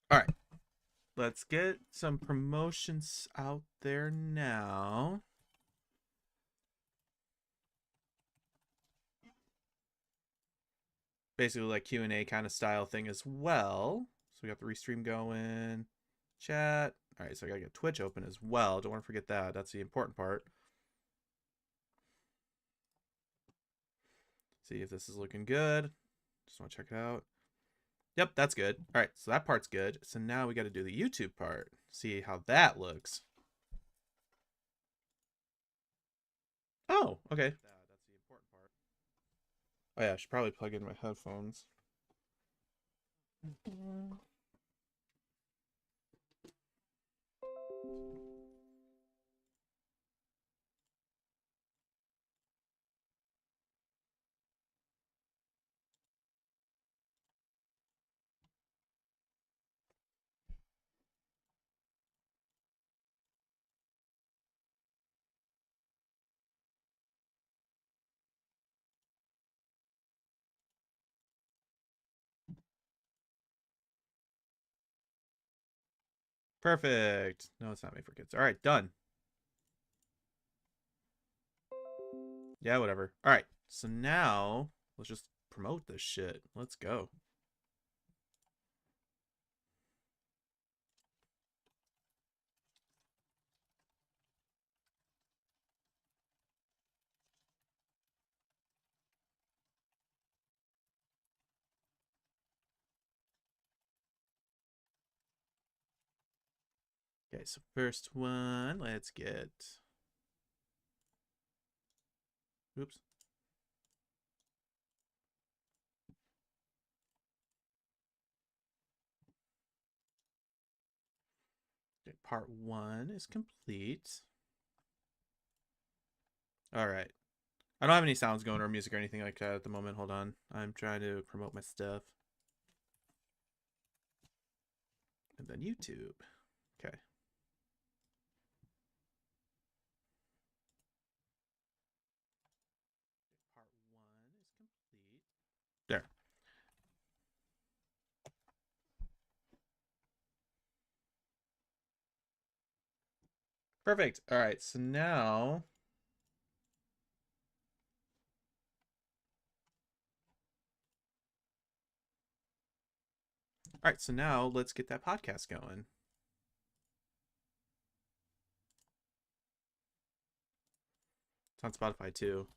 All right, let's get some promotions out there now. Basically, like Q&A kind of style thing as well. So we got the restream going, chat. All right, so I gotta get Twitch open as well. Don't want to forget that. That's the important part. See if this is looking good. Just want to check it out. Yep, that's good. All right, so that part's good. So now we got to do the YouTube part. See how that looks. Oh, okay. That's the important part. Oh yeah, I should probably plug in my headphones. Perfect. No, it's not made for kids. All right, done. Yeah, whatever. All right, so now let's just promote this shit. Let's go. Okay, so first one, let's get. Oops. Okay, part one is complete. All right. I don't have any sounds going or music or anything like that at the moment. Hold on. I'm trying to promote my stuff. And then YouTube. Okay. Part one is complete. There. Perfect. All right. So now. All right. So now let's get that podcast going. It's on Spotify too.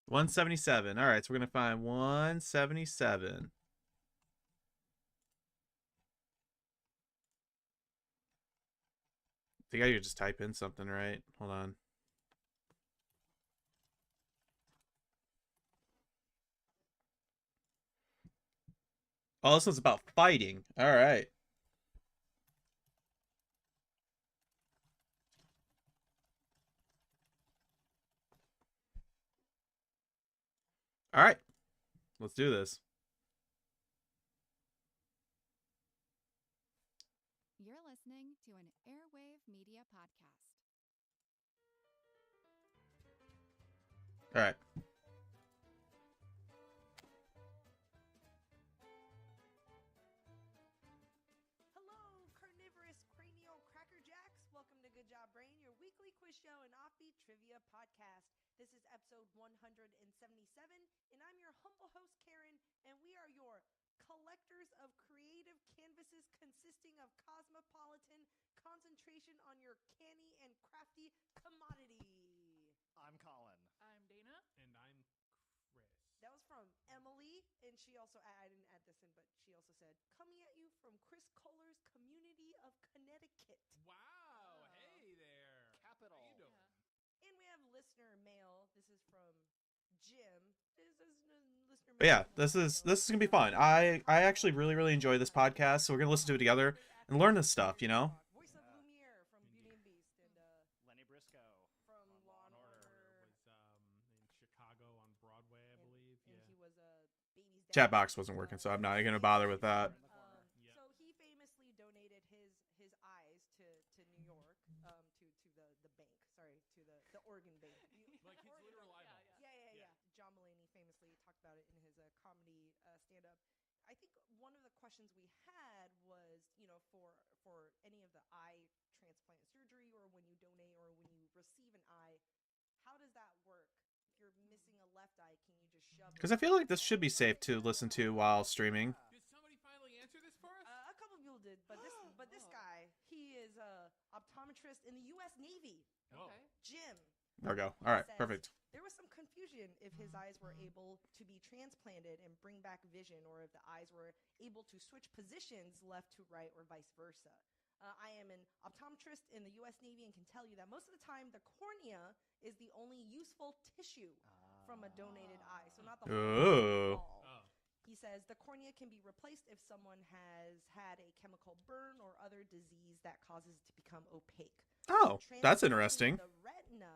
One 177. All right. So we're gonna find 177. I think I could just type in something, right? Hold on. Oh, this one's about fighting. All right. All right. Let's do this. You're listening to an Airwave Media Podcast. All right. Hello, carnivorous cranial crackerjacks. Welcome to Good Job Brain, your weekly quiz show and offbeat trivia podcast. This is episode 177, and I'm your humble host, Karen, and we are your collectors of creative canvases consisting of cosmopolitan concentration on your canny and crafty commodity. I'm Colin. I'm Dana. And I'm Chris. That was from Emily, and she also, I didn't add this in, but she also said, coming at you from Chris Kohler's community of Connecticut. Wow. Hey there. Capital. How you doing? And we have listener mail. This is from Jim. This is listener But yeah, mail. this is gonna be fun. I actually really enjoy this podcast, so we're gonna listen to it together and learn this stuff, you know? Voice of Lumiere from Beauty and Beast, and Lenny Briscoe. from Law and Order. Was in Chicago on Broadway, I believe. And Yeah. he was a baby's dad. Chat box wasn't working, so I'm not gonna bother with that. Yep. So he famously donated his eyes to New York, to the bank. Sorry, to the Oregon Bank. Like his Oregon literal Bank. eyeballs. Yeah. Yeah. John Mulaney famously talked about it in his comedy stand-up. I think one of the questions we had was, for any of the eye transplant surgery, or when you donate, or when you receive an eye, how does that work? If you're missing a left eye, can you just shove? Because I feel like this should be safe to listen to while streaming. Did somebody finally answer this for us? A couple of people did, but this guy, he is a optometrist in the U.S. Navy. Whoa. Okay. Jim. There we go. All right, says, perfect. There was some confusion if his eyes were able to be transplanted and bring back vision, or if the eyes were able to switch positions left to right or vice versa. I am an optometrist in the U.S. Navy and can tell you that most of the time the cornea is the only useful tissue from a donated eye, so not the Ooh. whole ball. Oh. He says the cornea can be replaced if someone has had a chemical burn or other disease that causes it to become opaque. Oh, that's Transplanting interesting. The retina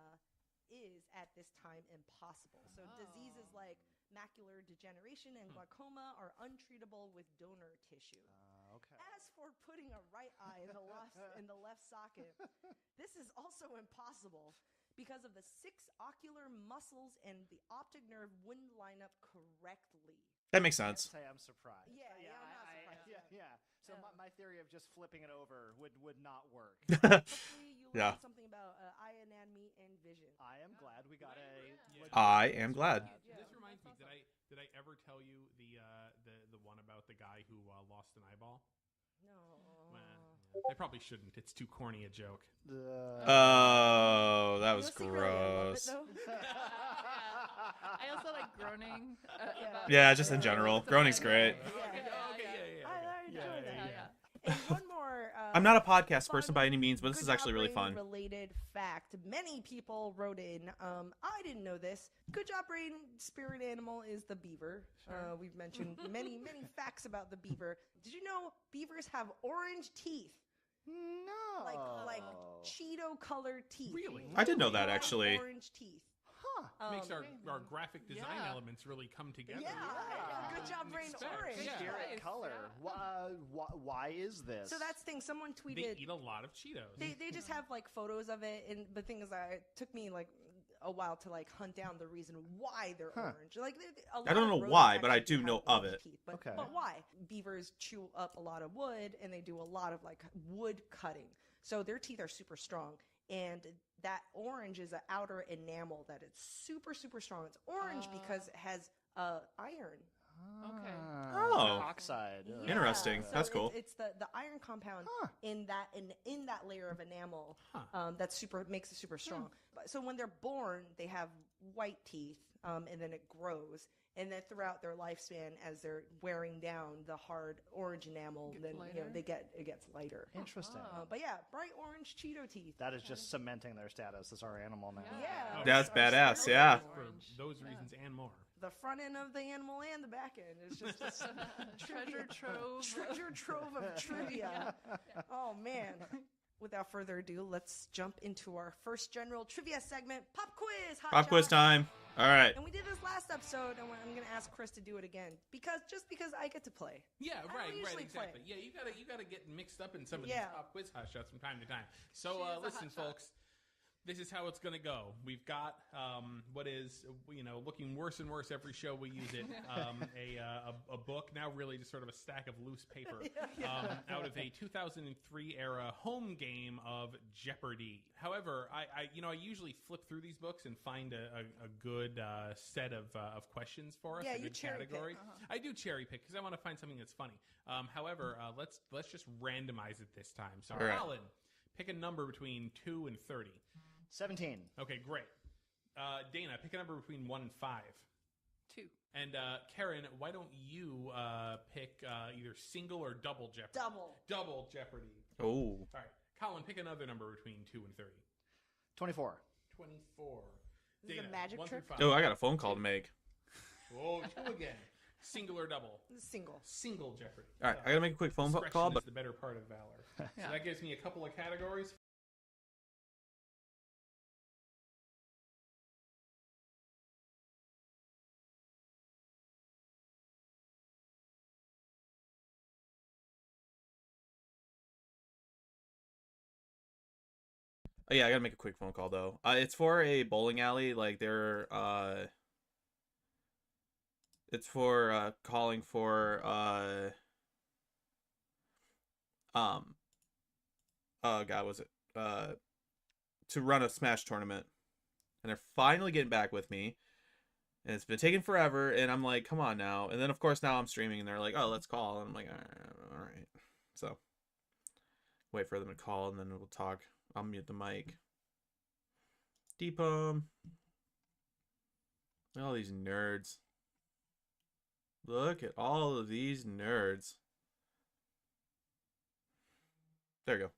is at this time impossible. So diseases like macular degeneration and glaucoma are untreatable with donor tissue. Okay. As for putting a right eye in the left socket, this is also impossible because of the 6 ocular muscles and the optic nerve wouldn't line up correctly. That makes I'd sense. say I'm surprised. Yeah, I'm not surprised. Yeah. So my theory of just flipping it over would not work. Hopefully you learned Yeah. something about eye anatomy and vision. I am glad we got a. Yeah. I am glad. Yeah. This reminds me. Did I ever tell you the one about the guy who lost an eyeball? No. Well, I probably shouldn't. It's too corny a joke. Oh, that was You know, secretly I love it, gross. though. I also like groaning. About Yeah, just in general. It's Groaning's okay. great. I enjoy that. Yeah. And one more. I'm not a podcast fun person by any means, but this Good is actually Job really Brain fun. Related fact. Many people wrote in. I didn't know this. Good Job Brain spirit animal is the beaver. We've mentioned many facts about the beaver. Did you know beavers have orange teeth? No. Like Cheeto colored teeth. Really? I did know They that, have actually. Orange teeth. Huh. Makes our graphic design Yeah. elements really come together. Yeah. Good Job Didn't Brain expect. orange. Yeah. Spirit Nice, color. yeah. Why is this? So that's the thing. Someone They tweeted. eat a lot of Cheetos. They just have like photos of it, and the thing is, it took me like a while to like hunt down the reason why they're orange. Like a lot I don't of know rodents why, but I actually do know have of orange it. teeth, but, Okay. but why? Beavers chew up a lot of wood, and they do a lot of like wood cutting, so their teeth are super strong. And that orange is an outer enamel that it's super strong. It's orange because it has iron. Okay. Oh. Oxide. Yeah. Interesting. So That's cool. It's the iron compound in that layer of enamel that makes it super strong. So when they're born, they have white teeth, and then it grows, and then throughout their lifespan, as they're wearing down the hard orange enamel, Gets then lighter? it gets lighter. Interesting. But yeah, bright orange Cheeto teeth. That is just cementing their status as our animal now. Yeah, That's our badass, spirit yeah. animal. For Orange. those Yeah. reasons and more. The front end of the animal and the back end is just Treasure trove. treasure trove of trivia. Oh man. Without further ado, let's jump into our first general trivia segment, Pop Quiz. Hot Pop quiz Shot. time. All right. And we did this last episode, and I'm going to ask Chris to do it again because I get to play. Yeah, don't right, usually exactly. play. Yeah, you gotta get mixed up in some of Yeah. these pop quiz hot shots from time to time. So She is a listen, hot shot. folks, this is how it's going to go. We've got what is, looking worse and worse every show we use it. A book, now really just sort of a stack of loose paper, out of a 2003 era home game of Jeopardy. However, I usually flip through these books and find a good set of questions for us. Yeah, a you good cherry pick. category. I do cherry pick because I want to find something that's funny. However, let's just randomize it this time. So, All right. Colin, pick a number between 2 and 30. 17. Okay, great. Dana, pick a number between 1 and 5. 2. And Karen, why don't you pick either single or double Jeopardy? Double. Double Jeopardy. Oh. All right. Colin, pick another number between 2 and 30. 24. 24. This is a Dana, magic 1 through trick? 5. Oh, I got a phone call to make. Whoa, 2 again. Single or double? Single. Single Jeopardy. All right, I gotta make a quick phone Discretion call, is but the better part of valor. Yeah. So that gives me a couple of categories. oh, yeah, I gotta make a quick phone call though. It's for a bowling alley. Like they're it's for calling for oh god, was it to run a Smash tournament, and they're finally getting back with me. And it's been taking forever, and I'm like, come on now. And then of course now I'm streaming, and they're like, oh, let's call. And I'm like, all right. So wait for them to call, and then we'll talk. I'll mute the mic. Deepum. All these nerds. Look at all of these nerds. There you go.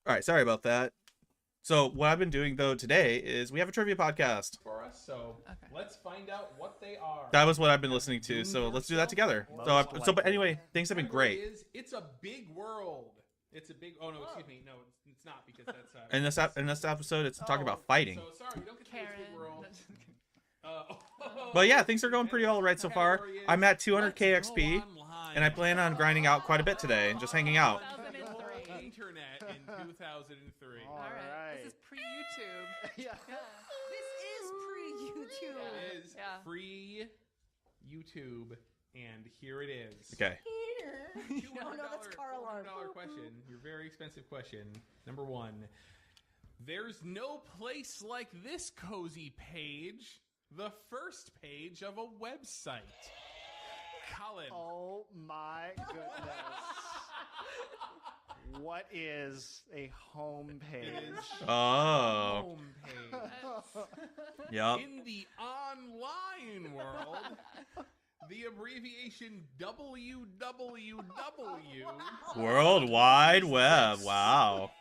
All right, sorry about that. So what I've been doing though today is we have a trivia podcast. For us, so Okay. let's find out what they are. That was what I've been listening to. So let's do that together. But anyway, things have been Category great. Is it's a big world. It's a big. Oh no, excuse me. No, it's not because that's. In this episode, it's talking about fighting. So sorry, we don't get to Karen. this big world. But yeah, things are going pretty all right so far. I'm at 200k XP, and I plan on grinding out quite a bit today and just hanging out. 2003. Internet in 2003. All All right. right. This is pre-YouTube. Yeah. This is pre-YouTube. It is Yeah. free YouTube, and here it is. Okay. Oh no, that's car alarm. $400 question. Your very expensive question. Number 1. There's no place like this cozy page. The first page of a website. Colin. Oh my goodness. What is a home page? It is Oh. home page. Yep. In the online world, the abbreviation WWW World Wide Web. Wow.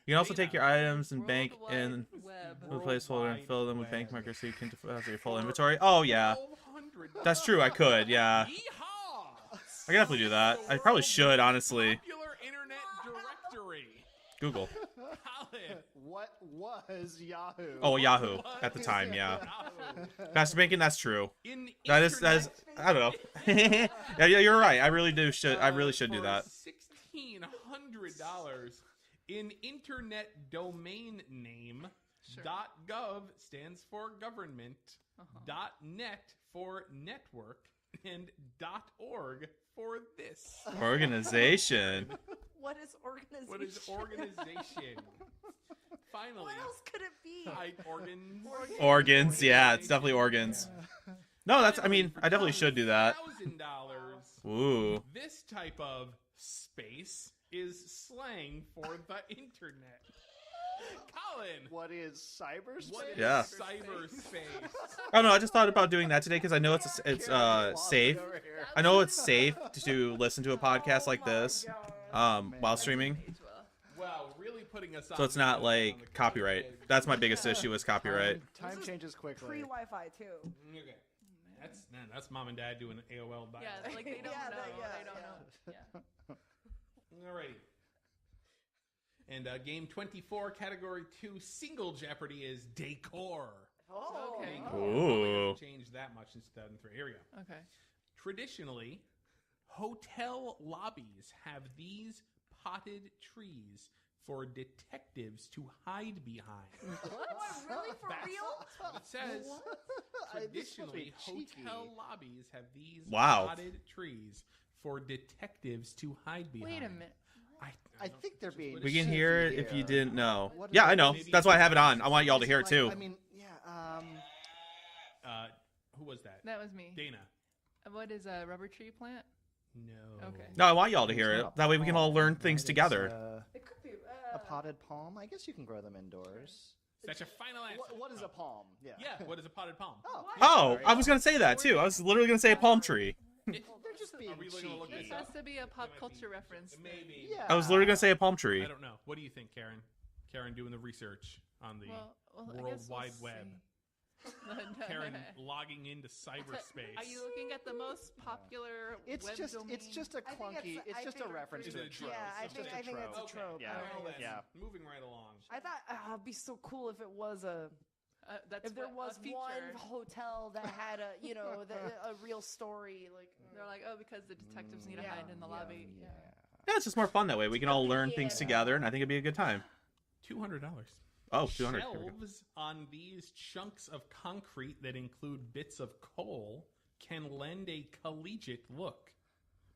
You can also take your items and bank in Web. the placeholder and fill them with Web. bank markers so you can deposit your full inventory. Oh yeah, $1,200. that's true. I could. Yeah, Yeehaw! I could definitely do that. I probably should, honestly. Popular internet directory. Google. Colin. What was Yahoo? Oh, Yahoo at the time. Yeah. Yahoo. Faster banking. That's true. In That is. I don't know. Yeah, you're right. I really do. I really should do for that. $1,600 in internet domain name. Sure. .gov stands for government. .net for network, and .org for this. Organization. What is organization? What is organization? Finally, What else could it be? organs. Organs. Yeah, it's definitely organs. No, that's. I mean, I definitely should do that. $1,000. Ooh. This type of space is slang for the internet. Colin, What is cyberspace? what is Yeah. cyberspace? I don't know. I just thought about doing that today because I know it's safe. Over here. I know it's safe to listen to a podcast like this while streaming. Wow, really putting us on. So it's not the- like on the copyright. cutting edge. That's my biggest issue is copyright. Time This is changes quickly. Pre-Wi-Fi too. Okay. That's mom and dad doing AOL dial. Yeah, like they don't Yeah, know. yeah, They don't yeah. know. Yeah. Alrighty. And game 24, category 2, single Jeopardy is decor. Oh. Okay. Decor. Ooh. Probably hasn't changed that much since 2003. Here we go. Okay. Traditionally, hotel lobbies have these potted trees for detectives to hide behind. What? Really? For That's real? what it says. This must be Traditionally, cheeky. hotel lobbies have these Wow. potted trees for detectives to hide behind. Wait a minute. I think they're being. We can cheeky hear it if you here. didn't know. What is Yeah, it? I know. That's why I have it on. I want y'all to hear it too. I mean, yeah. Who was that? That was me. Dana. What is a rubber tree plant? No. Okay. No, I want y'all to It's hear not it. a That way we can all palm, learn right? things It's, together. It could be. A potted palm. I guess you can grow them indoors. That's your final answer. What is a palm? Yeah. Yeah, what is a potted palm? Oh. Oh, sorry. I was gonna say that too. I was literally gonna say a palm tree. They're just being Are we gonna look cheeky. This this has to be a pop It might culture be- reference. Maybe. Yeah. I was literally gonna say a palm tree. I don't know. What do you think, Karen? Karen doing the research on the Well, I World guess we'll Wide Web. see. No. Karen logging into cyberspace. Are you looking at the most popular It's web just domain? it's just a I think clunky. it's- It's I just a think- reference Is to it a a trope. trope? Yeah, I It's think just a it's a trope. trope. Yeah. Well, then, Yeah. moving right along. I thought it'd be so cool if it was That's if there what- was a feature. one hotel that had a a real story like. They're like, oh, because the detectives need to Yeah. hide in the lobby. Yeah. Yeah, it's just more fun that way. We can all learn things Yeah. together, and I think it'd be a good time. $200. Oh, 200. Here we go. Shelves on these chunks of concrete that include bits of coal can lend a collegiate look.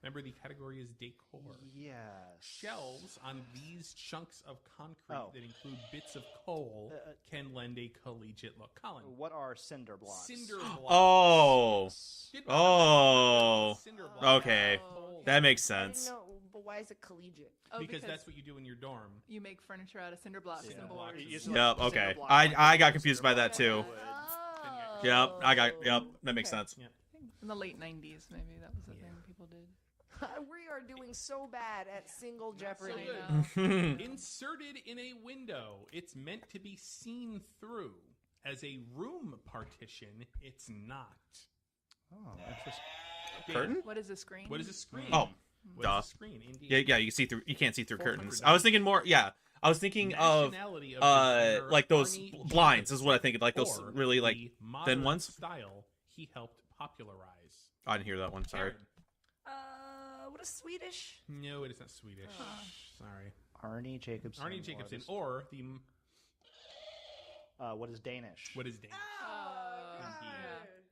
Remember, the category is decor. Yes. Shelves on these chunks of concrete Oh. that include bits of coal can lend a collegiate look. Colin, What are cinder blocks? cinder blocks. Oh, Did Oh. cinder blocks. okay. Oh, That makes I didn't sense. know, but why is it collegiate? Oh, Because that's what you do in your dorm. you make furniture out of cinder blocks Cinder and blocks. boards. You It's just- Yep. like cinder Okay. block I concrete, got confused by cinder that too. block wood. Yep. I got. Yep. That makes Okay. sense. In the late 90s, maybe that was the Yeah. thing people did. We are doing so bad at single so Jeopardy. good. Inserted in a window. It's meant to be seen through. As a room partition, it's not. Oh, interesting. Curtain? What is a screen? What is a screen? Oh, what duh. is a screen? Indeed. Yeah, you can see through. You can't see through curtains. $400. I was thinking more. Yeah, I was thinking of Nationality of designer like those Arnie blinds Jacobs, is what I think. Like those or really like the thin modern ones. style he helped popularize. I didn't hear that one. Sorry. Karen. What is Swedish? No, it is not Swedish. Sorry. Arnie Jacobson. Arnie Jacobson, was- or the what is Danish? what is Danish?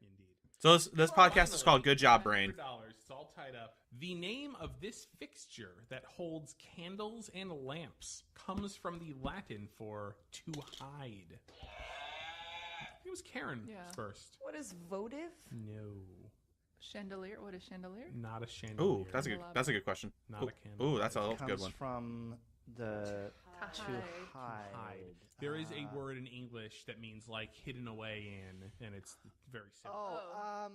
Indeed. So this podcast is called Good Job Brain. $100. It's all tied up. The name of this fixture that holds candles and lamps comes from the Latin for to hide. It was Karen Yeah. first. What is votive? No, Chandelier. What is chandelier? not a chandelier. Ooh, that's a good question. Not Ooh, a candle. ooh, that's a Comes good one. from the To to hide. hide. There is a word in English that means like hidden away in, and it's very simple. Oh,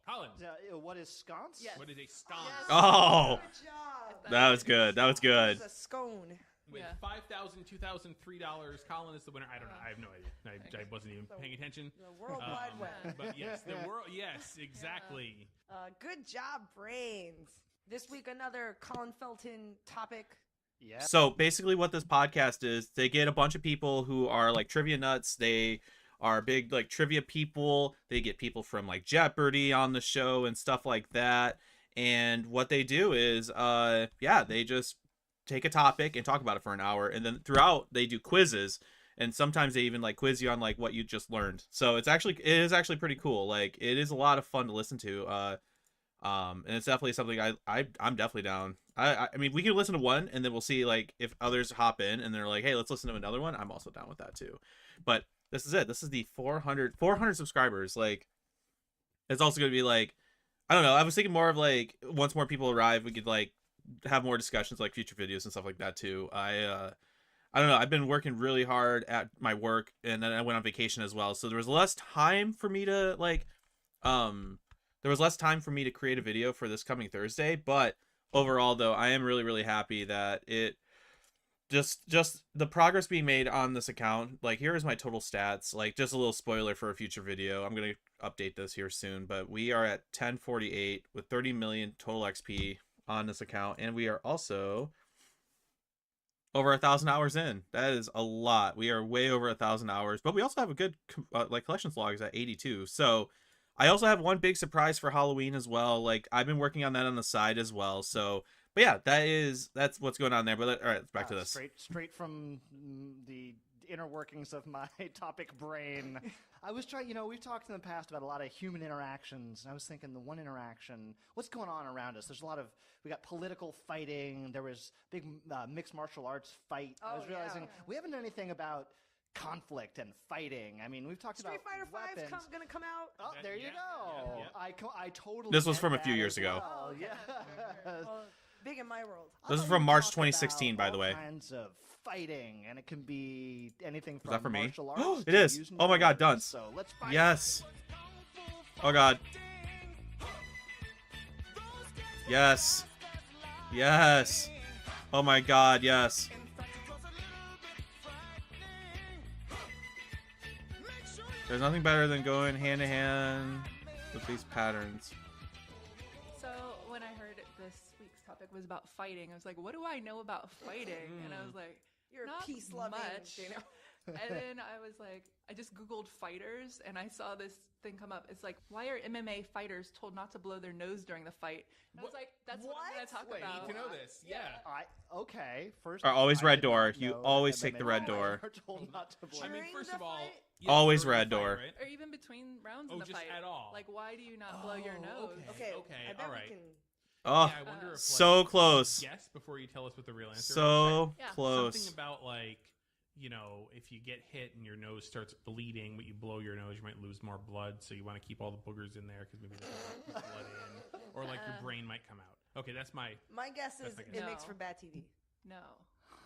Colin, what is sconce? Yes. what is a sconce? Oh, Good job. that was good. That was good. It's a scone. With Yeah. $5,000, $2,003, Colin is the winner. I don't know. I have no idea. I wasn't even paying attention. The World Wide Web. But yes, the world. Yes, exactly. Good job, brains. This week, another Colin Felton topic. Yeah. So basically, what this podcast is, they get a bunch of people who are like trivia nuts. They are big like trivia people. They get people from like Jeopardy on the show and stuff like that. And what they do is, they just take a topic and talk about it for an hour, and then throughout they do quizzes, and sometimes they even like quiz you on like what you just learned. So it is actually pretty cool. Like it is a lot of fun to listen to. And it's definitely something I'm definitely down. I mean, we can listen to one, and then we'll see like if others hop in and they're like, hey, let's listen to another one. I'm also down with that too. But this is it. This is the 400 subscribers. Like, it's also gonna be like, I don't know. I was thinking more of like once more people arrive, we could like have more discussions, like future videos and stuff like that too. I don't know. I've been working really hard at my work, and then I went on vacation as well. So there was less time for me to like, there was less time for me to create a video for this coming Thursday. But overall, though, I am really, really happy that it just the progress being made on this account. Like, here is my total stats. Like, just a little spoiler for a future video. I'm gonna update this here soon, but we are at 1048 with 30 million total XP on this account, and we are also over 1,000 hours in. That is a lot. We are way over 1,000 hours, but we also have a good like collections logs at 82. So I also have one big surprise for Halloween as well. Like, I've been working on that on the side as well. So, but yeah, that's what's going on there. But all right, back to this. Straight from the inner workings of my topic brain. I was trying, we've talked in the past about a lot of human interactions, and I was thinking the one interaction, what's going on around us? We got political fighting, there was big mixed martial arts fight. I was realizing we haven't done anything about conflict and fighting. I mean, we've talked Street about Fighter V weapons. gonna come out. Oh, there you go. yeah. I totally. This was get from a that few years as ago. well. Yeah. Well, big in my world. This is I thought from we'd March talk 2016, about by the way. all kinds of fighting, and it can be anything from that for me? martial arts. It to is. using Oh my God, weapons. dunce. So let's fight. Yes. Oh God. Yes. Yes. Oh my God, yes. There's nothing better than going hand to hand with these patterns. So when I heard this week's topic was about fighting, I was like, what do I know about fighting? And I was like, You're not peace loving, much. Dana. And then I was like, I just Googled fighters and I saw this thing come up. It's like, why are MMA fighters told not to blow their nose during the fight? And I was like, that's what I'm going to talk Wait, about. need to know this. Yeah. Okay. First, Always I red did door. not You know always that take the MMA red door. are told not to blow. I mean, During first the of all, fight? Always during red the fight, door. right? Or even between rounds Oh, in the just fight. at all. Like, why do you not blow your nose? Okay. Okay, I bet all right. we can. Oh, Yeah, I wonder if, so like, close. Guess before you tell us what the real answer. So Yeah. close. Something about like, if you get hit and your nose starts bleeding, but you blow your nose, you might lose more blood. So you want to keep all the boogers in there because maybe there's blood in, or like your brain might come out. Okay, that's my. My guess is That's my it guess. makes No. for bad TV. No.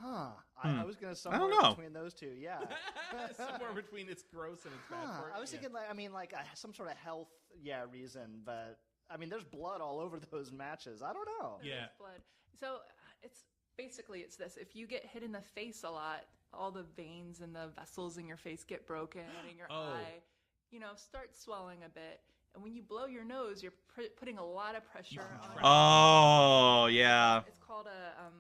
Huh. Hmm. I was going to I don't somewhere know. between those two. Yeah. Somewhere between it's gross and it's bad Huh. for it. I was Yeah. thinking, some sort of health, reason, but I mean, there's blood all over those matches. I don't know. There Yeah. is blood. So it's this. If you get hit in the face a lot, all the veins and the vessels in your face get broken, and your Oh. eye, starts swelling a bit. And when you blow your nose, you're putting a lot of pressure on. Oh, yeah. It's called a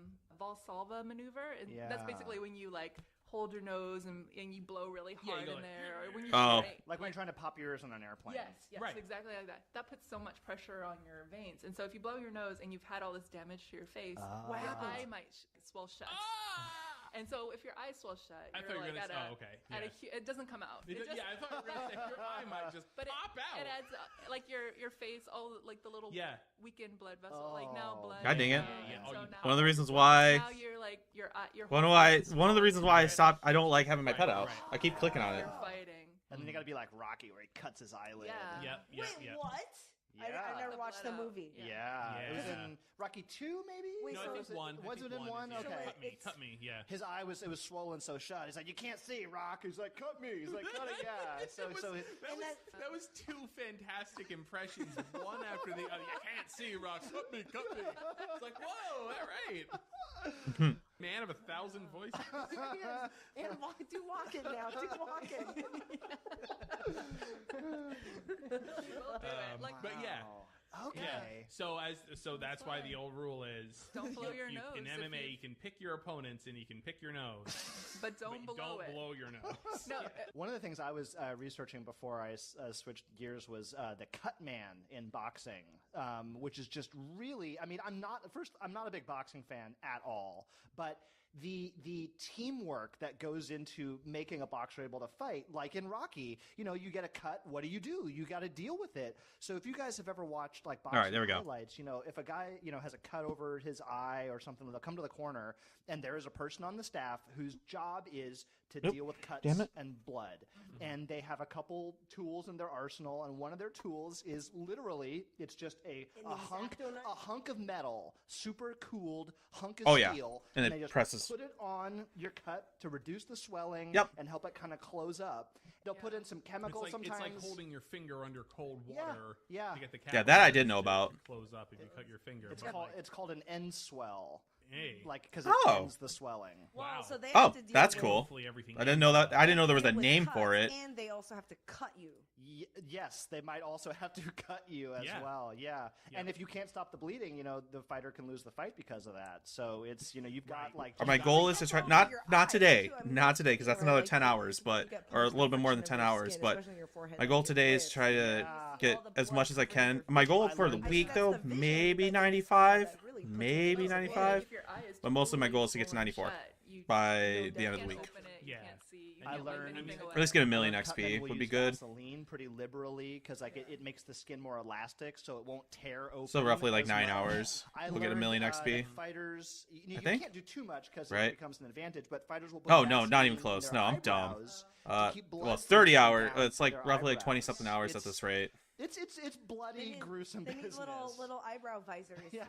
Valsalva maneuver, and that's Yeah. basically when you like hold your nose and you blow really Yeah, you hard go in like, there, or when you Oh. spray- Like when you're trying to pop your ears on an airplane. Yes, Right. exactly like that. That puts so much pressure on your veins, and so if you blow your nose and you've had all this damage to your face, What your happens? eye might swell shut. Ah! And so if your eye swells shut, I you're thought you were like gonna at say, a, okay, at a yeah. it doesn't come out. It just, Yeah, I thought you were going to say your eye might just but pop out. it adds like your face, all like the little Yeah. weakened blood vessel, like now Oh. blood. God dang it. Yeah. Oh, So you now, One of the reasons why now you're like your eye, your one of whole why face is one of the swollen reasons why I and stopped. I don't like having my Right, pet out. right. I keep clicking on it. You're fighting. And then you got to be like Rocky, where he cuts his eyelid. Yeah. Yep. Wait, what? I Yeah. never The watched the blood out. movie. Yeah. It was Yeah. in Rocky 2, maybe? Wait, No, so I is think it- one. was I think it in one? is, yeah. Okay. Cut me, yeah. His eye was swollen so shut. He's like, you can't see, Rock. He's like, cut me. He's like, cut it, yeah. So That was two fantastic impressions, one after the other. You can't see, Rock. Cut me. It's like, whoa, all right. Man of 1,000 voices. Yes. And do walking now. Do walking. But yeah. Okay. Yeah. So that's why the old rule is Don't blow your in nose if MMA you- you can pick your opponents and you can pick your nose, but don't but blow don't it. blow your nose. No, One of the things I was researching before I switched gears was the cut man in boxing, which is just really, I mean, I'm not a big boxing fan at all, but the teamwork that goes into making a boxer able to fight, like in Rocky, you get a cut. What do? You got to deal with it. So if you guys have ever watched like boxing right, there we go. highlights, if a guy has a cut over his eye or something, they'll come to the corner, and there is a person on the staff whose job is to Nope. deal with cuts Damn it. and blood. And they have a couple tools in their arsenal, and one of their tools is literally it's just a hunk of metal, super cooled hunk of Oh, yeah. steel, And it they just presses. put it on your cut to reduce the swelling Yep. and help it kind of close up. They'll put in some chemicals It's sometimes. like holding your finger under cold Yeah, water yeah. to get the Yeah, that I did know to about. Close up if you cut your finger. It's but called like, it's called an end swell, hey, because it Oh. ends the swelling. Well, Wow. so they Oh, have to deal that's with cool. hopefully everything. I didn't know that. I didn't know there was a with name cuts, for it. and they also have to cut you. Yes, they might also have to cut you as Yeah. well. Yeah. Yeah. And if you can't stop the bleeding, the fighter can lose the fight because of that. So it's you've got Right. like My goal is to try not today, because that's Or, another like, 10 hours, you but get or a punched little bit more than friction 10 of your hours. skin, But especially on your forehead my and goal your today is lips. try to Yeah. get All the as much as I blood can. covering My your goal face. for the I think week that's though, the vision maybe that 95, really puts it maybe over. 95. If your eye is But most of my totally goal is to get to swollen 94 shut, you by no the doubt end of the can't week. open it, you Yeah. can't see, you I can't wipe learned- anything away. At least get a million Cutman XP will would be use good. Vaseline pretty liberally because it makes the skin more elastic, so it won't tear open. So roughly like as 9 well. hours. I We'll get a learned, million that XP. fighters, you think? can't do too much because Right. it becomes an advantage. But fighters will put Oh, no, not even Vaseline in close. their No, I'm dumb. eyebrows to keep blood Well, it's from 30 getting hours. down It's to like their roughly like eyebrows. 20 something hours at It's- this rate. It's bloody, gruesome They need business. little eyebrow visors. Yeah.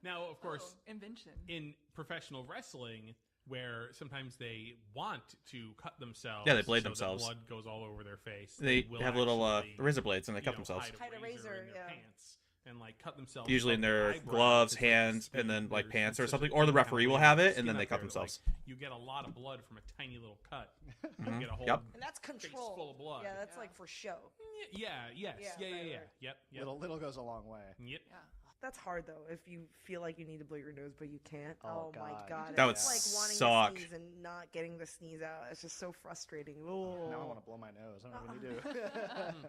now, of course, Oh, invention. in professional wrestling, where sometimes they want to cut themselves. Yeah, they blade so themselves. That blood goes all over their face. They will have little actually, razor blades and they you cut know, themselves. Hide a razor, in their yeah. pants and like cut themselves. Usually in above their eyebrows. gloves, It's like hands, skin- and then like there's pants or such a something. Or the thin kind of referee will layer have of it, and skin then they up cut there, like, themselves. you get a lot of blood from a tiny little cut. Mhm. You get a whole Yep. And that's face control. full of blood. Yeah, that's Yeah. like for show. Yeah. Yes. Yeah, Yeah. right, Yeah. right. Yep. Little goes a long way. Yep. Yeah. That's hard though. If you feel like you need to blow your nose but you can't. Oh, my God. god. That would it's like wanting suck. to sneeze and not getting the sneeze out. It's just so frustrating. Oh. Now I want to blow my nose. I don't know what you do.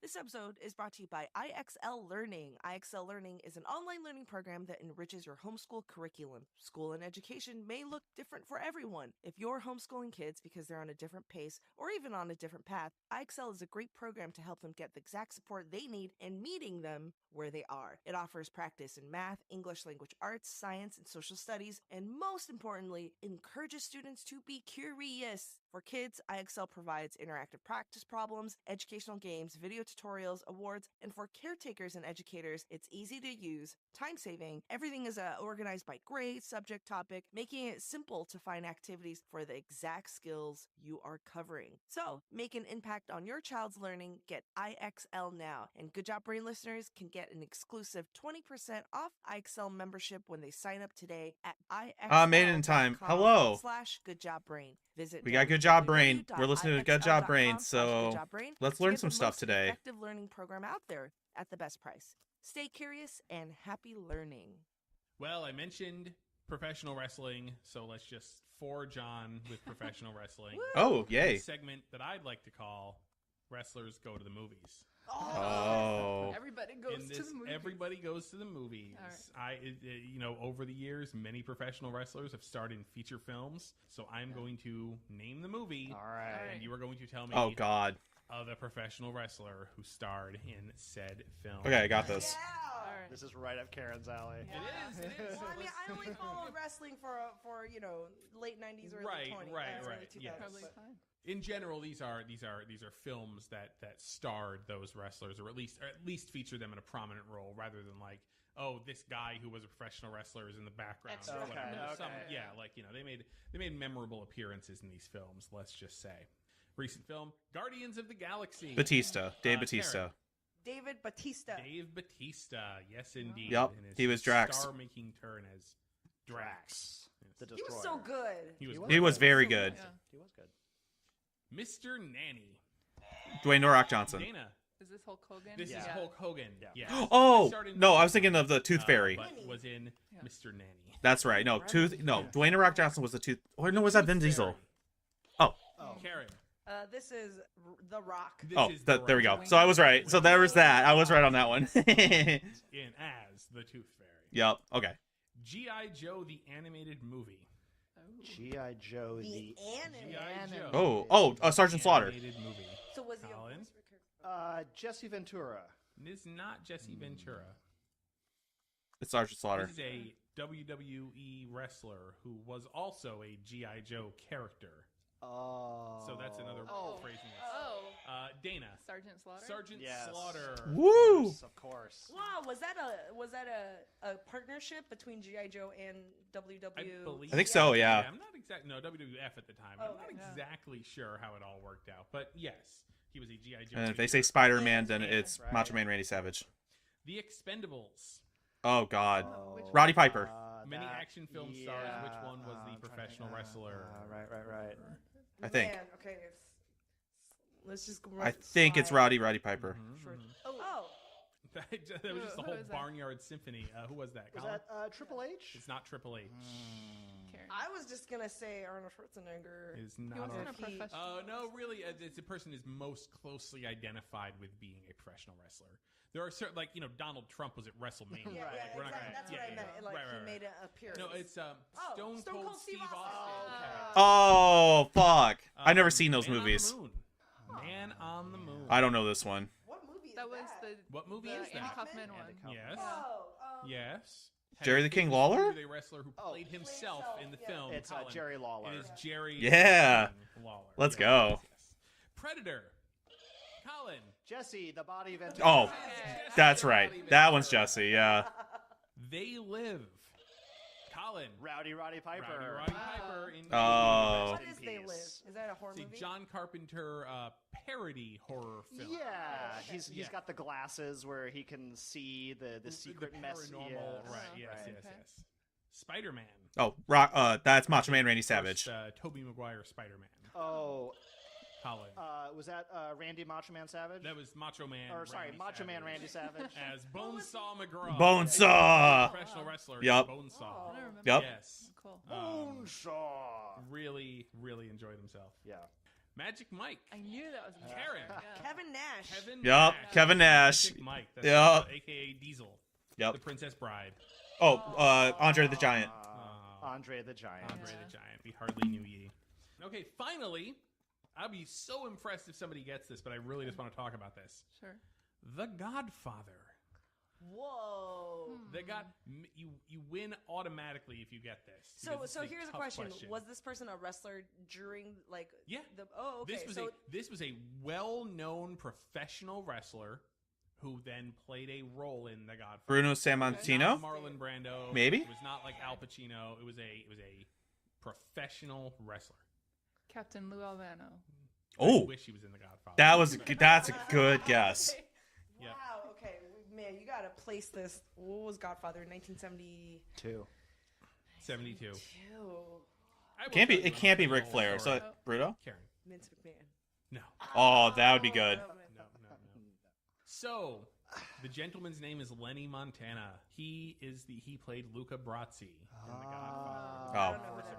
This episode is brought to you by IXL Learning. IXL Learning is an online learning program that enriches your homeschool curriculum. School and education may look different for everyone. If you're homeschooling kids because they're on a different pace or even on a different path, IXL is a great program to help them get the exact support they need and meeting them where they are. It offers practice in math, English language arts, science, and social studies, and most importantly, encourages students to be curious. For kids, IXL provides interactive practice problems, educational games, video tutorials, awards, and for caretakers and educators, it's easy to use, time-saving. Everything is organized by grade, subject, topic, making it simple to find activities for the exact skills you are covering. So, make an impact on your child's learning. Get IXL now. And Good Job Brain listeners can get an exclusive 20% off IXL membership when they sign up today at made it in time. IXL.com Hello. /GoodJobBrain. Visit We got Good Job Brain. www.ixl.com We're listening to Good Job Brain, so /GoodJobBrain let's to learn get some the stuff most today. Effective learning program out there at the best price. Stay curious and happy learning. Well, I mentioned professional wrestling, so let's just forge on with professional wrestling. Oh, yay. A segment that I'd like to call Wrestlers Go to the Movies. Oh. Everybody goes In to this, the movies. everybody goes to the movies. All Over the years, many professional wrestlers have starred in feature films. So I'm going to name the movie, All right. and you are going to tell me Oh, God. of the professional wrestler who starred in said film. Okay, I got this. All right. This is right up Karen's alley. It is. Well, I mean, I only followed wrestling for late '90s, early Right, 20s, right, early right, 2000s, yes. Probably but- fine. In general, these are films that starred those wrestlers, or at least feature them in a prominent role, rather than like, oh, this guy who was a professional wrestler is in the background. Extra. or whatever. Okay. They made memorable appearances in these films. Let's just say, recent film, Guardians of the Galaxy. Batista. Dave Uh, Batista. Karen. David Batista. Dave Batista, yes indeed. Yep, In his he was Drax. Star-making turn as Drax. The Yes. He was Destroyer. so good. He was very good. Yeah. He was good. Mr. Nanny. Dwayne The Rock Johnson. Dana. Is this Hulk Hogan? This is Yeah. Hulk Hogan. Yeah. Yes. Oh, He starred in no, I was Mr. thinking of the Tooth Fairy. But was in Yeah. Mr. Nanny. That's right. No, Dwayne The Rock Johnson was the Tooth. Or no, was that Vin Tooth Diesel? Fairy. Oh, Oh. Karen. This is The Rock. This oh, is The there we go. Rock. So I was right. So there was that. I was right on that one. In as the Tooth Fairy. Yep. Okay. G.I. Joe, the animated movie. Oh. G.I. Joe, The the anime. G.I. Joe. Sergeant Slaughter. Animated movie. So was he a Colin? voice or character? Jesse Ventura. It is not Jesse Ventura. It's Sergeant Slaughter. This is a WWE wrestler who was also a G.I. Joe character. Oh. So that's another Oh. phrasing. Oh. Dana. Sergeant Slaughter? Sergeant Yes. Slaughter. Woo! Of course. Wow, was that a partnership between GI Joe and WWE? I think so, yeah. I'm not exact. No, WWF at the time. Oh, I'm not okay. exactly sure how it all worked out, but yes, he was a GI Joe. And if they figure. say Spider-Man, then Yeah, it's right. Macho Man Randy Savage. The Expendables. Oh, God. which one? Roddy Piper. Many That- action film stars. Which one was I'm the trying to professional think. wrestler? Right. I think. Man, okay, let's just go. I think it's Roddy Piper. Mhm, Sure. mhm. Oh, that was just the Who whole is that? Barnyard Symphony. Who was that? Was Colin? that Triple H? It's not Triple H. Karen. I was just gonna say Arnold Schwarzenegger. It's He not. wasn't a Or he- professional. Oh no, really, it's a person is most closely identified with being a professional wrestler. There are certain, like Yeah, Donald Trump was at WrestleMania. yeah, Right, we're not exactly. gonna- That's yeah, what I yeah, meant. yeah. Like Right, he right, made right. an appearance. No, it's Stone Cold Steve Austin. Oh, fuck. I've never seen those Man on the movies. Moon. Man on the Moon. I don't know this one. What movie is That was the What movie the is Andy that? Kaufman Andy one. Kaufman. Yes. Oh, Yes. Jerry the King Lawler? The wrestler who Oh. played himself in the Yeah. film. It's Colin. Jerry Lawler. It is Jerry. Yeah. King Lawler. Let's Yes, go. yes, yes. Predator. Colin. Jesse, the body Ventura. Oh, Yes. that's right. That one's Jesse, yeah. They Live. Colin. Roddy Piper. Roddy Piper in Oh. what is They Live? Is that a horror It's a movie? John Carpenter parody horror film. Yeah, okay. he's Yeah. got the glasses where he can see the secret mess. paranormal. Yes, Right. Yes. right. Yes. Okay. Yes. Spider-Man. Oh, that's Macho Man Randy Savage. Tobey Maguire Spider-Man. Oh, Colin. was that Randy Macho Man Savage? That was Macho Man. Or sorry, Randy Macho Man Savage Randy Savage. as Bonesaw McGraw. Bonesaw! Professional wrestler. Yup. Bonesaw. I don't remember. Yep. Yes. Cool. Bonesaw. Really, really enjoyed himself. Yeah. Magic Mike. I knew that was Karen. Yeah. Kevin Nash. Kevin Yup, Nash. Kevin Nash. Magic Mike. That's Yup. AKA Diesel. Yep. The Princess Bride. Oh, Andre the Giant. Andre the Giant. Andre Yeah. the Giant. We hardly knew ye. Okay, finally, I'll be so impressed if somebody gets this, but I really just want to talk about this. Sure. The Godfather. Whoa. They got you win automatically if you get this. So because this is here's a tough question. Was this person a wrestler during like Yeah. okay. This was a well-known professional wrestler who then played a role in The Godfather. Bruno Sammartino? Not Marlon Brando. Maybe? It was not like Al Pacino. It was a professional wrestler. Captain Lou Albano. I Oh, wish he was in The Godfather. that's a good guess. Yeah. Wow, okay. Man, you got to place this. What was Godfather 1972? 72. It can't be Ric Flair. So Bruno? Karen. Vince McMahon. No. Oh, that would be good. No. So, the gentleman's name is Lenny Montana. He played Luca Brasi in The Godfather. Oh. I don't know who that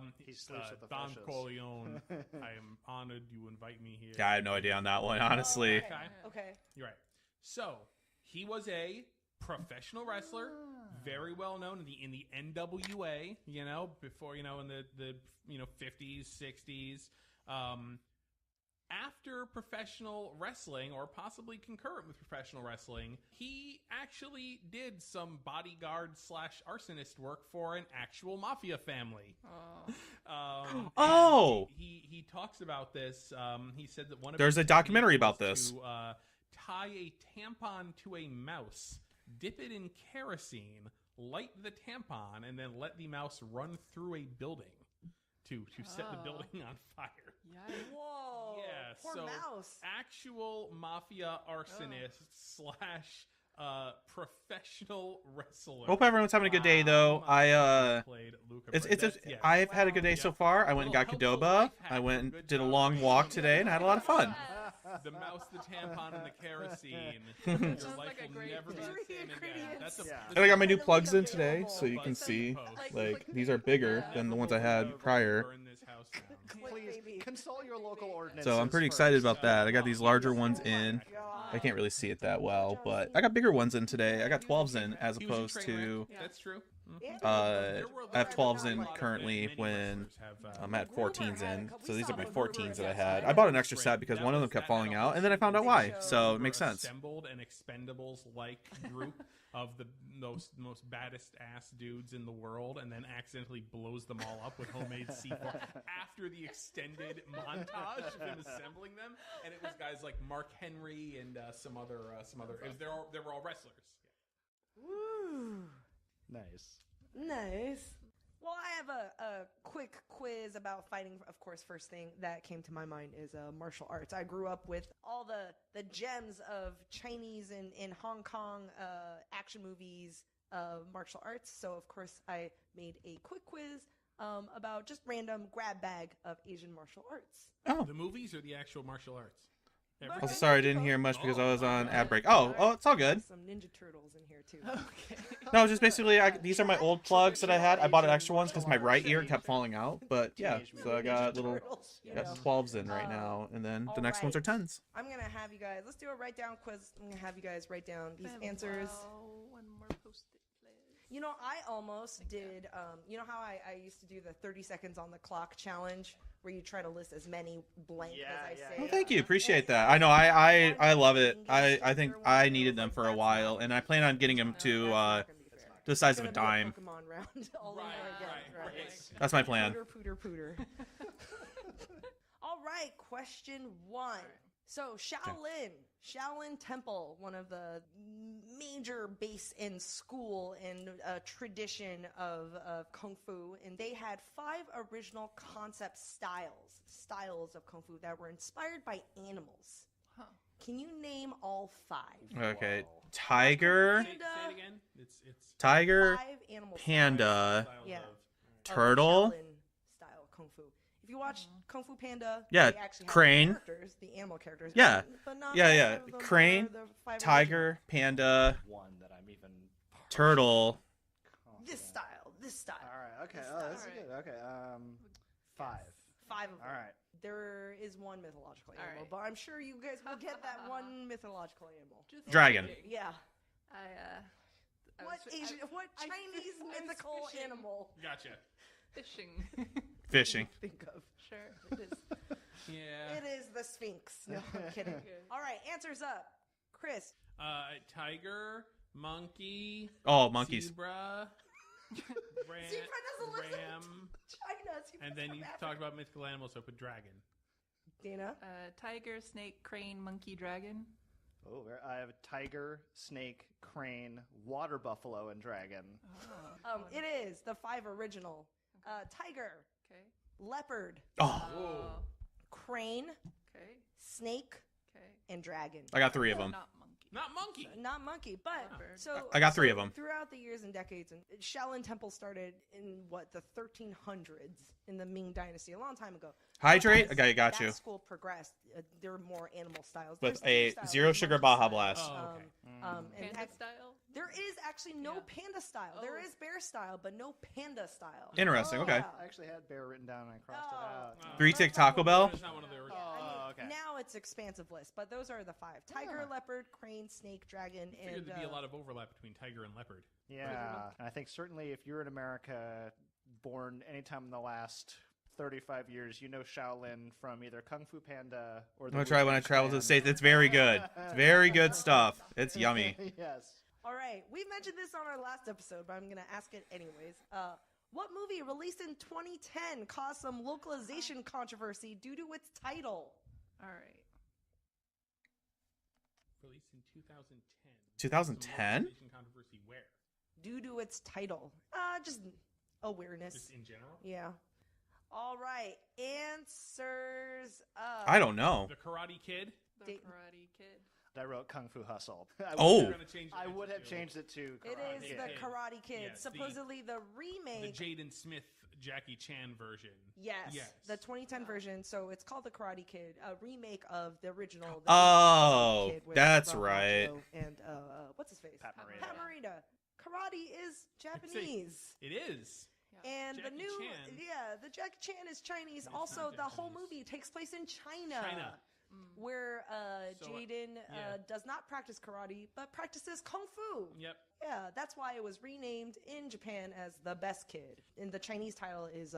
is. He sleeps with the Don fishes. Corleone. I am honored you invite me here. Yeah, I have no idea on that one, honestly. Okay. You're right. So, he was a professional wrestler, very well known in the NWA, before, in the 50s, 60s. After professional wrestling, or possibly concurrent with professional wrestling, he actually did some bodyguard / arsonist work for an actual mafia family. Oh. He talks about this. He said that one of There's his a documentary about techniques this. was to tie a tampon to a mouse, dip it in kerosene, light the tampon, and then let the mouse run through a building to set the building on fire. Yikes. Whoa. Yeah, Poor so mouse. actual mafia arsonist / professional wrestler. Hope everyone's having a good day, though. Played Luca It's Brasi. Yes. I've had a good day Yeah. so far. I went and got Helpful Qdoba. life hack. I went Good and did a job. long walk today and I had a lot of fun. The mouse, the tampon, and the kerosene. Sounds Your like life a will great never be plan. the same again. That's a, Yeah. And I got my new Look plugs up in the today, animal. so you can Buzz see. post. Like, these are bigger than the ones I had prior. Burn this house down. Please baby. consult your local ordinance. So I'm pretty excited about that. I got these larger ones in. God. I can't really see it that well, but I got bigger ones in today. I got 12s in as He was a opposed train to wreck. That's true. I have 12s in currently when I'm at 14s in. So these are my 14s that I had. I bought an extra set because one of them kept falling out, and then I found out why. So it makes sense. Assembled an Expendables like group of the most baddest ass dudes in the world, and then accidentally blows them all up with homemade C4 after the extended montage of him assembling them. And it was guys like Mark Henry and some other. They were all wrestlers. Woo. Nice. Nice. Well, I have a quick quiz about fighting. Of course, first thing that came to my mind is martial arts. I grew up with all the gems of Chinese and Hong Kong action movies martial arts. So, of course, I made a quick quiz about just random grab bag of Asian martial arts. Oh, The movies or the actual martial arts? oh, sorry, I didn't hear much because I was on ad break. Oh, it's all good. Some Ninja Turtles in here too. Okay. No, just basically, these are my old plugs that I had. I bought extra ones because my right ear kept falling out. But yeah, so I got little, Turtles, you got know. 12s in right now, and then the next ones are 10s. I'm gonna have you guys. Let's do a write down quiz. I'm gonna have you guys write down these answers. One more post-it, please. You know, I almost did. You know how I used to do the 30 seconds on the clock challenge, where you try to list as many blank as I say. Well, thank you, appreciate that. I know, I love it. I think I needed them for a while, and I plan on getting them to the size of a dime. Pokemon round all Right, over again. right. That's my plan. Pooter, pooter, pooter. All right, question one. So Shaolin Temple, one of the major base in school and tradition of Kung Fu, and they had 5 original concept styles of Kung Fu that were inspired by animals. Huh. Can you name all 5? Okay, tiger, Say it again. It's tiger, 5 animal panda, styles Yeah. of- turtle. Style Kung Fu. If you watch Kung Fu Panda, Yeah, they actually have crane. the characters, the animal characters. Yeah. but not Yeah, all yeah. of them Crane, are the 5 tiger, panda, One that I'm even. turtle. original. This style. All right. Okay. This Oh, that's style. good. Okay. 5. 5 of them. All right. There is one mythological All animal, right. but I'm sure you guys will get that one mythological animal. Just Dragon. thinking. Yeah. I What was- Asian? What I- Chinese I was mythical fishing. animal? Gotcha. Fishing. Fishing. Think of. Sure, it is. Yeah. It is the Sphinx. No, I'm kidding. Okay. All right, answers up. Chris. Tiger, monkey, Oh, monkeys. zebra, Zebra doesn't live in ram, China. and then you talked about mythical animals, so put dragon. Dana. Tiger, snake, crane, monkey, dragon. Oh, I have tiger, snake, crane, water buffalo, and dragon. It is the 5 original. Tiger, Okay. leopard, Oh, crane, Okay. snake, Okay. and dragon. I got 3 of them. Not monkey. Not monkey. Not monkey, but Leopard. so I got 3 of them. Throughout the years and decades, and Shaolin Temple started in the 1300s in the Ming Dynasty, a long time ago. Hydrate? As Okay, got that you. school progressed, there were more animal styles. With There's a two styles, 0 there's sugar monkey Baja style. Blast. Oh, okay. And Panda style. there is actually no Yeah. panda style. There Oh. is bear style, but no panda style. Interesting. Okay. Yeah. I actually had bear written down and I crossed Oh. it out. 3 tick Taco Bell. It's not one of the original. Oh, okay. Now it's expansive list, but those are the 5: tiger, Yeah. leopard, crane, snake, dragon, I figured and there'd be a lot of overlap between tiger and leopard. Yeah, and I think certainly if you're in America, born anytime in the last 35 years, you know Shaolin from either Kung Fu Panda or. I'm gonna try when I travel to the States. It's very good. It's very good stuff. It's yummy. Yes. All right, we mentioned this on our last episode, but I'm going to ask it anyways. What movie released in 2010 caused some localization controversy due to its title? All right. Released in 2010. 2010? Some localization controversy where? Due to its title. Just awareness. Just in general? Yeah. All right, answers. I don't know. The Karate Kid? The Dayton. Karate Kid. I wrote Kung Fu Hustle. Oh. You're gonna change I it would have to changed it to It Karate is Kid. the Karate Kid. Yes, Supposedly the the remake. Jaden Smith Jackie Chan version. Yes, Yes. the 2010 version. So it's called the Karate Kid, a remake of the original. the Oh, Kid with that's Ralph right. Macchio And what's his face? Pat Morita. Pat Morita. Karate is Japanese. It is. And Jackie the new, Chan. the Jackie Chan is Chinese. It's Also, not the whole Japanese. movie takes place in China, China. where So, Jaden yeah. does not practice karate, but practices kung fu. Yep. Yeah, that's why it was renamed in Japan as The Best Kid. And the Chinese title is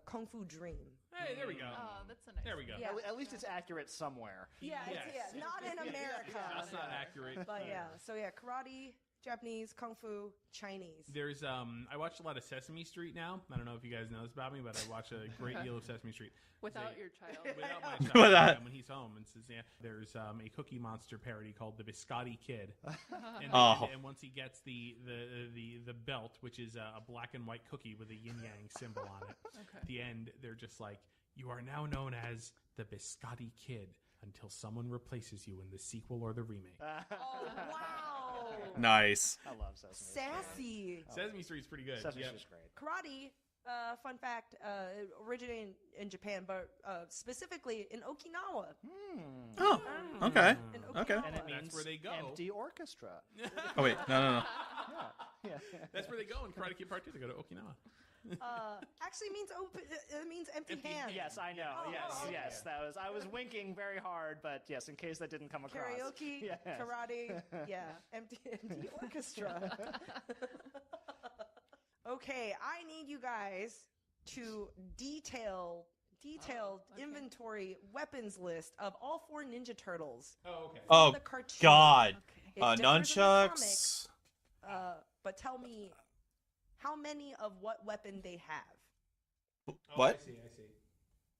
Kung Fu Dream. Hey, there we go. Oh, that's a nice. There we go. Yeah. At least it's accurate somewhere. Yeah, Yes. it's not in America. That's not accurate. But yeah, so yeah, karate, Japanese, kung fu, Chinese. There's I watch a lot of Sesame Street now. I don't know if you guys know this about me, but I watch a great deal of Sesame Street. Without They- your child. Without my With child, that. when he's home, and says, "Yeah." There's a Cookie Monster parody called the Biscotti Kid, and, Oh. and once he gets the belt, which is a black and white cookie with a yin yang symbol on it, at the end they're just like, "You are now known as the Biscotti Kid until someone replaces you in the sequel or the remake." Oh, wow. Nice. I love Sesame Street. Sassy. Sesame Street's pretty good. Sesame Yep. Street's great. Karate, fun fact, originated in Japan, but specifically in Okinawa. Oh, okay. In Okay. Okinawa. And it That's means where they go. empty orchestra. Oh, wait. No. Yeah. That's where they go in Karate Kid Part 2. They go to Okinawa. Actually means open. It means empty Empty hand. Yes, I know. Oh, yes, okay. yes. I was winking very hard, but yes, in case that didn't come across. Karaoke, Yes. karate, yeah, empty orchestra. Okay, I need you guys to detailed inventory weapons list of all 4 Ninja Turtles. Oh, okay. Oh, the cartoon. God. It differs in the Nunchucks. comic, but tell me how many of what weapon they have. Oh, What? I see.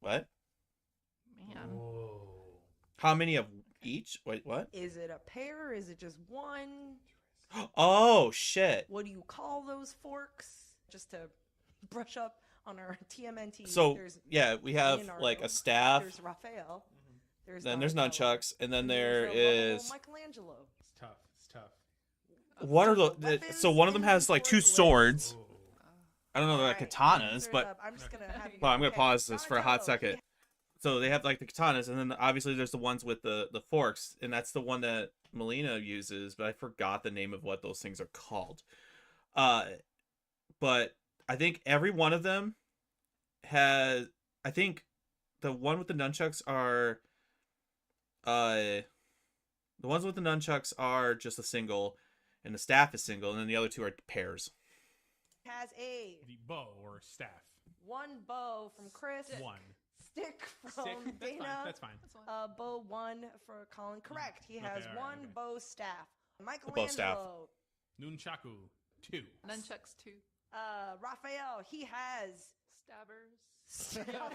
What? Man. Whoa. How many of each? Wait, what? Is it a pair? Is it just one? Oh, shit. What do you call those forks? Just to brush up on our TMNT. So, there's yeah, we have Leonardo, like a staff, There's Raphael. then there's Donatello, nunchucks, and then and there there's a lovable is Michelangelo. It's tough. It's tough. what are the Weapons so one of them has like 2 inventory list. swords. Whoa. I don't know they're Alright, like katanas, answers but up. I'm just gonna have. well, I'm gonna okay, pause this for a hot Donatello, second. So they have like the katanas, and then obviously there's the ones with the forks, and that's the one that Melina uses, but I forgot the name of what those things are called. But I think every one of them has. I think the one with the nunchucks are. The ones with the nunchucks are just a single, and the staff is single, and then the other 2 are pairs. has a The bow or staff. 1 bow from Chris. One. stick from Stick. That's Dana. fine. That's fine. That's one. Bow 1 for Colin. Correct. He has Okay, all right, one okay. bow staff. bow staff. Michelangelo. Nunchaku 2. Nunchucks 2. Raphael. He has Stabbers.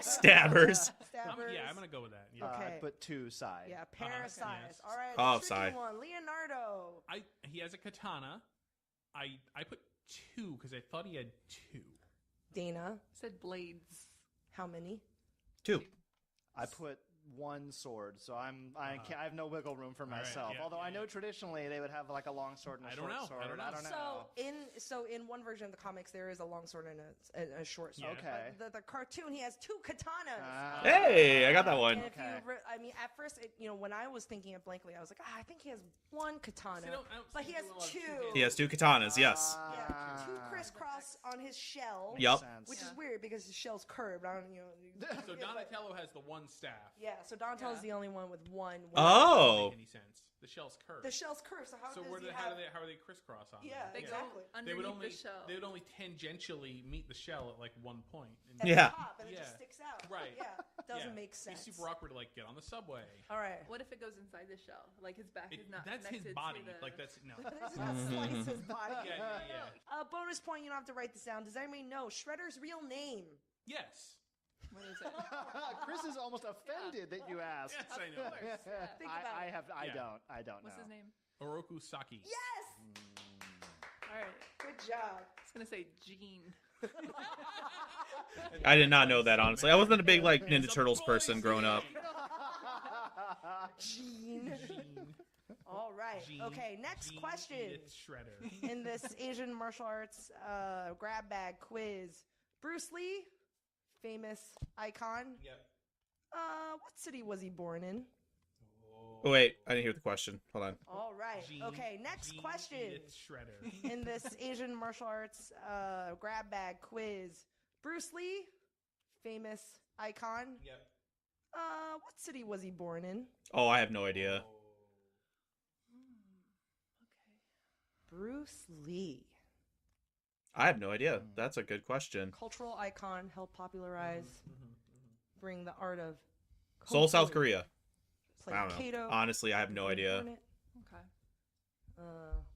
Stabbers. Stabbers. I'm gonna go with that. Yeah. Okay. I put 2 side. Yeah, Parasite. yes. All right. Oh, the tricky Psy. one. Leonardo. He has a katana. I put 2 because I thought he had 2. Dana. Said blades. How many? 2. I put 1 sword, so I have no wiggle room for right, myself. yeah, Although yeah, I know traditionally they would have like a long sword and a I don't short know. sword. I don't know. So in one version of the comics, there is a long sword and a short sword. Yeah. Okay. But the cartoon, he has 2 katanas. Hey, I got that one. And if Okay. I mean, at first, when I was thinking it blankly, I was like, I think he has 1 katana, See, I don't but see he has a lot of 2. two-handed- He has 2 katanas, yes. Yeah, 2 Ah. crisscross on his shell. Yup. Sense. Which is weird because his shell's curved. I don't, So Donatello has the 1 staff. Yeah, so Donatello's Yeah. the only one with 1. Oh. Doesn't make any sense. The shell's curved. The shell's curved, so how so does where he do, have... how are they crisscross on? Yeah, them? They exactly. go They would underneath only the shell. they would only tangentially meet the shell at like 1 point. at Yeah. the top, and it just Yeah. sticks out. Right. Yeah, doesn't Yeah. make sense. It's super awkward to like get on the subway. All right. What if it goes inside the shell? Like his back is not That's connected his body. to the... Like that's no. This is not slice his body. Yeah. Bonus point, you don't have to write this down. Does anybody know Shredder's real name? Yes. What is it? Chris is almost offended that you asked. Yes, I know. Think about I it. have. I Yeah. don't. I don't What's know. his name? Oroku Saki. Yes! All right. Good job. I was going to say Gene. I did not know that, honestly. I wasn't a big, like, Ninja Turtles person growing up. Gene. Gene. All right. Gene. Okay, next Gene question. Edith Shredder. In this Asian martial arts grab bag quiz, Bruce Lee, famous icon. Yep. What city was he born in? Oh, wait, I didn't hear the question. Hold on. All right. Gene- Okay, next Gene question. Edith Shredder. In this Asian martial arts grab bag quiz, Bruce Lee, famous icon. Yep. What city was he born in? Oh, I have no idea. Bruce Lee, I have no idea. That's a good question. cultural icon, helped popularize, bring the art of Seoul, Kung South Fu. Korea. Played I don't know. Kato. Honestly, I have no idea. Born it. Okay.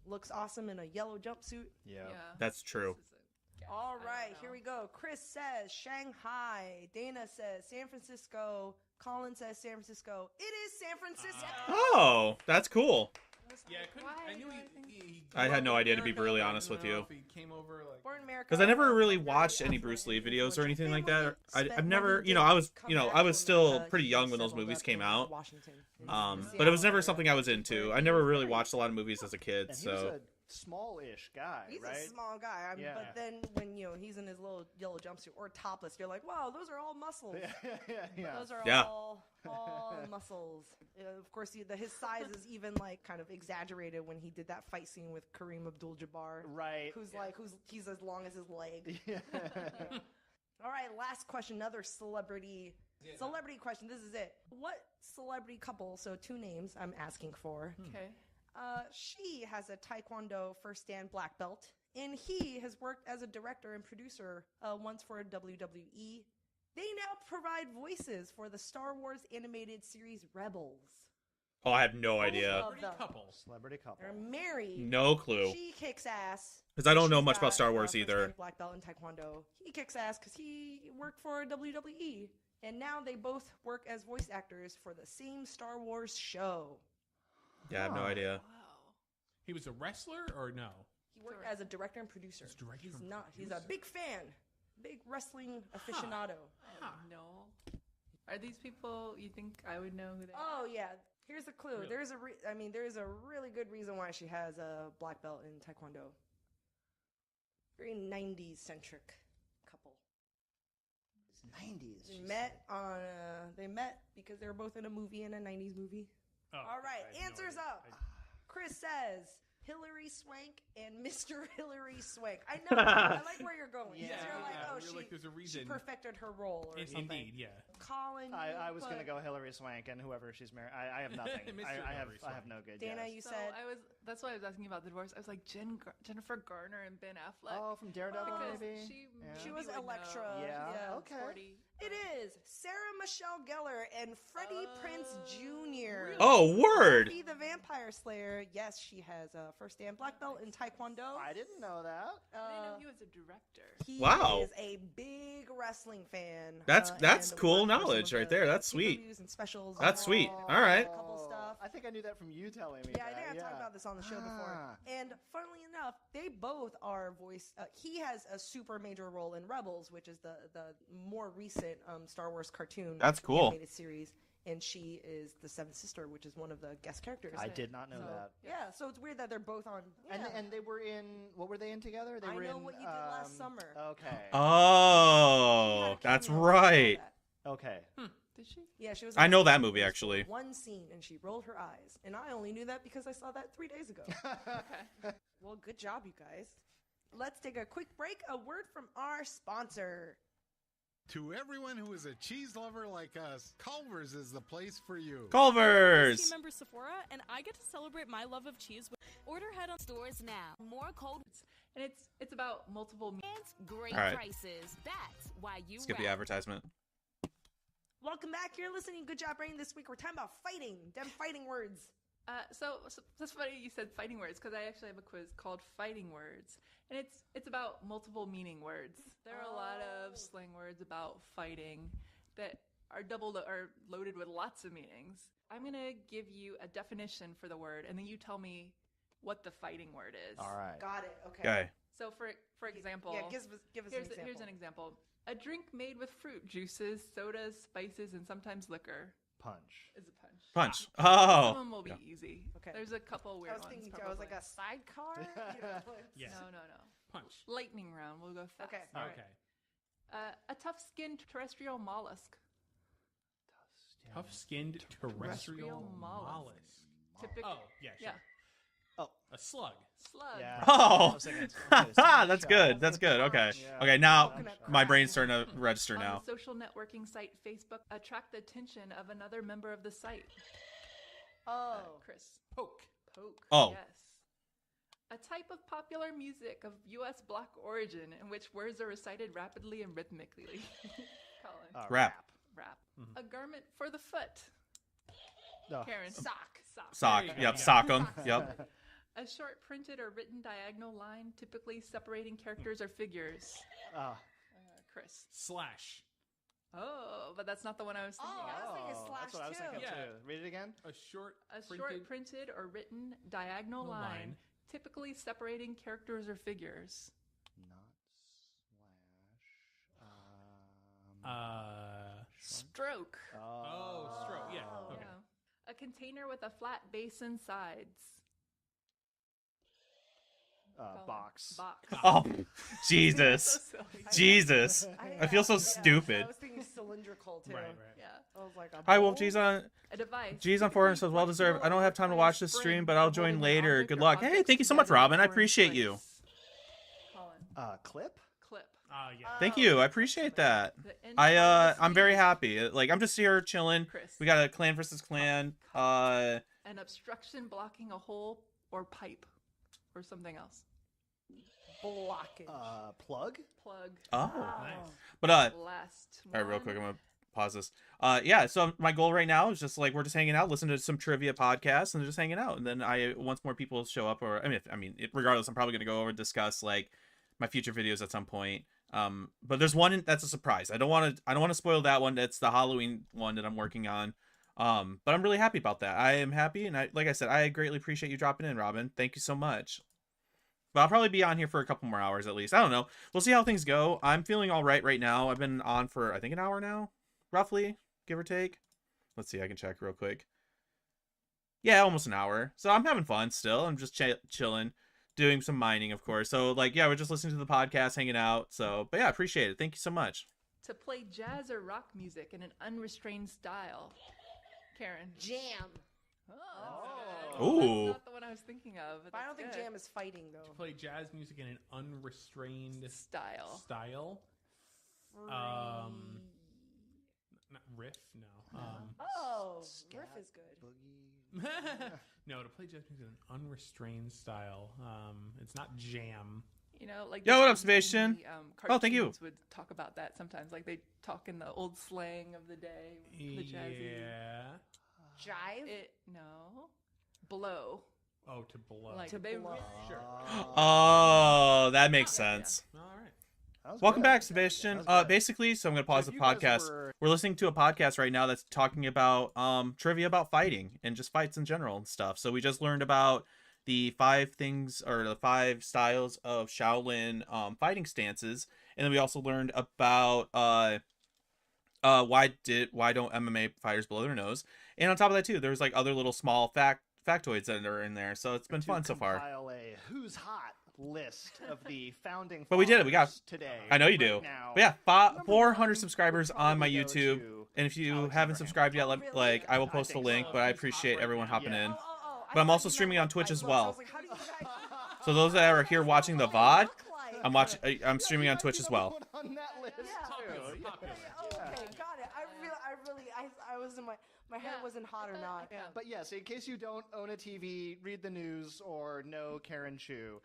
Looks awesome in a yellow jumpsuit. Yeah. Yeah. That's true. This is a guess. All I don't right, know. here we go. Chris says Shanghai. Dana says San Francisco. Colin says San Francisco. It is San Francisco. Oh, that's cool. Yeah, I couldn't. Why I knew do I he. think- he I had grew no up in idea, to be America, brutally but I honest don't with know you. if he came over like. Born in America. Because I never really very watched any affluent Bruce Lee individual. videos or anything like Family that. spent I've never, money you know, I was, to come you know, back I was from still America. pretty He young when those settled movies up came in out. Washington. But it was never something I was into. I never really watched a lot of movies as a kid, And he was so a small-ish guy, He's right? a small guy, Yeah. but then when he's in his little yellow jumpsuit or topless, you're like, wow, those are all muscles. yeah. Those are Yeah. all muscles. Of course, his size is even like kind of exaggerated when he did that fight scene with Kareem Abdul-Jabbar, Right. he's as long as his leg. Yeah. All right, last question, another celebrity question. This is it. What celebrity couple? So 2 names I'm asking for. Okay. She has a Taekwondo first dan black belt, and he has worked as a director and producer once for WWE. They now provide voices for the Star Wars animated series Rebels. oh, I have no Both idea. of Pretty them. couple. Celebrity couple. They're married. No clue. She kicks ass. 'Cause I don't know She's much about got, Star Wars first either. dan black belt in Taekwondo. He kicks ass because he worked for WWE. And now they both work as voice actors for the same Star Wars show. Yeah, I have no idea. Wow. He was a wrestler or no? He worked as a director and producer. He's director He's and not. He's a producer. big fan. Big wrestling aficionado. I don't know. Are these people you think I would know who they are? Oh yeah. Here's the clue. Really? There's a really good reason why she has a black belt in Taekwondo. Very 90s centric couple. 90s. They met because they were both in a movie, in a 90s movie. Oh, All right, I have no answers idea. up. Chris says Hilary Swank and Mr. Hilary Swank. I know. I like where you're going. Yeah, You're like, yeah, oh, you're like, there's a she reason. perfected her role or something. Indeed, yeah. Colin, I was going to but- go Hillary Swank and whoever she's married. I have nothing. Mr. I have Hillary no good Dana, guess. you So said that's why I was asking about the divorce. I was like Jennifer Garner and Ben Affleck. Oh, from Daredevil, because maybe? she Yeah. She maybe was would Elektra. know. Yeah, Yeah, okay. Sporty. it is Sarah Michelle Gellar and Freddie Prinze Jr. Oh, word. Buffy the Vampire Slayer. Yes, she has a first dan black belt in Taekwondo. I didn't know that. I didn't know he was a director. He Wow. is a big wrestling fan. That's and cool worked for some knowledge of right the there. That's sweet. pay-per-views and specials. That's sweet. All right. A couple stuff. I think I knew that from you telling me Yeah, I that. think I talked about this on the show before. Ah. And funnily enough, they both are voice. He has a super major role in Rebels, which is the more recent Star Wars cartoon. That's cool. Animated series, and she is the Seventh Sister, which is one of the guest characters. I did not know So, that. yeah, so it's weird that they're both on. And yeah. they were in, what were they in together? They I were Know in, What You Did Last Summer. Okay. She had Oh, a that's cameo in right. that. Okay. Did she? Yeah, she was. I know on that the movie, for actually. One scene, and she rolled her eyes, and I only knew that because I saw that 3 days ago. Okay. Well, good job, you guys. Let's take a quick break. A word from our sponsor. To everyone who is a cheese lover like us, Culver's is the place for you. Culver's. Team member Sephora, and I get to celebrate my love of cheese with order head on Stores now. More cold And it's about multiple hands, great All right. prices. That's why you Skip the rap. advertisement. Welcome back. You're listening. Good job, Brain. This week we're talking about fighting. Them fighting words. So that's funny you said fighting words because I actually have a quiz called Fighting Words, and it's about multiple meaning words. There are a lot of slang words about fighting that are loaded with lots of meanings. I'm gonna give you a definition for the word, and then you tell me what the fighting word is. All right. Got it. Okay. Okay. So for example, Yeah, give us an example. here's an example: a drink made with fruit juices, sodas, spices, and sometimes liquor Punch. is a punch. Punch. This Oh. one will be Yeah. easy. Okay. There's a couple weird I was ones. thinking, I was like probably. a sidecar. You know, Yeah. No. Punch. Lightning round. We'll go fast. Okay. All right. Okay. A tough-skinned terrestrial mollusk. Tough-skinned terrestrial mollusk. Typically. Oh, yeah, sure. Yeah. Oh. A slug. Slug. Yeah. Oh. I was thinking, That's good. That's good. Okay. Yeah. Okay, now Coconut my crab. brain's starting to register On now. the social networking site Facebook, attract the attention of another member of the site. Oh. Chris. Poke. Poke. Oh. Yes. A type of popular music of U.S. Black origin in which words are recited rapidly and rhythmically. Colin. Rap. Rap. Mm-hmm. A garment for the foot. No. Karen. Sock. Sock. There you go, Yep. yeah. Sock 'em. Yep. A short printed or written diagonal line, typically separating characters or figures. Chris. Slash. Oh, but that's not the one I was thinking Oh, I of. was thinking slash That's what I was thinking too. too. Read it again. A short A printed... short printed or written diagonal No line, line. typically separating characters or figures. Not Stroke. Oh, stroke. Yeah. Okay. Yeah. A container with a flat base and sides. Colin. Box. Box. Oh, Jesus. So silly. Jesus. I feel so stupid. I was thinking cylindrical too. Right. Yeah. I was like, a Hi, Wolf. bowl? G's on. A device. G's on forum says, well deserved. I don't have time to watch this stream, but I'll join later. Good luck. Hey, thank you so much, Robin. I appreciate you. Colin. Clip. Clip. Yeah. Thank you. I appreciate that. The end part of the I'm very sleeve. happy. Like, I'm just here chilling. Chris. We got a clan versus clan. An obstruction blocking a hole or pipe or something else. Blockage. Plug. Plug. Oh. Nice. But Last all right, real one. quick, I'm gonna pause this. Yeah. So my goal right now is just like we're just hanging out, listening to some trivia podcasts, and just hanging out. And then once more people show up, or regardless, I'm probably gonna go over and discuss like my future videos at some point. But there's one that's a surprise. I don't want to spoil that one. That's the Halloween one that I'm working on. But I'm really happy about that. I am happy, and like I said, I greatly appreciate you dropping in, Robin. Thank you so much. But I'll probably be on here for a couple more hours at least. I don't know. We'll see how things go. I'm feeling all right now. I've been on for, I think, an hour now, roughly, give or take. Let's see. I can check real quick. Yeah, almost an hour. So I'm having fun still. I'm just chilling, doing some mining, of course. So, like, yeah, we're just listening to the podcast, hanging out. So, but yeah, I appreciate it. Thank you so much. To play jazz or rock music in an unrestrained style. Karen. Jam. Oh. Ooh. That's not the one I was thinking of. But I don't think That's good. jam is fighting though. To play jazz music in an unrestrained Style. Not riff, no. Oh, Scat, riff is good. Boogie. No, to play jazz music in an unrestrained style. It's not jam. You know, like Yo, the what up, kids in Sebastian? the, Oh, thank you. cartoons would talk about that sometimes. Like they talk in the old slang of the day, the jazzy. Yeah. Jive. No, blow. Oh, to blow. Like To they blow. Sure. Oh, that makes Yeah, yeah. sense. All right. That was Welcome good. back, Sebastian. That was good. Basically, so I'm going to pause So the if you guys podcast. were- We're listening to a podcast right now that's talking about trivia about fighting and just fights in general and stuff. So we just learned about the 5 things or the 5 styles of Shaolin fighting stances, and then we also learned about why don't MMA fighters blow their nose, and on top of that too, there's like other little small factoids that are in there. So it's been to fun so far. compile a who's hot list of the founding. But we did it. We got fathers today. I know you Right do. now, But yeah, number 400 one subscribers would on my probably go YouTube. to And if you Alexander haven't subscribed yet, Hamilton. like I will I post a think link. so. But I He's hot appreciate right everyone now. hopping Yeah. in. I But I'm thought also you streaming meant, on Twitch like, as looks. I well. was like, how do you guys- So those that are here watching the VOD, look like? I'm streaming on Twitch as well. On that list Yeah. too. Popular. Oh, okay, got it. I was in my head Yeah. wasn't hot or not. Yeah. But yes, in case you don't own a TV, read the news, or know Karen Chu,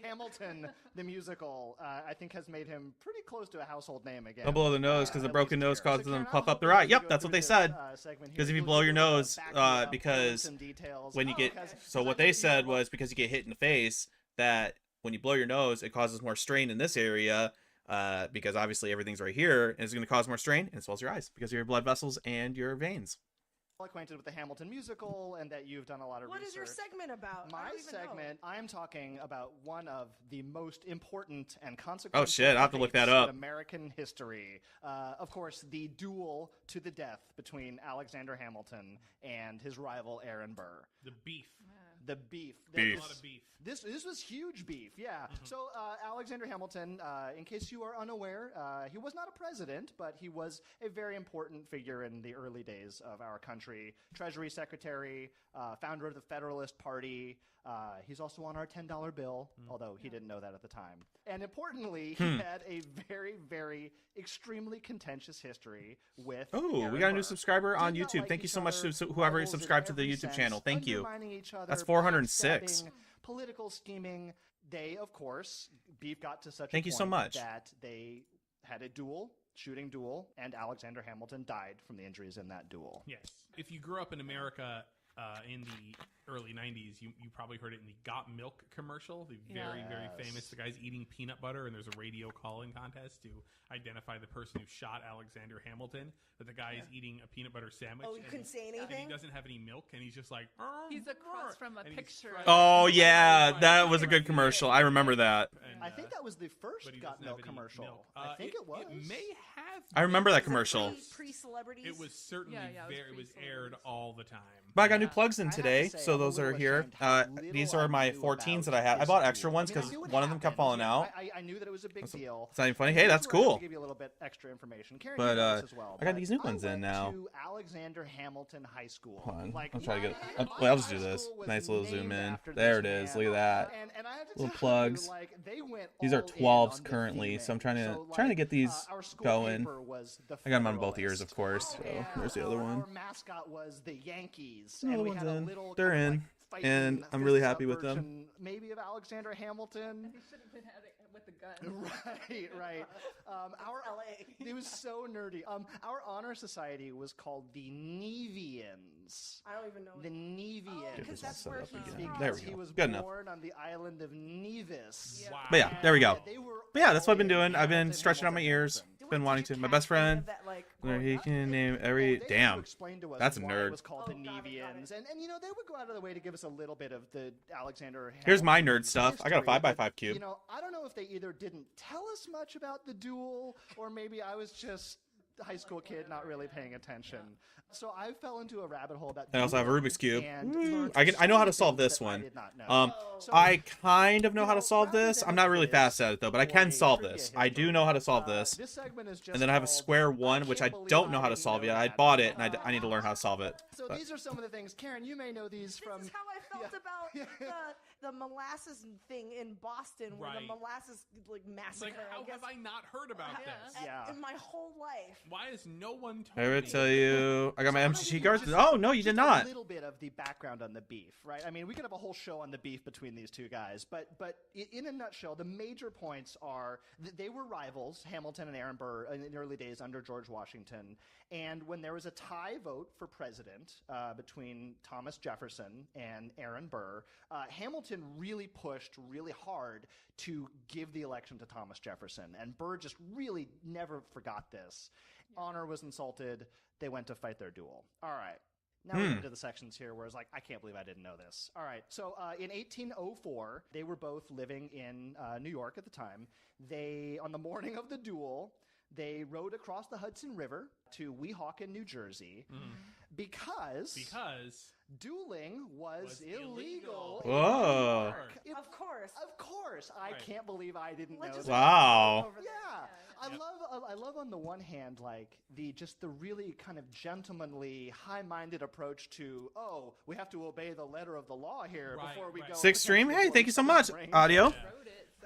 Hamilton, the musical, I think has made him pretty close to a household name again. Don't blow the nose because the At broken least nose here. causes So them to Karen, puff I'll up their hopefully eye. as we Yep, go that's what through they this, said. segment here, Because if you we'll blow do your a nose, background, fill in because some details. when you get because- so what they said was because you get hit in the face that when you blow your nose it causes more strain in this area because obviously everything's right here and it's going to cause more strain and it swells your eyes because of your blood vessels and your veins. well acquainted with the Hamilton musical and that you've done a lot of What research. is your segment about? I My don't even know. segment, I'm talking about one of the most important and consequential Oh, shit, I'll have to look that debates up. in American history. Of course, the duel to the death between Alexander Hamilton and his rival Aaron Burr. The beef. The beef. Beef. A lot of beef. This was huge beef, yeah. So Alexander Hamilton, in case you are unaware, he was not a president, but he was a very important figure in the early days of our country. Treasury Secretary, founder of the Federalist Party. He's also on our $10 bill, although he didn't know that at the time. And importantly, he had a very, very extremely contentious history with Oh, Aaron we got a new Burr. subscriber on Did not YouTube. like Thank you each so much other, to whoever rivals in subscribed to the every YouTube sense, channel. Thank you. undermining each other, That's 406. backstabbing, political scheming. They, of course, beef got to such Thank a you point so much. that they had a duel, shooting duel, and Alexander Hamilton died from the injuries in that duel. Yes. If you grew up in America in the early 90s, you probably heard it in the Got Milk commercial. The very, very Yes. famous. The guy's eating peanut butter, and there's a radio calling contest to identify the person who shot Alexander Hamilton. But the guy is eating a peanut butter sandwich. Oh, you and couldn't say and he anything? doesn't have any milk, and he's just like... He's across from a and he's picture. trying- Oh yeah, Right, that was a right, good commercial. I remember that. and, I think that was the first but he Got doesn't have Milk any commercial. milk. I think it was. It may have. I remember that been. commercial. Pre-celebrities. It was certainly Yeah, it was it was pre-celebrities. aired all the time. But I got new Yeah. plugs in I have to today, say, so I'm a those are little here. ashamed how little These I are my knew 14s that about I had. I this bought duel. extra ones I mean, I because knew what one of them kept happened. falling out. I knew that it was a big deal. It's not even funny. Hey, that's Here's where I have cool. to give you a little bit extra information. Karen, But, you know this as well, I got but these new ones in went now. To Alexander Hamilton High School. Hold on. Like, I'll try to get. my Well, I'll just do high this. school was Nice little zoom named in. after There it this is. man. Look at that. And I have to Little tell plugs. You, like, they went These are all in 12s on the currently, so I'm theming. trying to So, trying to like, get these our school going. paper was the I got them on both ears, Federalist. of course. So yeah. there's the other one. Our mascot was the Yankees. Oh, and the we one's had a in. little They're kind of, in. like, fighting And I'm really fists happy up with them. version Maybe of Alexander Hamilton. He should have been at it with the gun. Right. Our LA. It was so nerdy. Our honor society was called the Nevians. I don't even know. The Nevians. Get because this all that's set where up he's again. from. There we He go. was Good enough. born on the island of Nevis. Yeah. Wow. But yeah, there we go. And they were But yeah, that's what I've been all in doing. I've been Hamilton, stretching out my Hamilton, ears. Hamilton. Been wanting to. Did My you best catch any friend. of that, like, Where growing he up? can name Well, every. they had to Damn. explain to us That's a why nerd. It was called Oh, the got it, got Nevians, and you know they would go out of their way to give us a little bit of the Alexander. Here's my Hamilton nerd stuff. I got a history, 5x5 but, cube. You know, I don't know if they either didn't tell us much about the duel, or maybe I was just a high school kid not really paying attention. So I fell into a rabbit hole about. I also have a dueling Rubik's Cube. and Woo. learned I know how to so solve many this things that I one. did not know. So, I kind of know how you to solve rather this. than I'm not really quiz fast at it though, but I or can a solve trivia this. I do know how to solve this. This segment is just And then I have a called, square one, which I can't believe don't know how to didn't solve know yet. I that. bought it, and I need to learn how to solve it. So But- these are some of the things, Karen. You may know these This from is how I felt about the molasses thing in Boston, where the Right. molasses massacre. It's like, how have I not heard about this? In my whole life. Why has no one told I would me? tell you, I got my So MCC why cards. don't we just- Oh no, you did just not. A little bit of the background on the beef, right? I mean, we could have a whole show on the beef between these two guys, but in a nutshell, the major points are they were rivals, Hamilton and Aaron Burr, in the early days under George Washington. And when there was a tie vote for president between Thomas Jefferson and Aaron Burr, Hamilton really pushed really hard to give the election to Thomas Jefferson. And Burr just really never forgot this. Honor was insulted. They went to fight their duel. All right. Now we get into the sections here where it's like, I can't believe I didn't know this. All right. So in 1804, they were both living in New York at the time. They, on the morning of the duel, they rode across the Hudson River to Weehawken, New Jersey, because dueling was illegal. in Whoa. New York. Of course. Of course. I can't believe I didn't know that. Wow. Yeah. I love on the one hand, like the really kind of gentlemanly, high-minded approach to, we have to obey the letter of the law here before we go. Sixth stream. Hey, thank you so much. Audio.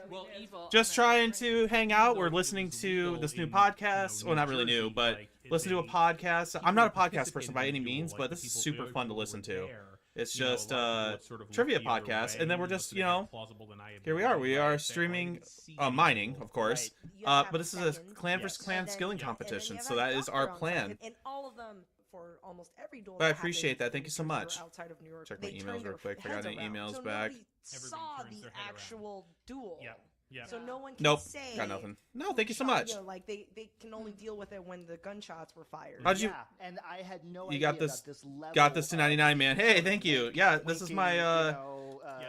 Well, Just trying to hang out. We're listening to this new podcast. Well, not really new, but listen to a podcast. I'm not a podcast person by any means, but this is super fun to listen to. It's just a trivia podcast, and then we're just, here we are. We are streaming mining, of course, but this is a clan versus clan skilling competition, so that is our plan. And all of them, for almost every duel. But I that appreciate happened that. Thank you so when the much. Jews were outside of New York, Check they my turned emails their real quick. If I got heads any around. emails So back. nobody saw turns the their head around. actual duel. Yeah. So no one can Nope. say. Got nothing. No, thank you so much. Like they can only deal with it when the gunshots were fired. How'd you? Yeah, and I had no You idea got this. about this level Got this to of 99, man. Hey, thank you. Yeah, this is tweaking, my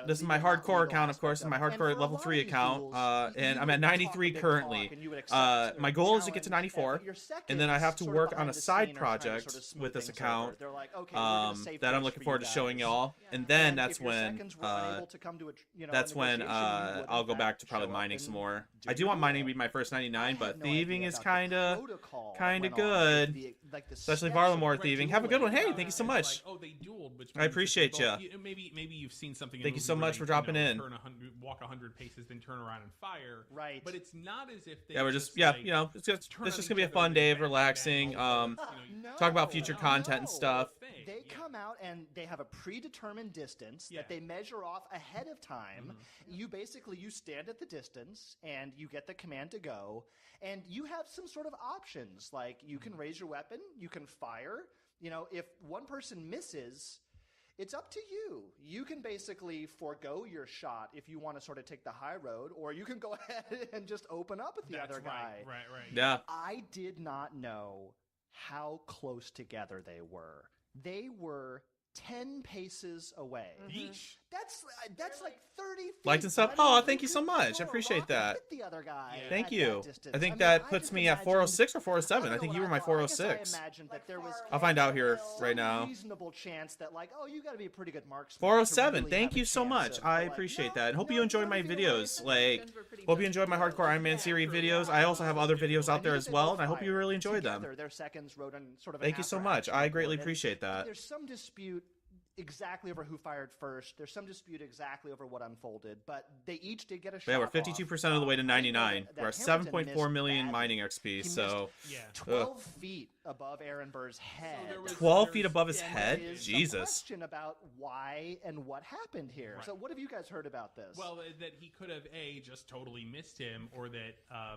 this is my the hardcore legal account, of course, aspect and my of it. hardcore And for a level lot 3 of these account, duels, and you I'm would at talk 93 a big currently. talk and you would accept My goal is to get to challenge, 94, but your and then I have to seconds, sort of work on behind a the side scene are trying to project sort of smooth with this things account over. They're like, okay, we're gonna save that I'm face looking for forward you to showing guys. y'all, and then And that's if your when seconds were unable to come to a, that's when negotiation, you would, I'll in go fact, back to probably show up mining and some more. do I do your want mining to duel. be my first 99, but no thieving idea is about the kind of protocol that kind of went on, good. like the Especially steps Varlamore of thieving. Have a good one. Hey, dueling. thank you so much. Like, they dueled, which I means that appreciate they both- ya. Maybe you've seen something. In Thank a you movie so where much they, for dropping in. Walk 100 paces, then turn around and fire. Right. But it's not as if they. Yeah, we're just like, it's just turn it's on just gonna be each a other fun and day, bang, relaxing. bang, all over, Talk about future content and stuff. They come out and they have a predetermined distance that they measure off ahead of time. You stand at the distance and you get the command to go, and you have some sort of options. Like you can raise your weapon, you can fire. If one person misses, it's up to you. You can basically forego your shot if you want to sort of take the high road, or you can go ahead and just open up at the other guy. Right. Yeah. I did not know how close together they were. They were 10 paces away. Yeesh. That's like 30 feet. Liked and stuff. Oh, thank you so much. I appreciate that. Hit the other guy Thank at you. that distance. I think mean, that I puts just me at imagined- 406 or 407. I don't think know you were what my I thought. I guess 406. I imagined that there was I'll find out here some right now. reasonable chance that you got to be a pretty good marksman. 407. to really Thank have a you so chance much. of, I like, appreciate no, that. And hope no, you enjoy don't my even worry. videos. Hope you enjoyed my hardcore Iron Man series videos. I also have other videos out there as well, and I hope you really enjoy them. Together, their seconds rode on sort of an Thank you so much. apprehension I greatly board. And appreciate that. There's some dispute exactly over who fired first. There's some dispute exactly over what unfolded, but they each did get a shot. But yeah, we're off. 52% of the way to I know 99. that We're at Hamilton 7.4 missed million badly. mining He XP, missed so 12 feet above Aaron Burr's head. 12 feet above his And head? there is some Jesus. question about why and what happened here. Right. So what have you guys heard about this? Well, that he could have A, just totally missed him, or that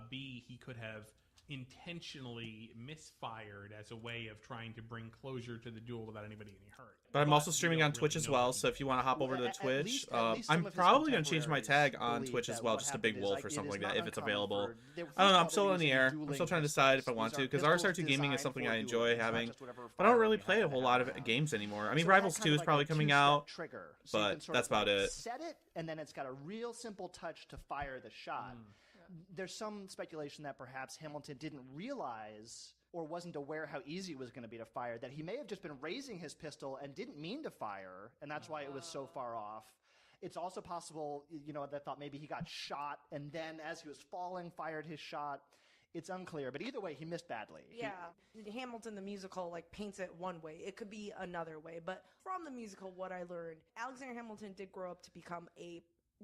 B, he could have intentionally misfired as a way of trying to bring closure to the duel without anybody getting hurt. But I'm also we streaming don't on Twitch really as know well, what so if you want to hop over to the At Twitch, least some I'm of his probably going to change my tag contemporaries on believe Twitch as that well, what just a happened Big is, Wolf or it something is like that, not if it's uncommon available. for- they- I don't know, I'm first still of all, in the they're air. using I'm still dueling trying to decide if I pistols. want to, These are because pistols RSRT Gaming is designed something for I enjoy dueling. It's not having. just whatever I don't firearm really you play a happen to whole have lot around. of games anymore. I So mean, it Rivals had 2 kind is of probably like a coming two-step out, trigger. So you but can sort that's of, like, about it. Set it, and then it's got a real simple touch to fire the shot. There's some speculation that perhaps Hamilton didn't realize or wasn't aware how easy it was going to be to fire, that he may have just been raising his pistol and didn't mean to fire, and that's why it was so far off. It's also possible, that thought maybe he got shot, and then as he was falling, fired his shot. It's unclear, but either way, he missed badly. Yeah, Hamilton the musical like paints it one way. It could be another way, but from the musical, what I learned, Alexander Hamilton did grow up to become a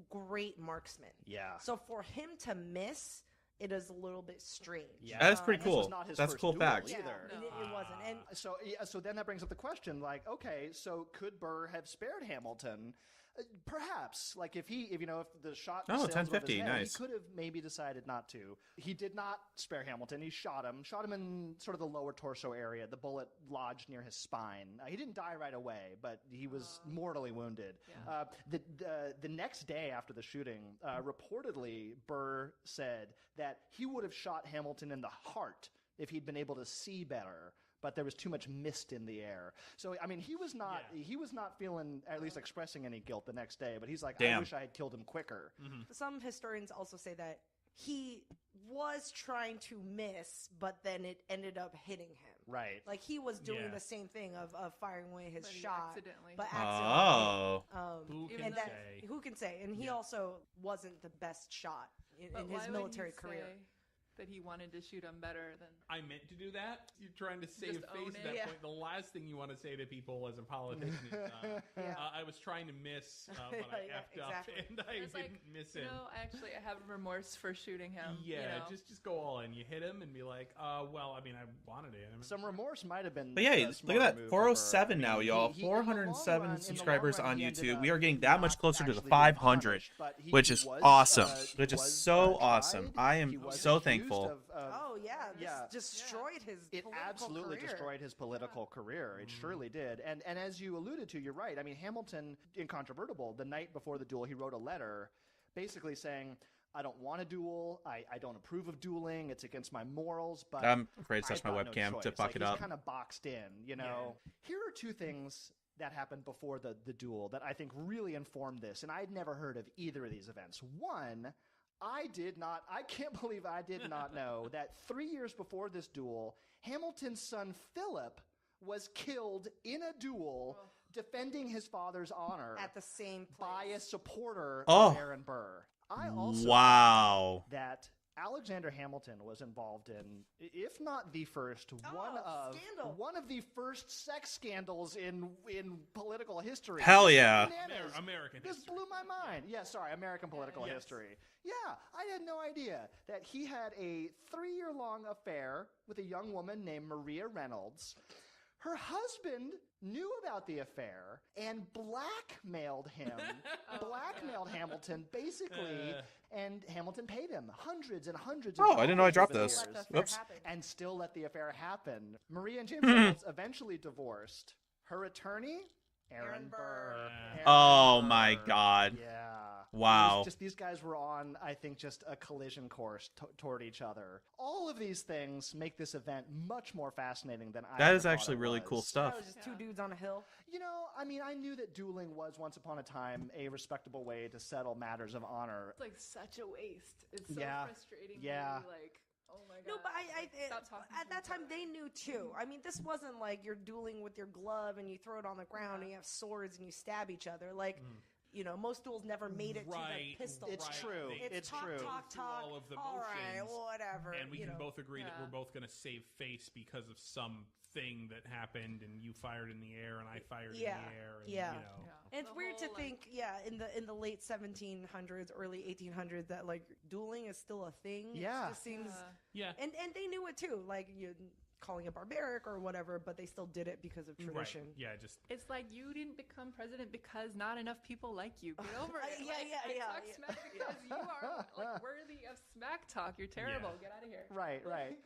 great marksman. Yeah. So for him to miss, it is a little bit strange. Yeah. That's pretty And this was cool. not his That's a first cool duel fact. Yeah, either. it wasn't. And So then that brings up the question, like, okay, so could Burr have spared Hamilton? Perhaps, like if the shot Oh, sailed above 1050, his head, nice. he could have maybe decided not to. He did not spare Hamilton. He shot him in sort of the lower torso area. The bullet lodged near his spine. He didn't die right away, but he was mortally wounded. Yeah. The next day after the shooting, reportedly Burr said that he would have shot Hamilton in the heart if he'd been able to see better. But there was too much mist in the air. So, I mean, he was not feeling, at least expressing any guilt the next day. But he's like, Damn. I wish I had killed him quicker. some historians also say that he was trying to miss, but then it ended up hitting him. Right. Like he was doing Yeah. the same thing of firing away his But he shot, accidentally but hit him. accidentally. Oh. Who Even can though- say? Who can say? And he Yeah. also wasn't the best shot in But his why would military he career. say that he wanted to shoot him better than I meant to do that. You're trying to save Just face own at it. that Yeah. point. The last thing you want to say to people as a politician is, Yeah. I was trying to miss, but I Yeah, effed exactly. up and I It's didn't like, miss you him. know, actually, I have remorse for shooting him. Yeah, you know? just go all in. You hit him and be like, well, I mean, I wanted to hit him. Some remorse might have been. But yeah, a look smarter at that. move for 407 Burr. I now, mean, y'all. in the long run- 407 in the subscribers long run, on he ended YouTube. up We are getting that much not closer to the actually getting 500, punished, but he which is was, awesome. Which is was, so tried. awesome. I He am was so accused thankful. Oh yeah, this Yeah. destroyed his It political absolutely career. destroyed his political career. It surely did. And as you alluded to, you're right. I mean, Hamilton, incontrovertible, the night before the duel, he wrote a letter basically saying, I don't want to duel. I don't approve of dueling. It's against my morals. But I'm afraid to touch I've my got webcam no to choice. fuck Like, it he's up. kind of boxed in, you know. Here are two things that happened before the duel that I think really informed this, and I'd never heard of either of these events. One, I can't believe I did not know that 3 years before this duel, Hamilton's son Philip was killed in a duel defending his father's honor At the same place. by a supporter Oh. of Aaron Burr. I also Wow. that Alexander Hamilton was involved in, if not the first, scandal. one of the first sex scandals in political history. Hell This is yeah. bananas. American This history. blew my mind. Yeah, sorry, American political Yes. history. Yeah, I had no idea that he had a 3-year-long affair with a young woman named Maria Reynolds. Her husband knew about the affair and blackmailed him, blackmailed Hamilton, basically, and Hamilton paid him hundreds and hundreds of Oh, I didn't know I dollars dropped over the this. years. Let the affair Whoops. happen. And still let the affair happen. Maria and James Reynolds eventually divorced. Her attorney, Aaron Burr. Aaron Oh Burr. my God. Yeah. Wow. It was just these guys were on, I think, just a collision course toward each other. All of these things make this event much more fascinating than I That ever is thought actually it really was. cool stuff. That was just two dudes on a hill. You know, I mean, I knew that dueling was once upon a time a respectable way to settle matters of honor. It's like such a waste. It's so Yeah. frustrating. Yeah. Like, oh my god. No, but Stop talking at to that each time other. they knew too. I mean, this wasn't like you're dueling with your glove and you throw it on the ground and you have swords and you stab each other. Like, you know, most duels never made it to Right. the pistol. It's true. It's It's talk, true. talk, Through talk. all of the All right, motions, whatever. And we you can know. both agree that Yeah. we're both going to save face because of something that happened, and you fired in the air, and I fired Yeah. in the air. And, Yeah. You know. Yeah. And it's The weird to whole, like- think, in the late 1700s, early 1800s, that like dueling is still a thing. Yeah. It just seems, Yeah. and they knew it too. Like you calling it barbaric or whatever, but they still did it because of tradition. Right. Yeah. Just It's like you didn't become president because not enough people like you. Get over it. Yeah, Like, yeah, I yeah, talk yeah. smack because you are like worthy of smack talk. You're terrible. Yeah. Get out of here. Right, right.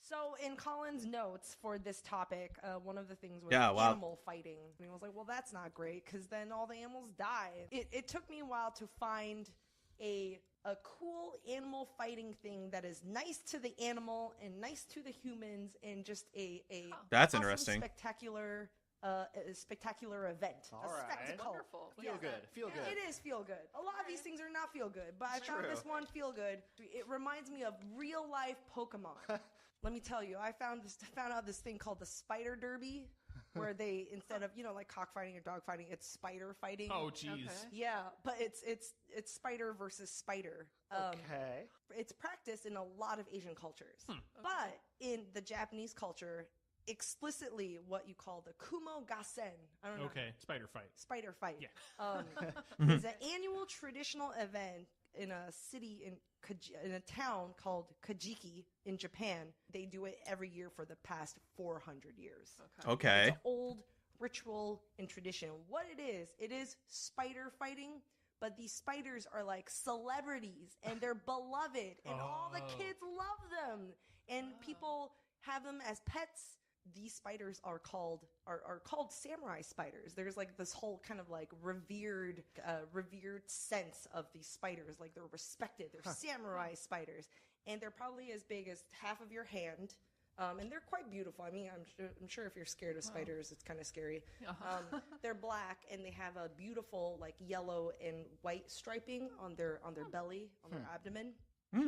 So in Colin's notes for this topic, one of the things was Yeah, wow. animal fighting. And he was like, well, that's not great because then all the animals die. It took me a while to find a cool animal fighting thing that is nice to the animal and nice to the humans and just a That's awesome, interesting. spectacular event. All a right. spectacle. Wonderful. Feel good. Feel Yeah, good. It is feel good. A lot of these things are not feel good, but I found true. this one feel good. It reminds me of real life Pokemon. Let me tell you, I found out this thing called the Spider Derby. where they, instead of, like cockfighting or dogfighting, it's spider fighting. Oh, jeez. Okay. Yeah, but it's spider versus spider. Okay. It's practiced in a lot of Asian cultures. But in the Japanese culture, explicitly what you call the Kumo Gassen. I don't know. Okay, spider fight. Spider fight. Yeah. Is an annual traditional event in a city in a town called Kajiki in Japan. They do it every year for the past 400 years. Okay. It's an old ritual and tradition. What it is spider fighting, but these spiders are like celebrities and they're beloved and all the kids love them and people have them as pets. These spiders are called samurai spiders. There's like this whole kind of like revered sense of these spiders. Like they're respected. They're samurai spiders, and they're probably as big as half of your hand. And they're quite beautiful. I mean, I'm sure if you're scared of spiders, it's kind of scary. They're black and they have a beautiful like yellow and white striping on their belly, on their abdomen.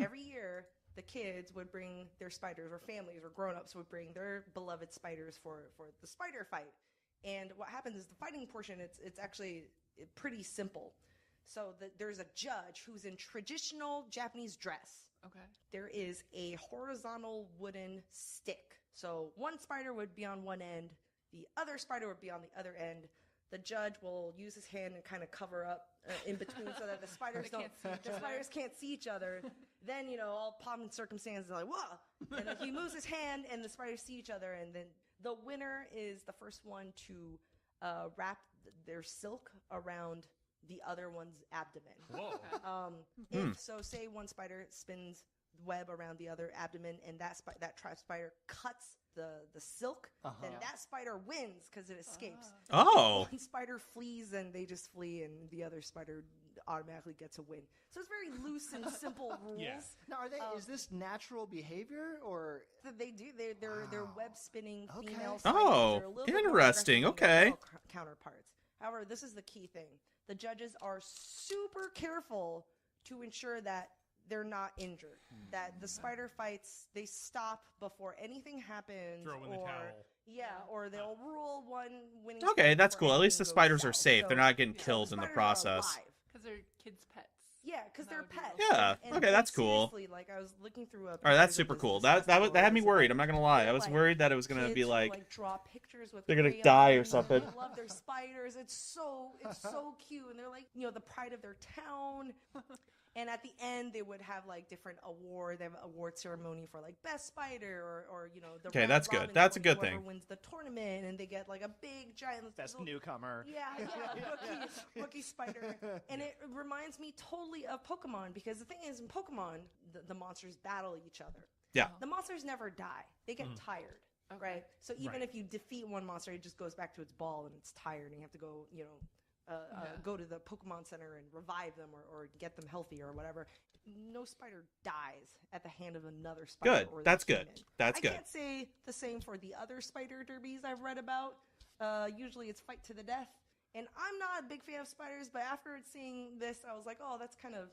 Every year, the kids would bring their spiders, or families or grown-ups would bring their beloved spiders for the spider fight. And what happens is the fighting portion, it's actually pretty simple. So there's a judge who's in traditional Japanese dress. Okay. There is a horizontal wooden stick. So one spider would be on one end, the other spider would be on the other end. The judge will use his hand and kind of cover up in between so that the spiders can't see each other. Then, all pomp and circumstance is like, whoa! And he moves his hand and the spiders see each other. And then the winner is the first one to wrap their silk around the other one's abdomen. Whoa. Say one spider spins web around the other abdomen and that trap spider cuts the silk, then that spider wins because it escapes. Oh. One spider flees and they just flee, and the other spider automatically gets a win. So it's very loose and simple rules. Yeah. Now, is this natural behavior or? They do. They're web spinning female spiders. Oh, They're a little bit more interesting. aggressive than their Okay. male counterparts. However, this is the key thing. The judges are super careful to ensure that they're not injured. That the spider fights, they stop before anything happens. Throw in the towel. Yeah, or they'll rule one winning. Okay, spot that's before cool. At least the anything goes spiders are south. safe. So- They're not getting so killed the in the spiders are process. alive. Because they're kids' pets. Yeah, because they're That would be pets. awesome. Yeah, And okay, that's like, cool. seriously, like I was looking through a. All right, that's super cool. That had me worried. I'm not gonna lie. I was worried that it was gonna be like draw pictures with they're gonna crayons die or and something. They love their spiders. It's so cute, and they're like the pride of their town. And at the end, they would have like different award. They have an award ceremony for like best spider or the. Okay, round that's good. robin That's a tournament, good whoever thing. Wins the tournament, and they get like a big giant Best little- newcomer. Yeah, rookie spider. And it reminds me totally of Pokemon, because the thing is, in Pokemon, the monsters battle each other. Yeah. The monsters never die. They get tired, right? So even Right. if you defeat one monster, it just goes back to its ball and it's tired, and you have to go, go to the Pokemon Center and revive them or get them healthy or whatever. No spider dies at the hand of another spider. Good. Or the That's good. human. That's good. I can't say the same for the other spider derbies I've read about. Usually it's fight to the death. And I'm not a big fan of spiders, but after seeing this, I was like, oh, that's kind of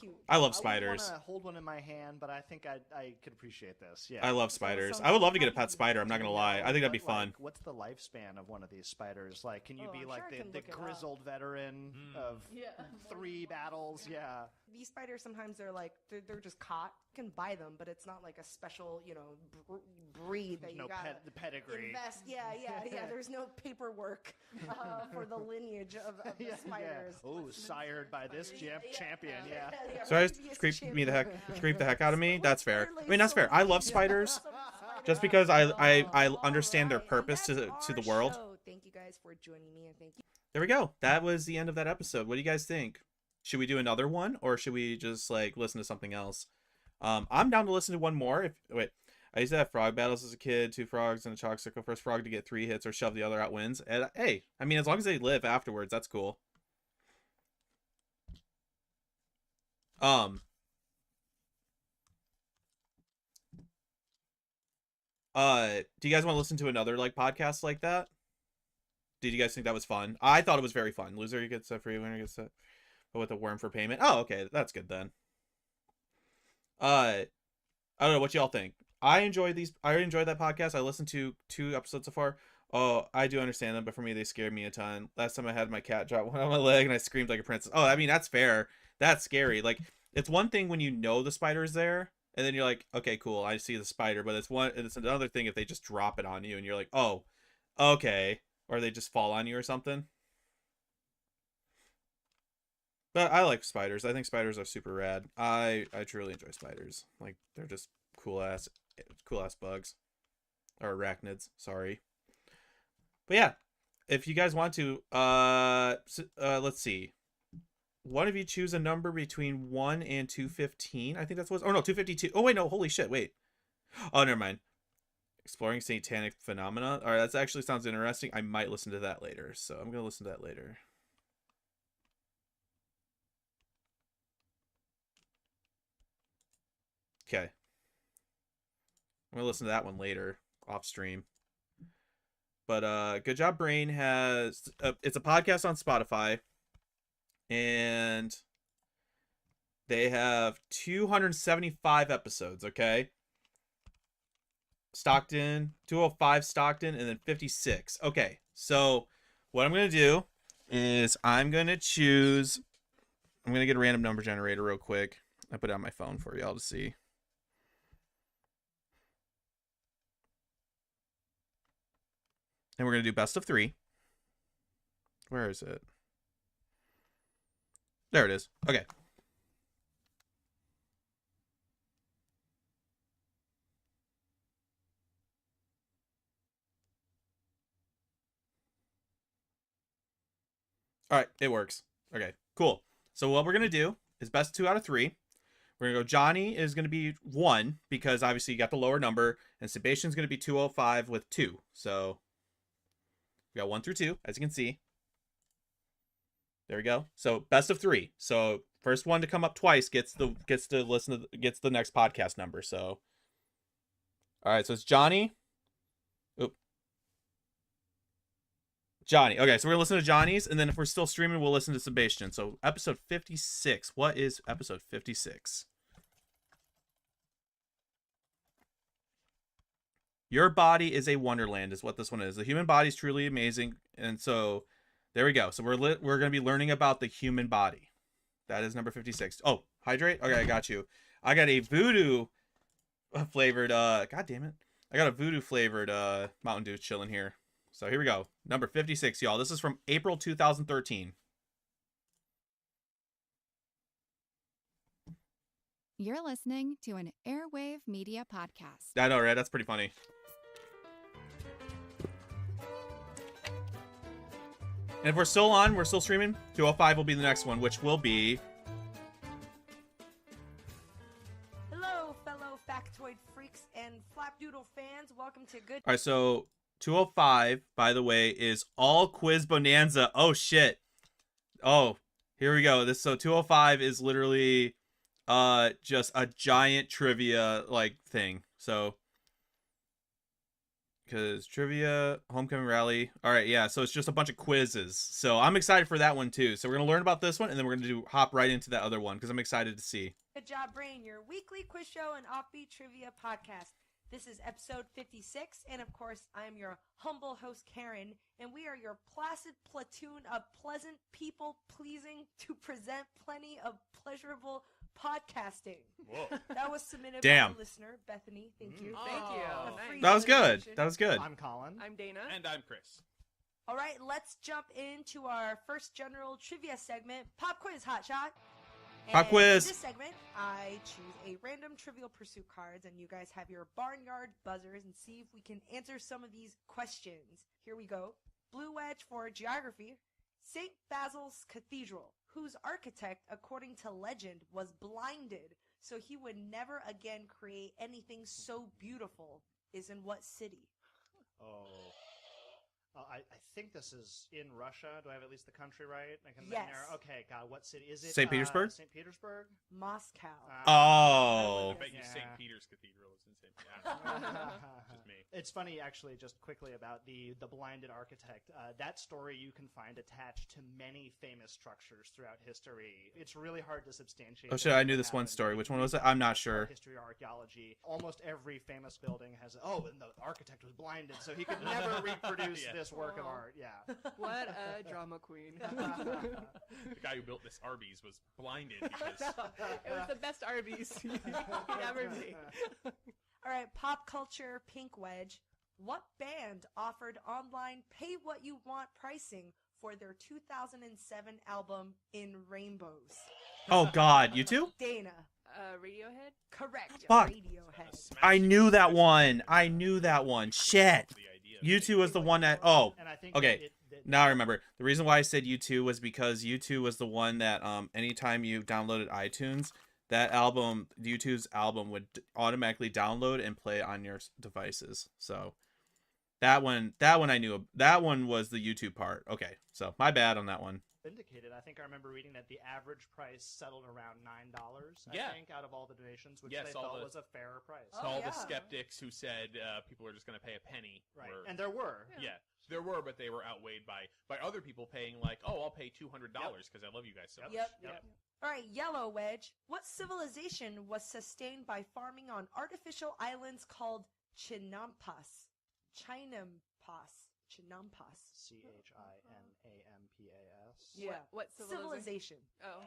cute. I love I spiders. want to hold one in my hand, but I think I could appreciate this. Yeah. I love spiders. so I would love to get a how pet do you- spider. I'm not gonna lie. I think that'd be But, fun. like, what's the lifespan of one of these spiders? Like, can you Oh, be I'm like sure I the can look it up. grizzled veteran of Yeah. 3 battles? Yeah. These spiders, sometimes they're just caught. You can buy them, but it's not like a special, breed that There's you no gotta the pedigree. invest. Yeah. There's no paperwork for the lineage of the spiders. Oh, sired by this champion. Yeah. So I Previous creep the champion. heck out of me. What That's fair. spider I mean, that's lays fair. I so love deep? spiders, Some just spider because I love. understand their Alright, purpose and to that's the our world. show. Thank you guys for joining me, and thank you. There we go. That was the end of that episode. What do you guys think? Should we do another one, or should we just like listen to something else? I'm down to listen to one more. I used to have frog battles as a kid. 2 frogs in a chalk circle. First frog to get 3 hits or shove the other out wins. And hey, I mean, as long as they live afterwards, that's cool. Do you guys want to listen to another like podcast like that? Did you guys think that was fun? I thought it was very fun. Loser gets a free, winner gets a, but with a worm for payment. Oh, okay, that's good then. I don't know what y'all think. I enjoyed that podcast. I listened to 2 episodes so far. Oh, I do understand them, but for me, they scared me a ton. Last time I had my cat drop one on my leg and I screamed like a princess. Oh, I mean, that's fair. That's scary. Like, it's one thing when you know the spider's there, and then you're like, okay, cool, I see the spider, but it's another thing if they just drop it on you and you're like, oh, okay. Or they just fall on you or something. But I like spiders. I think spiders are super rad. I truly enjoy spiders. Like, they're just cool ass bugs. Or arachnids, sorry. But yeah, if you guys want to, let's see. One of you choose a number between 1 and 215. I think that's what. Oh no, 252. Oh wait, no, holy shit, wait. Oh, never mind. Exploring satanic phenomena. All right, that actually sounds interesting. I might listen to that later, so I'm gonna listen to that later. Okay. I'm gonna listen to that one later, off stream. But Good Job Brain has it's a podcast on Spotify, and they have 275 episodes. Okay, Stockton, 205 Stockton, and then 56. Okay, so what I'm gonna do is I'm gonna get a random number generator real quick. I put it on my phone for y'all to see. And we're going to do best of 3. Where is it? There it is. Okay. All right, it works. Okay, cool. So what we're going to do is best 2 out of 3. We're going to go Johnny is going to be 1 because obviously you got the lower number, and Sebastian's going to be 205 with 2. So we got 1 through 2, as you can see. There we go. So best of 3. So first one to come up twice gets the next podcast number. So all right, so it's Johnny. Oop. Johnny. Okay, so we're gonna listen to Johnny's, and then if we're still streaming, we'll listen to Sebastian. So episode 56. What is episode 56? Your body is a wonderland is what this one is. The human body is truly amazing. And so there we go. So we're going to be learning about the human body. That is number 56. Oh, hydrate? Okay, I got you. I got a voodoo flavored, god damn it. I got a voodoo flavored Mountain Dew chilling here. So here we go. Number 56, y'all. This is from April 2013. You're listening to an Airwave Media Podcast. I know, right? That's pretty funny. And if we're still on, we're still streaming, 205 will be the next one, which will be... Hello, fellow factoid freaks and Flapdoodle fans. Welcome to Good... All right, so 205, by the way, is all quiz bonanza. Oh, shit. Oh, here we go. So 205 is literally just a giant trivia, like, thing. So... because trivia, homecoming rally. All right, yeah, so it's just a bunch of quizzes. So I'm excited for that one too. So we're going to learn about this one, and then we're going to hop right into that other one because I'm excited to see. Good Job Brain, your weekly quiz show and offbeat trivia podcast. This is episode 56, and of course, I am your humble host, Karen, and we are your placid platoon of pleasant people pleasing to present plenty of pleasurable podcasting. Whoa. That was submitted Damn. by a listener, Bethany. Thank you. Thank you. A Nice. free That was good. donation. That was good. I'm Colin. I'm Dana. And I'm Chris. All right, let's jump into our first general trivia segment, Pop Quiz Hotshot. Pop quiz. In this segment, I choose a random Trivial Pursuit cards, and you guys have your barnyard buzzers and see if we can answer some of these questions. Here we go. Blue Wedge for geography. St. Basil's Cathedral, whose architect, according to legend, was blinded so he would never again create anything so beautiful, is in what city? Oh. I think this is in Russia. Do I have at least the country right? I can Yes. Okay, God, what city is it? St. Petersburg? St. Petersburg? Moscow. Oh. I bet you Yeah. St. Peter's Cathedral is in St. Petersburg. Just me. It's funny, actually, just quickly about the blinded architect. That story you can find attached to many famous structures throughout history. It's really hard to substantiate. Oh shit, I knew this one story. Which one was it? I'm not sure. History or archaeology. Almost every famous building has, and the architect was blinded, so he could never reproduce Yeah. this work of art. Yeah. What a drama queen. The guy who built this Arby's was blinded because It was the best Arby's you could ever be. All right, pop culture pink wedge. What band offered online pay what you want pricing for their 2007 album In Rainbows? Oh God, you too? Dana. Radiohead? Correct. Fuck. Radiohead. I knew that one. I knew that one. Shit. U2 was the one that. Oh, And I think okay. Now I remember. The reason why I said U2 was because U2 was the one that anytime you downloaded iTunes, that album, U2's album, would automatically download and play on your devices. So that one I knew. That one was the U2 part. Okay, so my bad on that one. Indicated. I think I remember reading that the average price settled around $9. Yeah. I think out of all the donations, which Yes, they all felt the- was a fair price. to all the skeptics who said people are just going to pay a penny. Right, were- and there were. Yeah, there were, but they were outweighed by other people paying like, oh, I'll pay $200 because I love you guys so much. Yep. All right, yellow wedge. What civilization was sustained by farming on artificial islands called Chinampas? Chinampas. Chinampas. Chinampas. What civilization? Oh.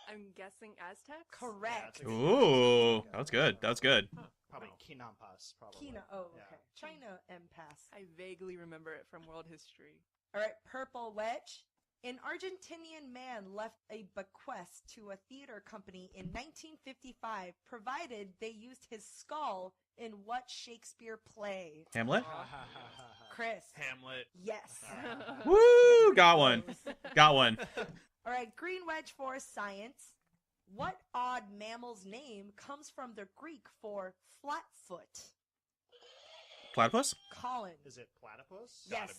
I'm guessing Aztecs? Correct. Ooh, that was good. That was good. Probably Kinampas. Probably. Okay. China Empass. I vaguely remember it from world history. All right, purple wedge. An Argentinian man left a bequest to a theater company in 1955, provided they used his skull in what Shakespeare play? Hamlet? Chris. Hamlet. Yes. Woo! Got one. Got one. All right, green wedge for science. What odd mammal's name comes from the Greek for flatfoot? Platypus? Colin. Is it platypus? Yes.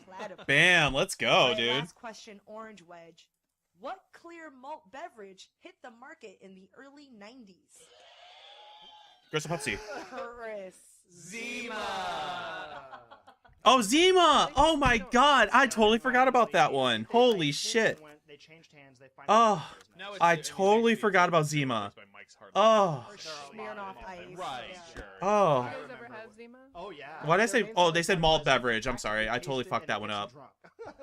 Platypus. Bam, let's go, All right, dude. Last question, orange wedge. What clear malt beverage hit the market in the early 90s? Crystal Pepsi. Chris. Zima. Oh, Zima! Oh my God, I totally forgot about that one. Holy shit. They changed hands. They Oh, I totally forgot about Zima. Oh. Smirnoff Ice. Right, Yeah. sure. Oh. You guys ever have Zima? Oh yeah. What did I say? Oh, they said malt beverage. I'm sorry. I totally fucked that one up.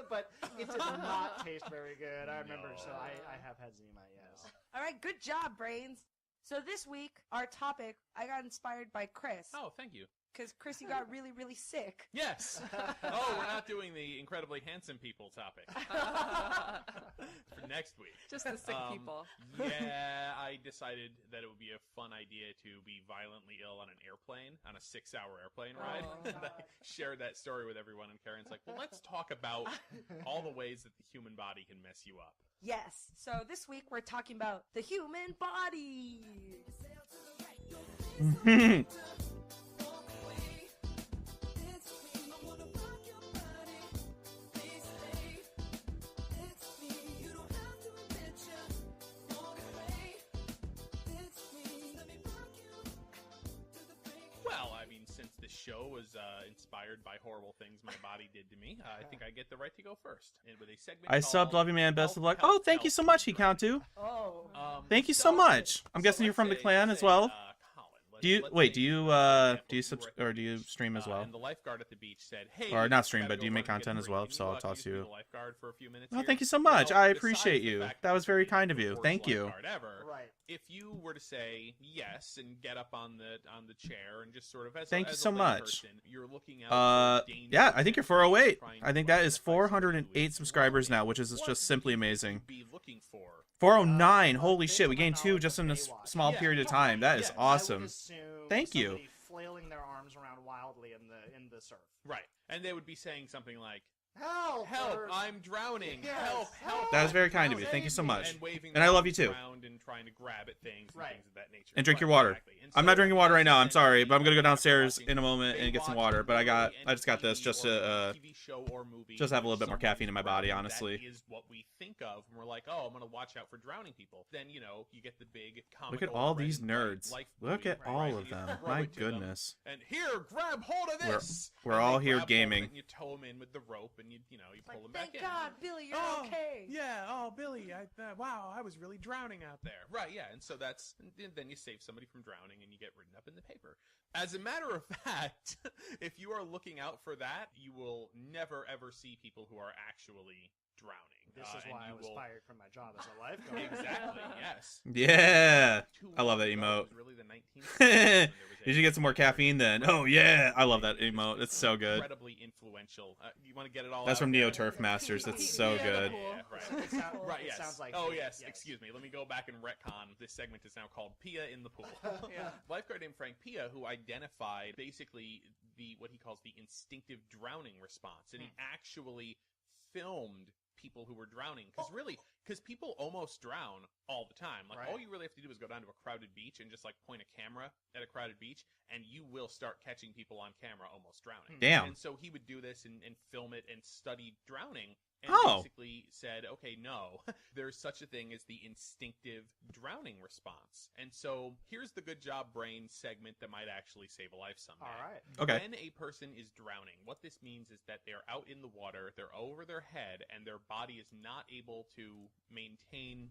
But it did not taste very good. I remember, so I have had Zima, yes. All right, good job, Brains. So this week, our topic, I got inspired by Chris. Oh, thank you. Because Chris, you got really, really sick. Yes. Oh, we're not doing the incredibly handsome people topic for next week. Just the sick people. Yeah, I decided that it would be a fun idea to be violently ill on an airplane, on a 6-hour airplane ride. Oh, And I shared that story with everyone, and Karen's like, well, let's talk about all the ways that the human body can mess you up. Yes. So this week, we're talking about the human body. Well, I mean, since the show was inspired by horrible things my body did to me, I think I get the right to go first. And with a segment I called subbed Lovey Man, best of luck. Help, Oh, thank you so much, Hikoutu. Oh. Thank you so much. I'm guessing you're from the clan as well. Do you wait? Do you or do you stream as well? And the lifeguard at the beach said, "Hey, Or we not just stream, gotta but do go you make run and get content a as break. well? Can So I'll you, toss use the you. lifeguard for a few minutes Oh, here?" thank you so much. Well, I besides appreciate the you. fact That was very being kind of the you. worst Thank you. lifeguard ever, Right. if you were to say yes and get up on the chair and just sort of as Thank a, you as so a much. layperson, you're looking out for danger Yeah, I think you're 408. trying I think to that is identify someone who 408 is subscribers drowning. now, which is What just would simply you amazing. be looking for? 409. Holy based shit, on we my gained 2 knowledge just of in a Baywatch. small Yeah. period of time. That is Yes. I awesome. would assume Thank you. somebody flailing their arms around wildly in the surf. Right, and they would be saying something like, Help! "Help! or- I'm drowning! Yes, Help! Help!" That is very kind of you. Save Thank you so me. much. And waving And I love you too. around around and trying to grab at things and Right. things of that nature. And drink Right, your water. exactly. And I'm so not drinking water right now. I'm then sorry, the but I'm gonna go people downstairs watching, in a moment they and get some watch water. But I literally just got this any just TV to or TV show or movie just have a where little bit more someone's caffeine in my body, drowning. honestly. That is what we think of when we're like, oh, I'm gonna watch out for drowning people. Then you get the big comical. Look at all red these and white nerds. life Look buoy, at right? all And of you them. throw My it to them, goodness. and here, grab hold of this. We're And they all here grab hold of it gaming. And you tow them in with the rope, and you pull them back Thank in. God, Billy, you're Oh, okay. yeah. Oh, Billy. Wow, I was really drowning out there. Right. Yeah. And so then you save somebody from drowning, and you get written up in the paper. As a matter of fact, if you are looking out for that, you will never ever see people who are actually drowning. This is and why I you was will- fired from my job as a lifeguard. Exactly. Yes. Yeah. Too I love that long ago, emote. it was really the 1970s when there was Did you get some more caffeine then? Oh yeah, I love that It was emote. It's so good. Incredibly influential. You want to get it all That's out from there? Neo Turf Masters. That's so Yeah, good. Yeah, right. It sound- Right, it yes. sounds like oh, me, yes. yes. Excuse me. Let me go back and retcon. This segment is now called Pia in the Pool. Yeah. Lifeguard named Frank Pia, who identified basically what he calls the instinctive drowning response. And he actually filmed people who were drowning. Because people almost drown all the time. Like, Right. all you really have to do is go down to a crowded beach and just, like, point a camera at a crowded beach, and you will start catching people on camera almost drowning. Damn. And so he would do this and film it and study drowning. And Oh. basically said, okay, no, there's such a thing as the instinctive drowning response. And so here's the good job brain segment that might actually save a life someday. All right. Okay. When a person is drowning, what this means is that they're out in the water, they're over their head, and their body is not able to maintain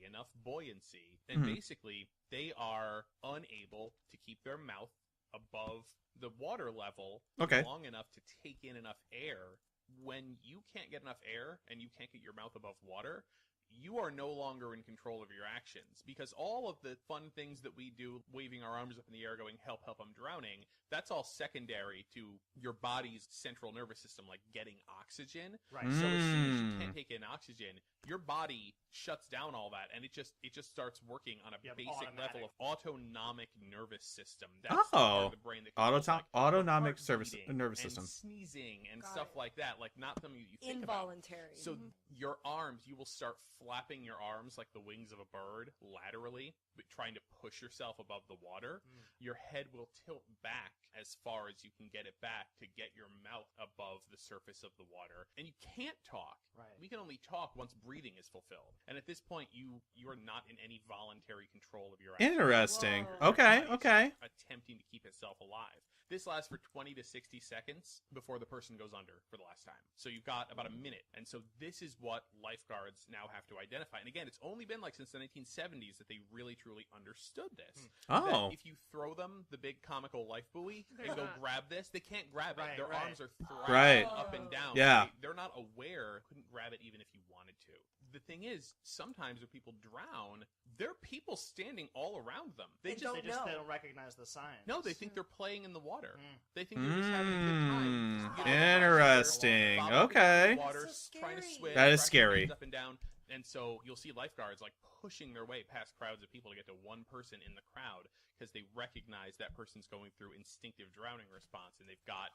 enough buoyancy. And Mhm. basically, they are unable to keep their mouth above the water level Okay. long enough to take in enough air. When you can't get enough air and you can't get your mouth above water, you are no longer in control of your actions, because all of the fun things that we do, waving our arms up in the air going, help, help, I'm drowning, that's all secondary to your body's central nervous system, like getting oxygen. Right. So as soon as you Mm. can't take in oxygen, your body shuts down all that, and it just starts working on a Yep, basic automatic. level of autonomic nervous system. That's the part Oh. of the brain that controls, like, Autonomic heart service beating nervous and system. sneezing and Got stuff it. like that, like not something you think about. Involuntary. So your arms, you will start flapping your arms like the wings of a bird laterally, but trying to push yourself above the water. Your head will tilt back as far as you can get it back to get your mouth above the surface of the water. And you can't talk. Right. We can only talk once breathing is fulfilled. And at this point, you are not in any voluntary control of your actions. Interesting. Whoa. Okay. Body's Okay. attempting to keep itself alive. This lasts for 20 to 60 seconds before the person goes under for the last time. So you've got about a minute. And so this is what lifeguards now have to identify. And again, it's only been like since the 1970s that they really truly understood this. Oh. That if you throw them the big comical life buoy and go not- grab this, they can't grab it. Right, Their right. arms are thrashing Right. up and down. Yeah. They're not aware, couldn't grab it even if you wanted to. The thing is, sometimes when people drown, there are people standing all around them. They And just They No. don't recognize the signs. no, they think they're playing in the water. Mm. They think they're just having a good time. Mm, You know, interesting. bobbing around Okay. in the water, That's so trying to scary. swim, That is cracking scary. hands up and down. And so you'll see lifeguards like pushing their way past crowds of people to get to one person in the crowd because they recognize that person's going through instinctive drowning response, and they've got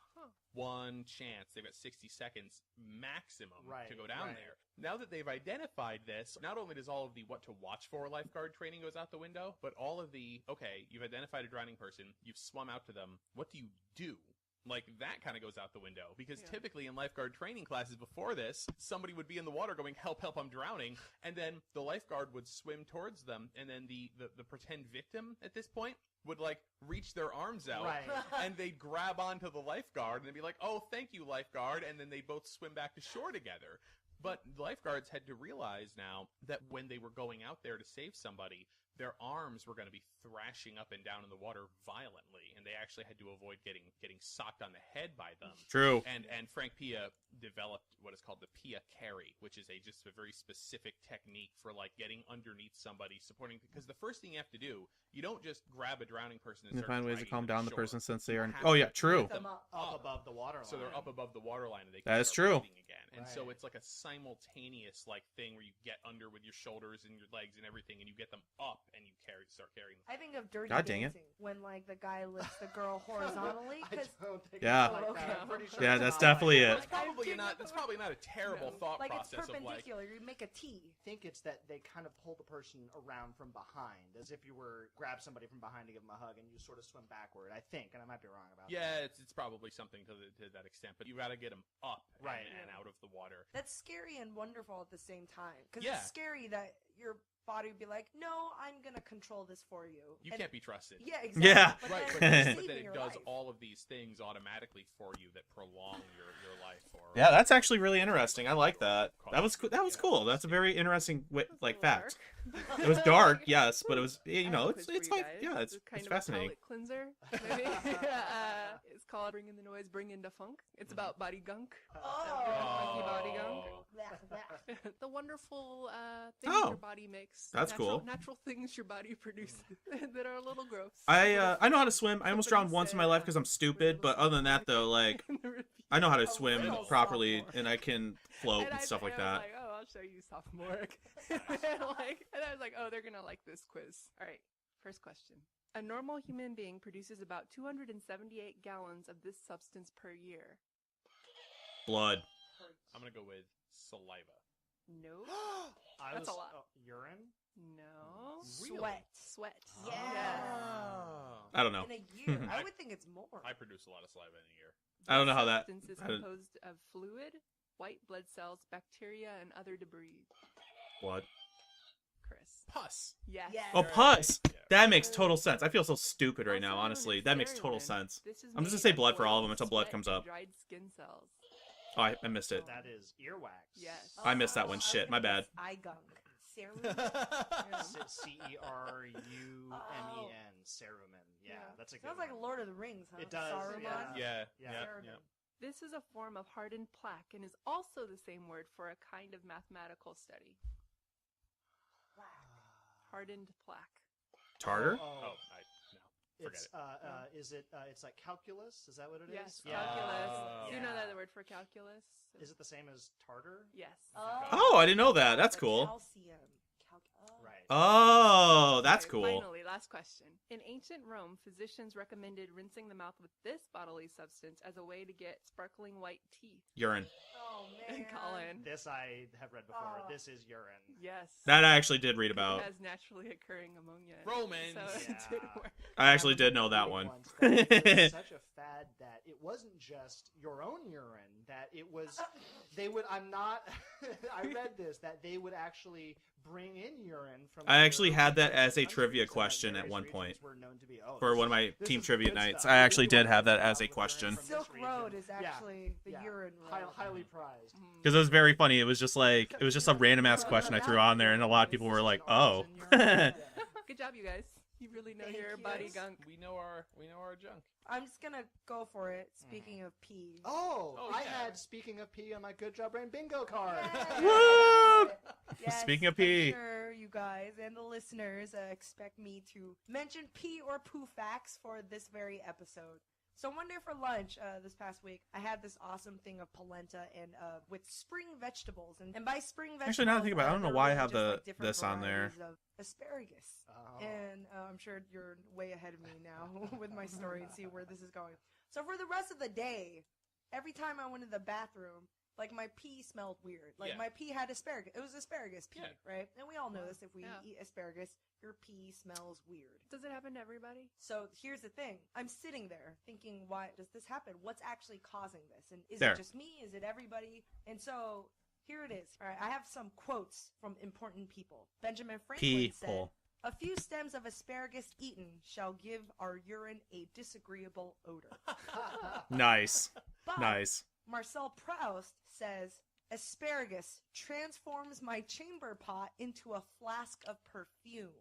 one chance. They've got 60 seconds maximum Right, to go down right. there. Now that they've identified this, not only does all of the what to watch for lifeguard training goes out the window, but all of the, okay, you've identified a drowning person, you've swum out to them, what do you do? Like, that kind of goes out the window. Because Yeah. typically in lifeguard training classes before this, somebody would be in the water going, help, help, I'm drowning. And then the lifeguard would swim towards them. And then the pretend victim at this point would, like, reach their arms out. Right. And they'd grab onto the lifeguard and they'd be like, oh, thank you, lifeguard. And then they'd both swim back to shore together. But lifeguards had to realize now that when they were going out there to save somebody, their arms were going to be thrashing up and down in the water violently, and they actually had to avoid getting socked on the head by them. True. And Frank Pia developed what is called the Pia carry, which is just a very specific technique for like getting underneath somebody, supporting. Because the first thing you have to do, you don't just grab a drowning person and You start find ways to dragging calm them down the shore. person since they You are. have Oh to yeah, true. get them Up above the water line. so they're up above the water line, and they That can is start true. breathing again. And so Right. it's like a simultaneous like thing where you get under with your shoulders and your legs and everything, and you get them up and you start carrying them. I think of Dirty God dang it. Dancing when like the guy lifts the girl horizontally. I 'Cause don't think Yeah. it's like Okay. that. I'm pretty sure Yeah, it's that's not definitely like it. It's probably not. It's probably not a terrible thought like it's process of like. perpendicular. You make a T. I think it's that they kind of pull the person around from behind, as if you were grab somebody from behind to give them a hug, and you sort of swim backward. I think, and I might be wrong about that. Yeah, it's probably something to that extent, but you got to get them up Right. and out of the water. That's scary and wonderful at the same time. Because Yeah. it's scary that your body would be like, no, I'm going to control this for you. You And- can't be trusted. Yeah, exactly. Yeah. But Right, then but, you're but saving then it your does life. all of these things automatically for you that prolong your life. Or Yeah, that's actually really interesting. I like that. That was cool. That's a very interesting like fact. It was dark, yes, but it was it's like it's kind of fascinating. A palate cleanser. Maybe. It's called "Bringing the Noise, Bringing the Funk." It's about body gunk. Funky body gunk. The wonderful things Oh, your body makes. that's natural, cool. Natural things your body produces that are a little gross. I know how to swim. I almost drowned once in my life because I'm stupid, but other than that though, like I know how to swim little properly sophomore. and I can float and stuff like I was that. like, oh, I'll show you sophomore. and I was like, oh, they're gonna like this quiz. All right, first question. A normal human being produces about 278 gallons of this substance per year. Blood. I'm gonna go with saliva. No. That's a lot. Urine? No. Sweat. Sweat. Yeah. I don't know. In a year. I would think it's more. I produce a lot of saliva in a year. I don't know how that. Substance is how to- composed of fluid, white blood cells, bacteria, and other debris. Blood. Chris. Pus. Yes. Yes. Oh, pus. Yeah. That makes total sense. I feel so stupid right Also now. known Honestly, as that makes total serotonin. sense. This is I'm just gonna made say of blood for all of oil, them until blood sweat, comes and up. Dried skin cells. Oh, I missed it. That is earwax. Yes. I missed that Oh, one. I was Shit, my gonna bad. guess eye gunk. Serum. Cerumen. Cerumen. Yeah, that's a good Sounds like one. Lord of the Rings, huh? It does, Saruman. yeah. Yeah. Serotonin. This is a form of hardened plaque and is also the same word for a kind of mathematical study. Hardened plaque. Tartar. Oh, no. Forget It's it. is it it's like calculus? Is that what it is? Yes, calculus. Do you know Yeah. that word for calculus? Is it the same as tartar? Yes. Oh, I didn't know that. That's Like cool. Calcium. Right. Oh, that's Alright, cool. Finally, last question. In ancient Rome, physicians recommended rinsing the mouth with this bodily substance as a way to get sparkling white teeth. Urine. Oh man. Colin. This I have read before. Oh. This is urine. Yes. That I actually did read about. It has naturally occurring ammonia. in it, Romans. So it Yeah. didn't work. I actually did know that one. Once that it was such a fad that it wasn't just your own urine, that it was they would I'm not I read this that they would actually bring in urine from I actually other had that as a countries, trivia and that question at various one regions point. were known to be, oh, For this one of is- my this team is trivia good nights. stuff. I This actually is did what have that we as a found with urine question. from this Silk region. Road is Yeah. actually the Yeah. urine High- road. highly prized. Because it was very funny. It was just a random ass question I threw on there, and a lot of people were like, "Oh." Good job, you guys. You really know Thank your you. body gunk. We know our junk. I'm just gonna go for it. Speaking of pee. Oh, Oh, I yeah. had speaking of pee on my Good Job Brain bingo card. Woo! Yes, Speaking of pee. I'm sure you guys and the listeners expect me to mention pee or poo facts for this very episode. So one day for lunch this past week, I had this awesome thing of polenta and with spring vegetables. And by spring vegetables, Actually, now that I think about it, I don't know they're why I really have just, like, the- different this on there. varieties of asparagus. Oh. And I'm sure you're way ahead of me now with my story and see where this is going. So for the rest of the day, every time I went to the bathroom, like my pee smelled weird. Like Yeah. my pee had asparagus. It was asparagus pee, Yeah. right? And we all know this. If we Yeah. eat asparagus, your pee smells weird. Does it happen to everybody? So here's the thing. I'm sitting there thinking, why does this happen? What's actually causing this? And is There. it just me? Is it everybody? And so here it is. All right, I have some quotes from important people. Benjamin Franklin said, People. "A few stems of asparagus eaten shall give our urine a disagreeable odor." Nice. But Nice. Marcel Proust says, "Asparagus transforms my chamber pot into a flask of perfume."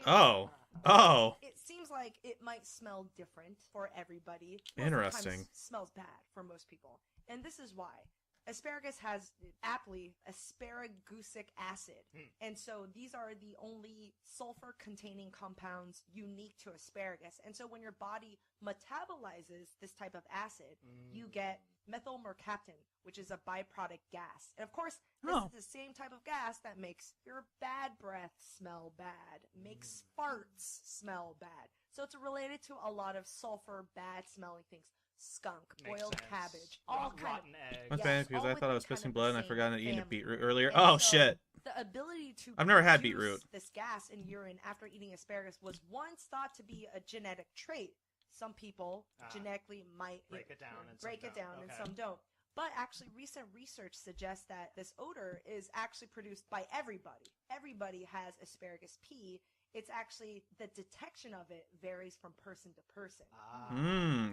Oh. Oh. It seems like it might smell different for everybody. Interesting. Sometimes smells bad for most people. And this is why. Asparagus has, aptly, asparagusic acid. And so these are the only sulfur-containing compounds unique to asparagus. And so when your body metabolizes this type of acid, you get methyl mercaptan, which is a byproduct gas. And of course, this Oh. is the same type of gas that makes your bad breath smell bad, makes farts smell bad. So it's related to a lot of sulfur, bad smelling things. Skunk, Makes boiled sense. cabbage, all kind Rotten of... eggs. That's Yes, bad because all I thought I was within kind pissing of blood the and I same forgot to eat a family. beetroot earlier. And Oh, so shit. The ability to I've never had produce beetroot. this gas in urine after eating asparagus was once thought to be a genetic trait. Some people genetically might break it down and break some it down don't. and Okay. some don't. But actually, recent research suggests that this odor is actually produced by everybody. Everybody has asparagus pea. It's actually the detection of it varies from person to person.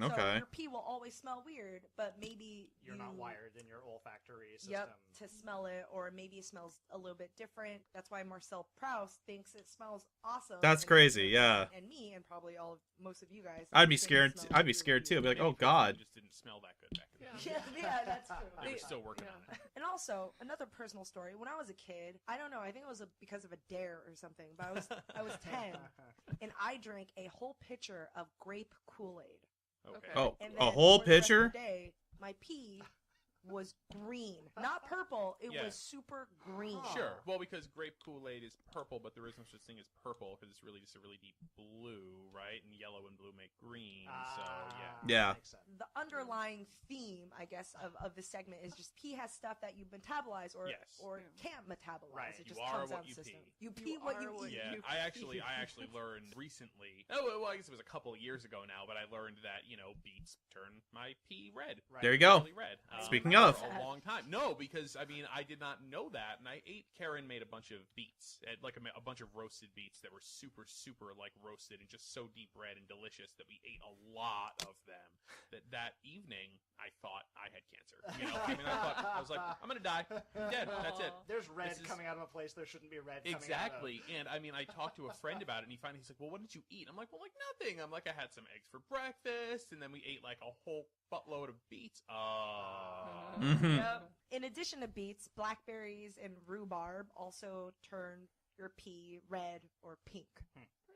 So Okay. your pee will always smell weird, but maybe You're not wired in your olfactory system. Yep, to smell it, or maybe it smells a little bit different. That's why Marcel Proust thinks it smells awesome. That's and crazy, yeah. And me, and probably most of you guys. I'd be think it scared. smells I'd be really scared too. I'd be weird. like, oh god. Just didn't smell that good back then. Yeah, that's true. They were still working on it. And also, another personal story. When I was a kid, I don't know, I think it was because of a dare or something, but I was 10, and I drank a whole pitcher of grape Kool-Aid. Okay. Oh, And a then whole for the rest of pitcher? the day, my pee was green, not purple. It Yeah. was super green. Sure. Well, because grape Kool-Aid is purple, but there is no such thing as purple because it's really just a really deep blue, right? And yellow and blue make green. So Yeah. Makes sense. The underlying theme, I guess, of this segment is just pee has stuff that you metabolize or Yes. or can't metabolize. Right. It You just are comes what out of you the system. pee. You pee what you eat. Yeah, I actually learned recently. Oh, well, I guess it was a couple of years ago now, but I learned that beets turn my pee red. Right. There you go. Really red. Speaking for of. a long time. No, because I mean I did not know that, and Karen made a bunch of beets, like a bunch of roasted beets that were super like roasted and just so deep red and delicious that we ate a lot of them. That evening I thought I had cancer. I mean I was like I'm gonna die. I'm dead. That's it. There's red This is- coming out of a place there shouldn't be red coming Exactly. out of. And I mean, I talked to a friend about it, and he's like, well, what did you eat? I'm like, well, like nothing. I'm like, I had some eggs for breakfast, and then we ate like a whole buttload of beets. Mhm. Yep. In addition to beets, blackberries and rhubarb also turn your pee red or pink.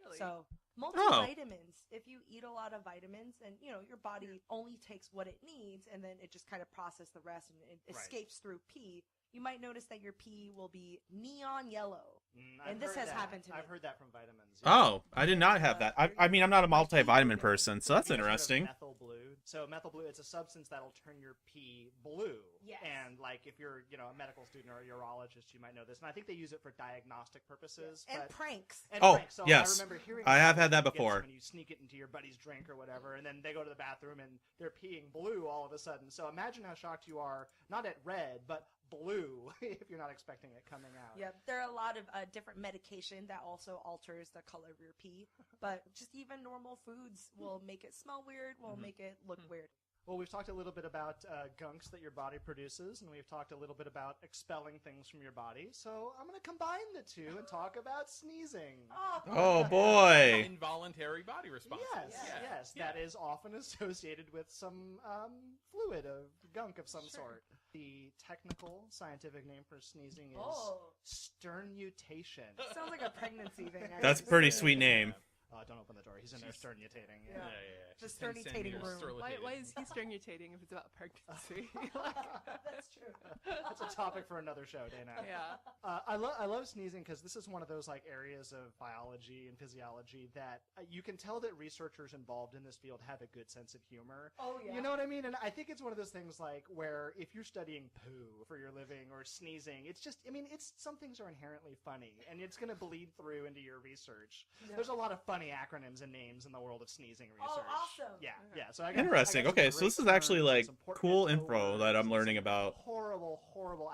Really? So multivitamins. If you eat a lot of vitamins, and your body only takes what it needs, and then it just kind of processes the rest, and it Right. escapes through pee. You might notice that your pee will be neon yellow. I've And this heard has that. happened to me. I've heard that from vitamins. Oh, I did not have that. I mean, I'm not a multivitamin person, so that's Have you heard of interesting. Methyl blue. So methyl blue, it's a substance that'll turn your pee blue. Yes. And like if you're, a medical student or a urologist, you might know this. And I think they use it for diagnostic purposes. And but- pranks. and Oh, pranks. So yes. I remember hearing I have about had that it. Yes, before. When you sneak it into your buddy's drink or whatever, and then they go to the bathroom and they're peeing blue all of a sudden. So imagine how shocked you are, not at red, but blue, if you're not expecting it coming out. Yep, there are a lot of different medication that also alters the color of your pee, but just even normal foods will make it smell weird, will make it look weird. Well, we've talked a little bit about gunks that your body produces, and we've talked a little bit about expelling things from your body. So I'm going to combine the two and talk about sneezing. Oh boy. Involuntary body responses. Yes, that is often associated with some fluid of gunk of some sort. The technical scientific name for sneezing is sternutation. Sounds like a pregnancy thing. I That's a guess. pretty sweet name. Don't open the door. He's in there sternutating. Yeah. The She's been sending sternutating me room. Why is he sternutating if it's about pregnancy? That's true. That's a topic for another show, Dana. Yeah. I love sneezing because this is one of those areas of biology and physiology that you can tell that researchers involved in this field have a good sense of humor. Oh, yeah. You know what I mean? And I think it's one of those things where if you're studying poo for your living or sneezing, it's just, some things are inherently funny and it's going to bleed through into your research. Yeah. There's a lot of funny acronyms and names in the world of sneezing research. Oh, awesome. Yeah. So I got Interesting. some Okay, so great this is actually terms, like some cool portmanteau info words, that I'm and learning some about. horrible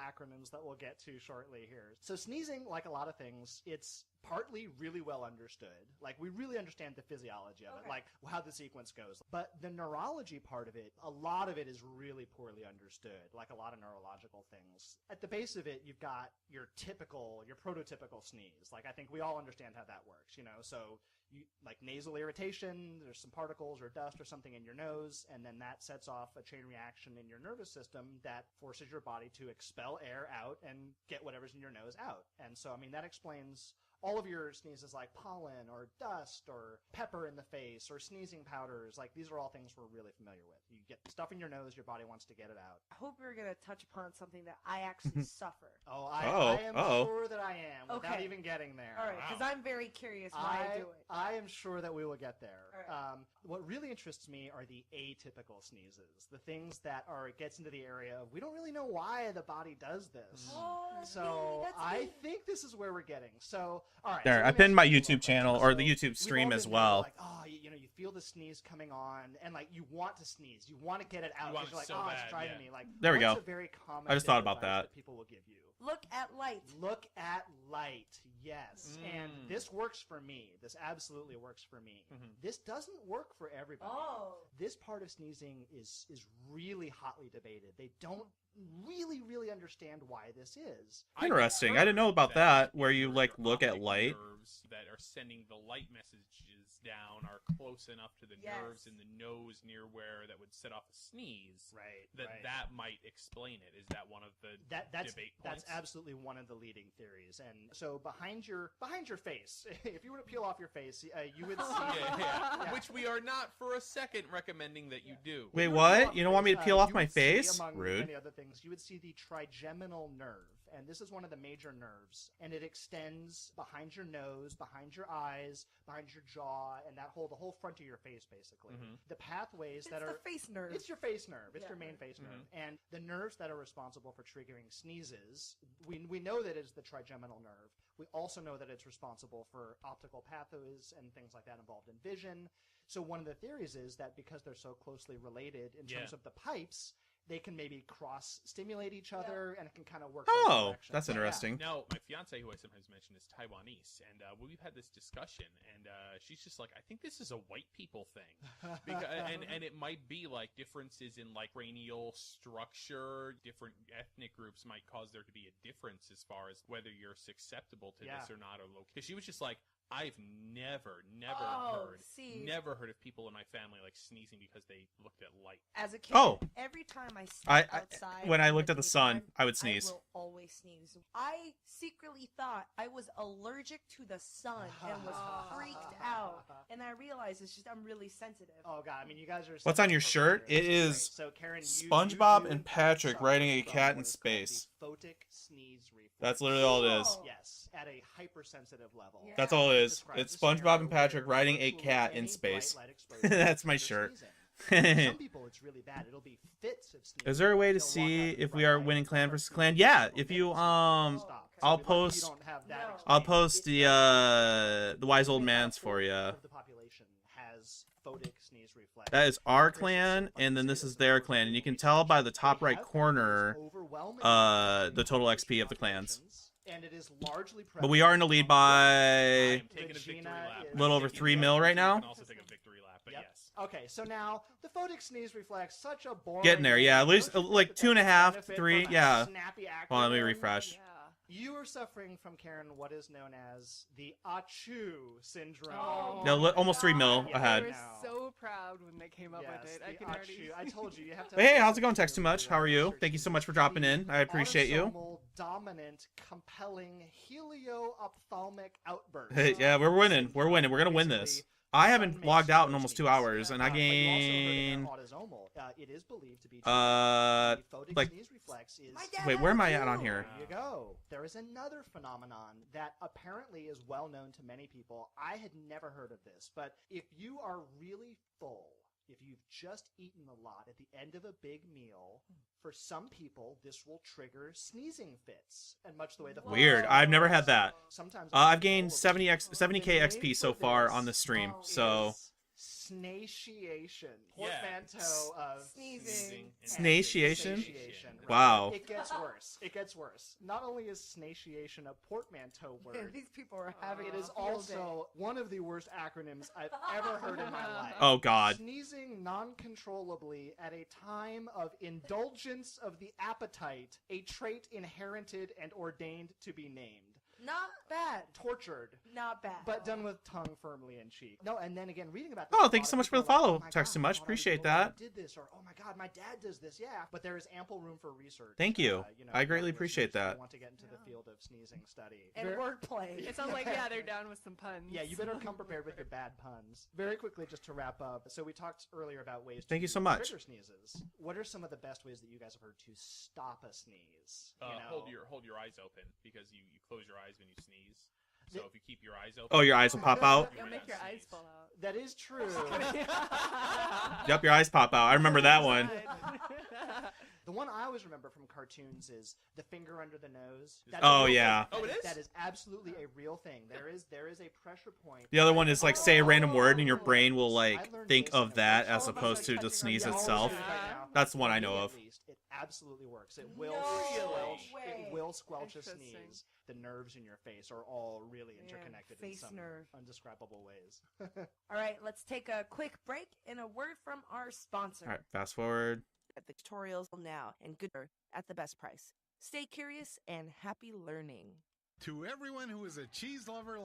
acronyms that we'll get to shortly here. So sneezing, like a lot of things, it's partly really well understood. We really understand the physiology of it, how the sequence goes. But the neurology part of it, a lot of it is really poorly understood, like a lot of neurological things. At the base of it, you've got your prototypical sneeze. I think we all understand how that works, So nasal irritation, there's some particles or dust or something in your nose, and then that sets off a chain reaction in your nervous system that forces your body to expel air out and get whatever's in your nose out. And so, that explains all of your sneezes like pollen or dust or pepper in the face or sneezing powders, like these are all things we're really familiar with. You get stuff in your nose, your body wants to get it out. I hope we're going to touch upon something that I actually suffer. Oh, I am sure that I am without Okay. even getting there. All right, because I'm very curious why I do it. I am sure that we will get there. All right. What really interests me are the atypical sneezes, the things that it gets into the area of we don't really know why the body does this. Oh, that's So me, that's I me. think this is where we're getting. So all right, There, so I let me pinned ask my you a YouTube question. channel or the So YouTube we've stream all as been well. Like, you feel the sneeze coming on, and like you want to sneeze, you want to get it out want because you're it like, so it's bad, driving yeah. me. Like, There we what's go. A very common I just bit thought of about advice that. people will give you. Look at light. Look at light, yes. And Mm. this works for me. This absolutely works for me. Mhm. This doesn't work for everybody. Oh. This part of sneezing is really hotly debated. They don't really understand why this is. Interesting. I didn't know about that, where you, like, look at optic light. Nerves that are sending the light messages down are close enough to the Yes. nerves in the nose near where that would set off a sneeze. Right. That might explain it. Is that one of the That's debate points? absolutely one of the leading theories. And so behind your face, if you were to peel off your face, you would see yeah. Which we are not for a second recommending that you do. Wait, If you were to what? peel off You your don't want me to face, peel off you my would see, face? among Rude. many other things, you would see the trigeminal nerve, and this is one of the major nerves, and it extends behind your nose, behind your eyes, behind your jaw, and the whole front of your face, basically. Mhm. The pathways It's that the are face nerve. It's your face nerve. It's Yeah. your main face Mhm. nerve. And the nerves that are responsible for triggering sneezes, we know that it's the trigeminal nerve. We also know that it's responsible for optical pathways and things like that involved in vision. So one of the theories is that because they're so closely related in terms Yeah. of the pipes, they can maybe cross-stimulate each other, and it can kind of work. Oh, both directions. that's Yeah. interesting. Now, my fiance, who I sometimes mention, is Taiwanese, and we've had this discussion, and she's just like, I think this is a white people thing. And it might be like differences in like cranial structure. Different ethnic groups might cause there to be a difference as far as whether you're susceptible to Yeah. this or not. Or because she was just like, I've never Oh, heard, see. never heard of people in my family like sneezing because they looked at light. As a kid, Oh. every time I sneezed I- outside, when I in looked at the sun, daytime, I would sneeze. I will always sneeze. I secretly thought I was allergic to the sun and was freaked out. And I realized it's just I'm really sensitive. Oh god, I mean, you guys are. What's such on your perfect shirt? here. It This great. is So, Karen, you SpongeBob do and in fact Patrick suffer riding a from cat in what is called space. the photic sneeze reflex. That's literally all it is. Cool. Yes, at a hypersensitive level. Yeah. That's all it is. Describes It's a scenario SpongeBob and Patrick where riding a virtually cat any in bright space. light exposure That's my you're shirt. sneezing. For some people, it's really bad. It'll be fits of sneezing. Is there a way to They'll walk see out in if we bright are light winning and clan start versus sneezing. clan? Yeah, People if you can't I'll stop. So we lucky post- you don't have that No. I'll explained. post the wise old man's for you. Of the population has photic sneeze reflex. That is our clan, and then this is their clan, and you can tell by the top right corner the total XP of the clans. And it is largely But we are in the lead by I'm taking a victory Regina lap. is- a little over 3 mil right You now. can also take a victory lap, but Yep. yes. Okay, so now the photic sneeze reflex, such a boring. Getting there, yeah, at least, Don't you think like that 2.5, that's a benefit 3, from a yeah. snappy Hold on, let me acronym? refresh. Yeah. You are suffering from, Karen, what is known as the Achu syndrome. Oh, No, almost 3 mil Yeah. ahead. I was No. so proud when they came up Yes, with it. I the can already. Achu. I told you, you have to. Hey, how's it going, Text Too Much? How are you? Thank you so much for dropping in. I appreciate you. Autosomal dominant, compelling helio-ophthalmic outburst. Hey, yeah, we're winning. We're winning. We're gonna win this. Basically, I sun haven't makes logged out in you almost 2 sneeze. hours, and I But you also heard of gain. autosomal. It is believed to be Uh, the photic like- sneeze reflex is. My dad Wait, where am I has at it on too. here? There you go. There is another phenomenon that apparently is well known to many people. I had never heard of this, but if you are really full, if you've just eaten a lot at the end of a big meal, for some people this will trigger sneezing fits, and much the way the Weird. I've never had that. Sometimes I've gained uncontrollably. 70k The XP name so for far this on the stream. Oh, So is snatiation. Yeah. Portmanteau of Sneezing. and Snatiation? satiation. Wow. It gets worse. It gets worse. Not only is snatiation a portmanteau Man, word, these people are having it a is field day. also one of the worst acronyms I've ever heard in my life. Oh, God. Sneezing non-controllably at a time of indulgence of the appetite, a trait inherited and ordained to be named. Not bad. tortured. Not bad. But done with tongue firmly in cheek. No, and then again, reading about Oh, this, a thank you lot so of much for the people are like, follow, "Oh my Text God, too much. I thought I Appreciate totally that. did this, or oh my God, my dad does this. Yeah, but there is ample room for research. Thank you. You know, I greatly young appreciate listeners who that. Want to get into the field of sneezing study and wordplay. It sounds like, yeah, they're down with some puns. Yeah, you better come prepared with your bad puns. Very quickly, just to wrap up. So we talked earlier about ways to Thank you so much. trigger sneezes. What are some of the best ways that you guys have heard to stop a sneeze? You know? Hold your eyes open because you close your eyes when you sneeze. So if you keep your eyes open, Oh, your eyes will pop out? You'll make your eyes fall out. That is true. Yep, your eyes pop out. I remember that one. The one I always remember from cartoons is the finger under the nose. That's Oh, a real yeah. thing. Oh, it is? That is absolutely a real thing. There is a pressure point. The other one is like say a random word and your brain will I like learned think this of in that a as workshop. opposed to the sneeze Yeah, I'll itself. show you right now. That's the one I For know me, of. at least, it absolutely works. It will No squelch. way. It will squelch a Interesting. sneeze. The nerves in your face are all really interconnected in face some nerve. undescribable ways. All right, let's take a quick break and a word from our sponsor. All right, fast forward. At the tutorials now and good at the best price. Stay curious and happy learning. To everyone who is a cheese lover,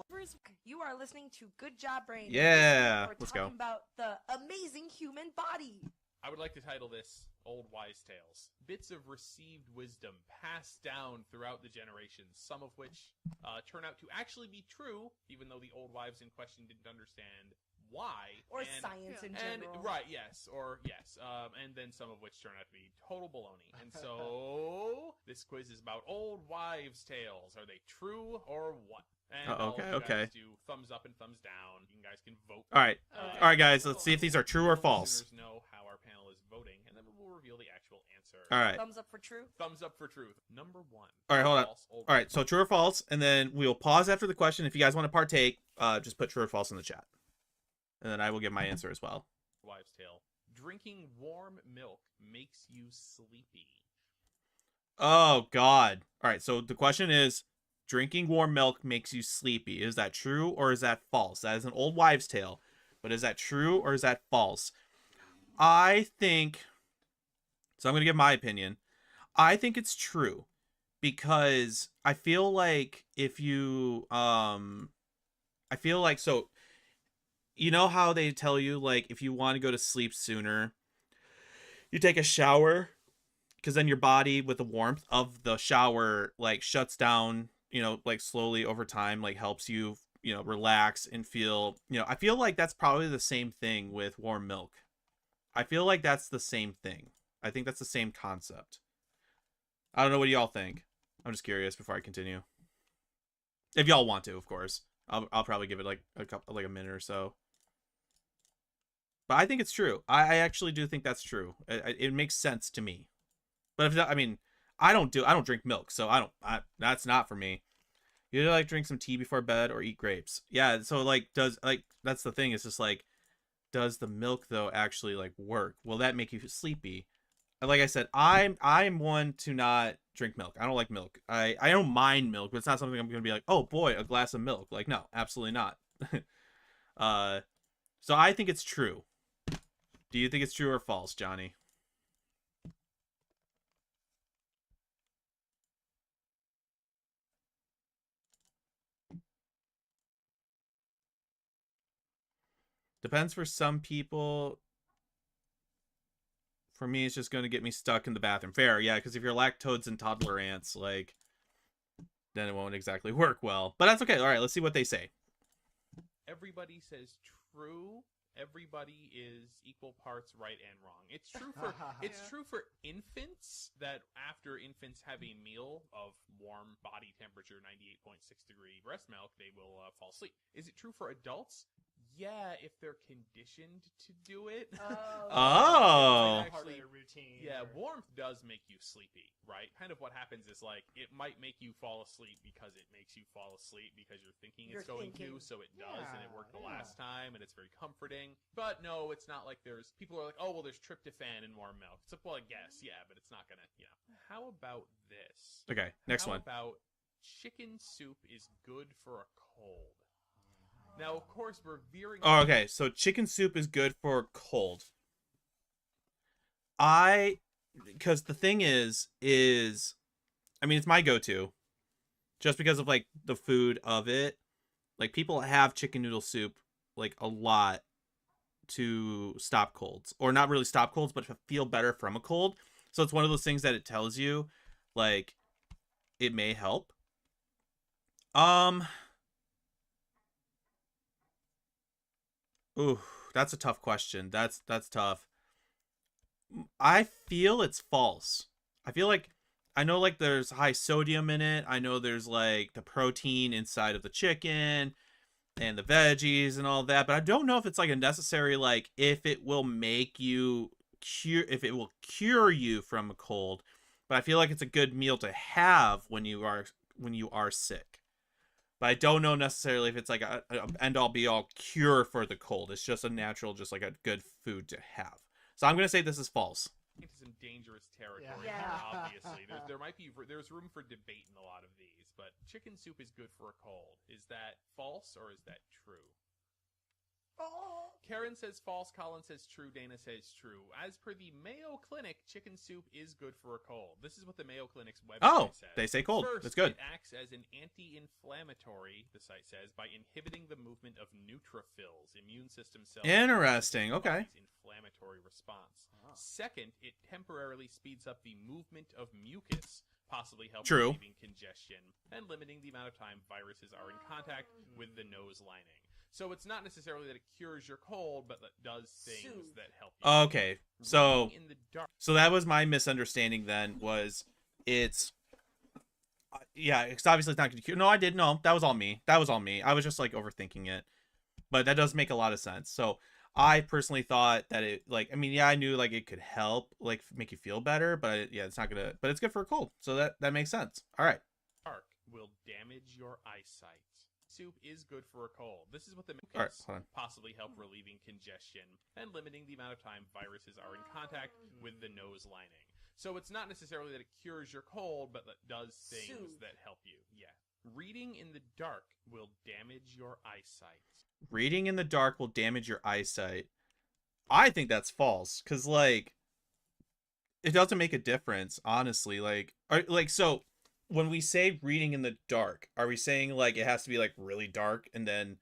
You are listening to Good Job Brain. Yeah, We're let's talking go. about the amazing human body. I would like to title this Old Wise Tales. Bits of received wisdom passed down throughout the generations, some of which turn out to actually be true, even though the old wives in question didn't understand why. Or science in general. Right, yes, and then some of which turn out to be total baloney. And so, this quiz is about old wives' tales. Are they true or what? And all of you guys do thumbs up and thumbs down. You guys can vote. All right, guys. Let's see if these are true or false. Listeners know how our panel is voting, and then we'll reveal the actual answer. All right. Thumbs up for true. Thumbs up for truth. Number one. All right, hold on. False, old All right, so true or false, and then we'll pause after the question. If you guys want to partake, just put true or false in the chat, and then I will give my answer as well. wives' tale. Drinking warm milk makes you sleepy. Oh God! All right, so the question is, drinking warm milk makes you sleepy. Is that true or is that false? That is an old wives' tale, but is that true or is that false? I think. So I'm gonna give my opinion. I think it's true because I feel like if you I feel like so. You know how they tell you, like, if you want to go to sleep sooner, you take a shower, because then your body, with the warmth of the shower, like, shuts down, you know, like, slowly over time, like, helps you, you know, relax and feel, you know, I feel like that's probably the same thing with warm milk. I feel like that's the same thing. I think that's the same concept. I don't know. What do y'all think? I'm just curious before I continue. If y'all want to, of course. I'll probably give it, like, a minute or so. But I think it's true. I actually do think that's true. It makes sense to me. But if I mean, I don't drink milk, so that's not for me. You either like drink some tea before bed or eat grapes. Yeah, so like that's the thing. It's just like, does the milk though actually like work? Will that make you sleepy? Like I said, I'm one to not drink milk. I don't like milk. I don't mind milk, but it's not something I'm gonna be like, oh boy, a glass of milk. Like, no, absolutely not. So I think it's true. Do you think it's true or false, Johnny? Depends for some people. For me, it's just going to get me stuck in the bathroom. Fair, yeah, because if you're lactose intolerant, like, then it won't exactly work well. But that's okay. All right, let's see what they say. Everybody says true. Everybody is equal parts right and wrong. It's true for true for infants that after infants have a meal of warm body temperature 98.6 degree breast milk, they will fall asleep. Is it true for adults? Yeah, if they're conditioned to do it. Oh. Actually, routine. Yeah, warmth does make you sleepy, right? Kind of what happens is like it might make you fall asleep because it makes you fall asleep because you're thinking it's going to, so it does, and it worked the last time, and it's very comforting. But no, it's not like there's people are like, oh well, there's tryptophan in warm milk. It's like, well, I guess, yeah, but it's not gonna, you know. How about this? Okay, next one. How about chicken soup is good for a cold? Now, of course, we're veering. Oh, okay. So chicken soup is good for cold. Because the thing is, I mean, it's my go-to, just because of like the food of it. Like people have chicken noodle soup like a lot to stop colds, or not really stop colds, but to feel better from a cold. So it's one of those things that it tells you like it may help. Ooh, that's a tough question. That's tough. I feel it's false. I feel like I know like there's high sodium in it. I know there's like the protein inside of the chicken and the veggies and all that, but I don't know if it's like a necessary like if it will make you if it will cure you from a cold. But I feel like it's a good meal to have when you are sick. But I don't know necessarily if it's like a end all be all cure for the cold. It's just a natural, just like a good food to have. So I'm gonna say this is false. Into some dangerous territory. Yeah. Obviously, there's room for debate in a lot of these, but chicken soup is good for a cold. Is that false or is that true? Karen says false, Colin says true, Dana says true. As per the Mayo Clinic, chicken soup is good for a cold. This is what the Mayo Clinic's website says. They say cold. First, that's good. It acts as an anti-inflammatory, the site says, by inhibiting the movement of neutrophils, immune system cells. Interesting. Okay. Inflammatory response. Second, it temporarily speeds up the movement of mucus, possibly helping relieving congestion and limiting the amount of time viruses are in contact with the nose lining. So it's not necessarily that it cures your cold, but that does things that help you. Okay, so that was my misunderstanding. Then was it's it's obviously it's not going to cure. No, I did. No, that was all me. I was just like overthinking it, but that does make a lot of sense. So I personally thought that it I knew like it could help like make you feel better, but it's not gonna. But it's good for a cold, so that makes sense. All right. Dark will damage your eyesight. Soup is good for a cold. This is what the mucus possibly help relieving congestion and limiting the amount of time viruses are in contact with the nose lining. So it's not necessarily that it cures your cold, but that does things that help you. Yeah. Reading in the dark will damage your eyesight. Reading in the dark will damage your eyesight. I think that's false, because like it doesn't make a difference, honestly. So when we say reading in the dark, are we saying like it has to be like really dark and then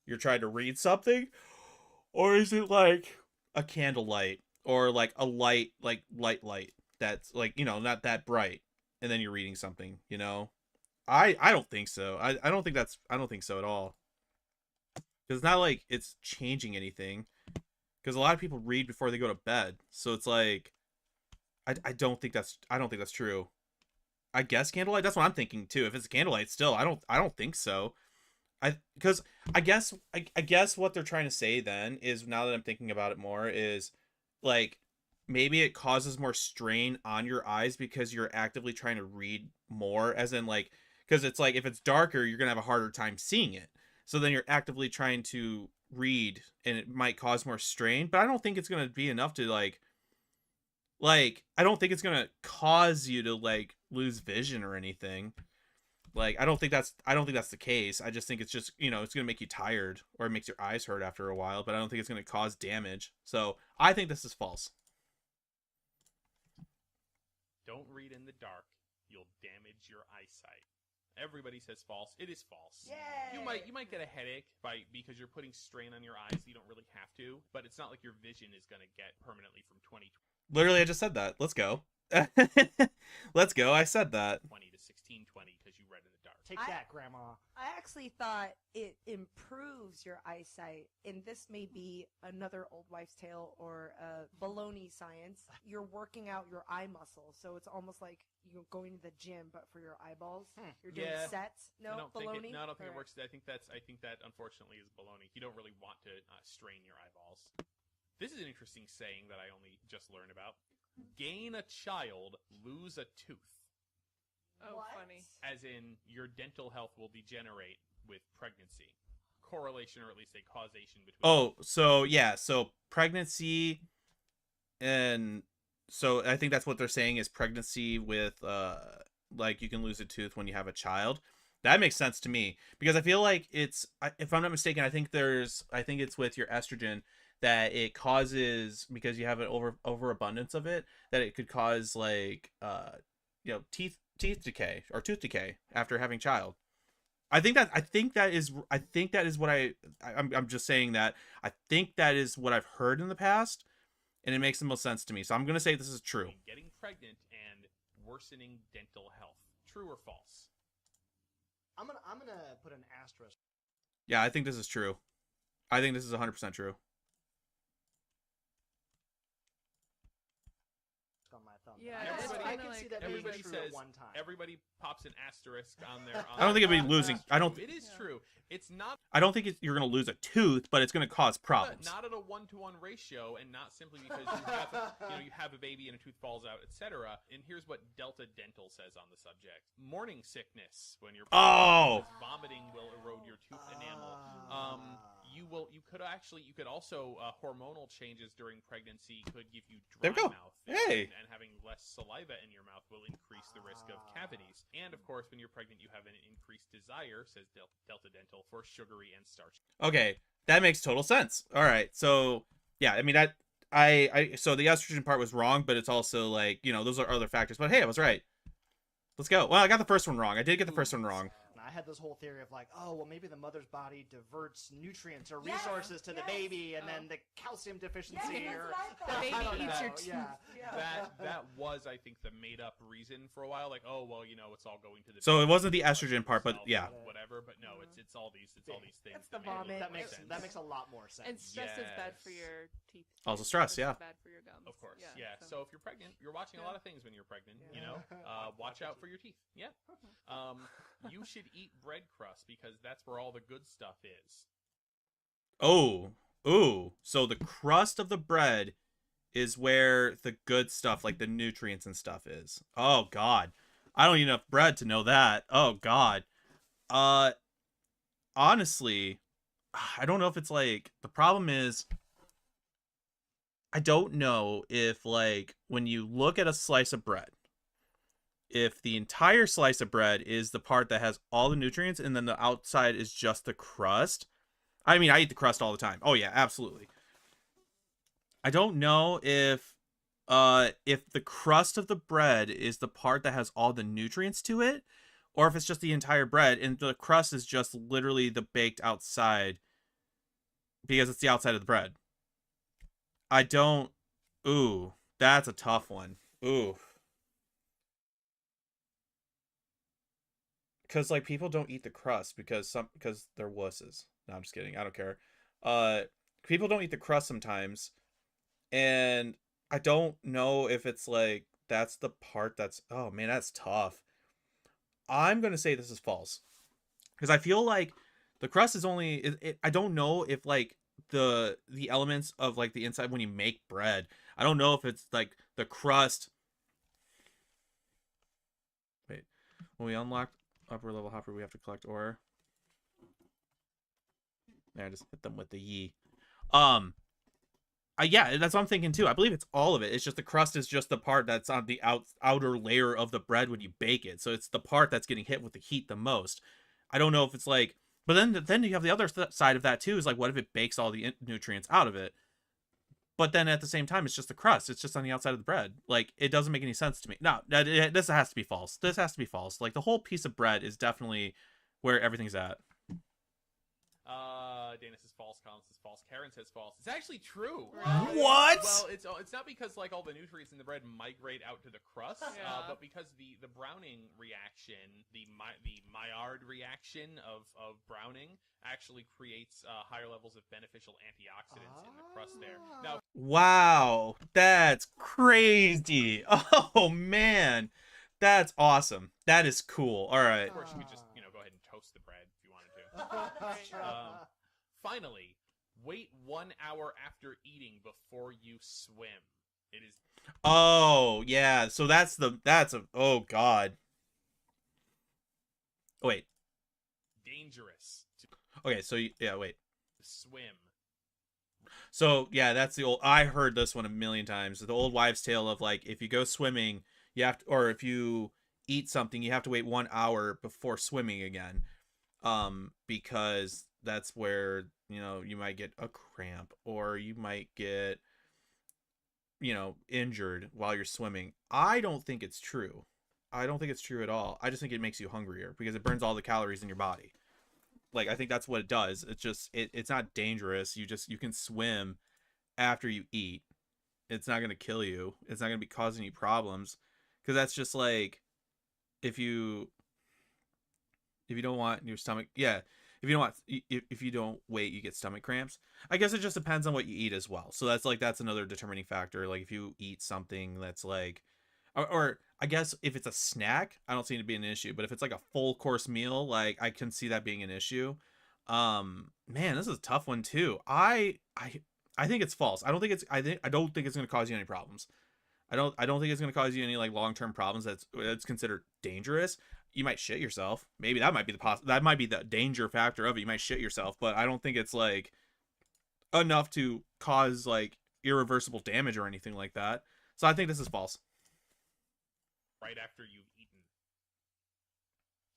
you're trying to read something? Or is it like a candlelight or like a light that's like, not that bright and then you're reading something, I don't think so. I don't think so at all. Cuz it's not like it's changing anything. Cuz a lot of people read before they go to bed. So it's like I don't think that's true. I guess candlelight. That's what I'm thinking too. If it's candlelight, still, I don't think so. I guess what they're trying to say then is, now that I'm thinking about it more, is like maybe it causes more strain on your eyes because you're actively trying to read more. As in like, because it's like if it's darker, you're gonna have a harder time seeing it. So then you're actively trying to read, and it might cause more strain. But I don't think it's gonna be enough to like I don't think it's gonna cause you to like lose vision or anything. Like I don't think that's the case. I just think it's just, it's gonna make you tired, or it makes your eyes hurt after a while, but I don't think it's gonna cause damage. So I think this is false. Don't read in the dark. You'll damage your eyesight. Everybody says false. It is false. Yay! You might get a headache because you're putting strain on your eyes. You don't really have to, but it's not like your vision is gonna get permanently from 2020. Literally, I just said that. Let's go. Let's go. I said that. 20 to 1620 because you read in the dark. Take that, Grandma. I actually thought it improves your eyesight, and this may be another old wives' tale or baloney science. You're working out your eye muscles, so it's almost like you're going to the gym, but for your eyeballs. You're doing sets. No, I don't baloney. I don't think it works. I think that unfortunately is baloney. You don't really want to strain your eyeballs. This is an interesting saying that I only just learned about. Gain a child, lose a tooth. Oh, What? funny. As in, your dental health will degenerate with pregnancy. Correlation, or at least a causation between. Oh, so yeah, so pregnancy, and so I think that's what they're saying is pregnancy with like you can lose a tooth when you have a child. That makes sense to me, because I feel like it's, if I'm not mistaken, I think it's with your estrogen that it causes, because you have an overabundance of it, that it could cause like teeth decay or tooth decay after having child. I think that is what I'm just saying that I think that is what I've heard in the past, and it makes the most sense to me. So I'm gonna say this is true. Getting pregnant and worsening dental health. True or false? I'm gonna put an asterisk Yeah, I think this is true. I think this is 100% true. on my thumb. Yeah, I can see that being Everybody true says at one time. everybody pops an asterisk on their. I don't think it'd be losing. I don't. It is true. It's not. I don't think you're gonna lose a tooth, but it's gonna cause problems. Not at a 1-to-1 ratio, and not simply because you have a baby and a tooth falls out, etc. And here's what Delta Dental says on the subject: morning sickness when you're vomiting will erode your tooth enamel. You could also hormonal changes during pregnancy could give you dry mouth. And having less saliva in your mouth will increase the risk of cavities. And of course, when you're pregnant, you have an increased desire, says Delta Dental, for sugary and starch. Okay, that makes total sense. All right, so yeah, I mean so the estrogen part was wrong, but it's also like, those are other factors. But hey, I was right. Let's go. Well, I got the first one wrong. I did get the first one wrong. I had this whole theory of like, oh, well, maybe the mother's body diverts nutrients or resources to the baby, and then the calcium deficiency or the baby eats your tooth. That was, I think, the made-up reason for a while. Like, oh, well, it's all going to the. So it wasn't the estrogen part, but yeah, whatever. But no, it's all these things. It's the vomit. That makes a lot more sense. And stress is bad for your teeth. Also stress, yeah. Bad for your gums. Of course, yeah. So if you're pregnant, you're watching a lot of things when you're pregnant. Watch out for your teeth. Yeah. You should eat bread crust because that's where all the good stuff is. So the crust of the bread is where the good stuff, like the nutrients and stuff, is. Oh God, I don't eat enough bread to know that. Oh God. Honestly, I don't know if it's like, the problem is, I don't know if, like, when you look at a slice of bread, if the entire slice of bread is the part that has all the nutrients and then the outside is just the crust. I mean, I eat the crust all the time. Oh yeah, absolutely. I don't know if the crust of the bread is the part that has all the nutrients to it, or if it's just the entire bread and the crust is just literally the baked outside because it's the outside of the bread. Ooh, that's a tough one. Ooh. Because, like, people don't eat the crust because they're wusses. No, I'm just kidding. I don't care. People don't eat the crust sometimes. And I don't know if it's, like, that's the part that's... Oh, man, that's tough. I'm going to say this is false. Because I feel like the crust is only... I don't know if, like, the elements of, like, the inside when you make bread. I don't know if it's, like, the crust... Wait. When we unlock... upper level hopper, we have to collect ore. Yeah, I just hit them with the yee. Yeah, that's what I'm thinking too. I believe it's all of it. It's just the crust is just the part that's on the outer layer of the bread when you bake it. So it's the part that's getting hit with the heat the most. I don't know if it's like, but then you have the other side of that too. Is like, what if it bakes all the nutrients out of it? But then at the same time, it's just the crust. It's just on the outside of the bread. Like, it doesn't make any sense to me. No, this has to be false. This has to be false. Like, the whole piece of bread is definitely where everything's at. Dana says false. Colin says false. Karen says false. It's actually true. What? Well, it's not because, like, all the nutrients in the bread migrate out to the crust, but because the browning reaction, the Maillard reaction of browning actually creates higher levels of beneficial antioxidants in the crust there. Now, wow, that's crazy. Oh man, that's awesome. That is cool. All right. Of course, you could just go ahead and toast the bread if you wanted to. Finally, wait 1 hour after eating before you swim. It is. Oh yeah, so oh God. Oh, wait. Dangerous. Okay, so yeah, wait. Swim. So yeah, that's the old. I heard this one a million times. The old wives' tale of, like, if you go swimming, you have to, or if you eat something, you have to wait 1 hour before swimming again, because that's where you might get a cramp or you might get injured while you're swimming. I don't think it's true. I don't think it's true at all. I just think it makes you hungrier because it burns all the calories in your body. Like, I think that's what it does. It's just it's not dangerous. You can swim after you eat. It's not gonna kill you. It's not gonna be causing you problems, because that's just like if you don't want your stomach, yeah. If you don't wait, you get stomach cramps. I guess it just depends on what you eat as well. So that's another determining factor. Like if you eat something that's like, or I guess if it's a snack, I don't see it to be an issue. But if it's like a full course meal, like I can see that being an issue. Man, this is a tough one too. I think it's false. I don't think it's going to cause you any problems. I don't think it's going to cause you any like long-term problems that's considered dangerous. You might shit yourself. Maybe that might be the danger factor of it. You might shit yourself, but I don't think it's like enough to cause like irreversible damage or anything like that. So I think this is false. Right after you've eaten.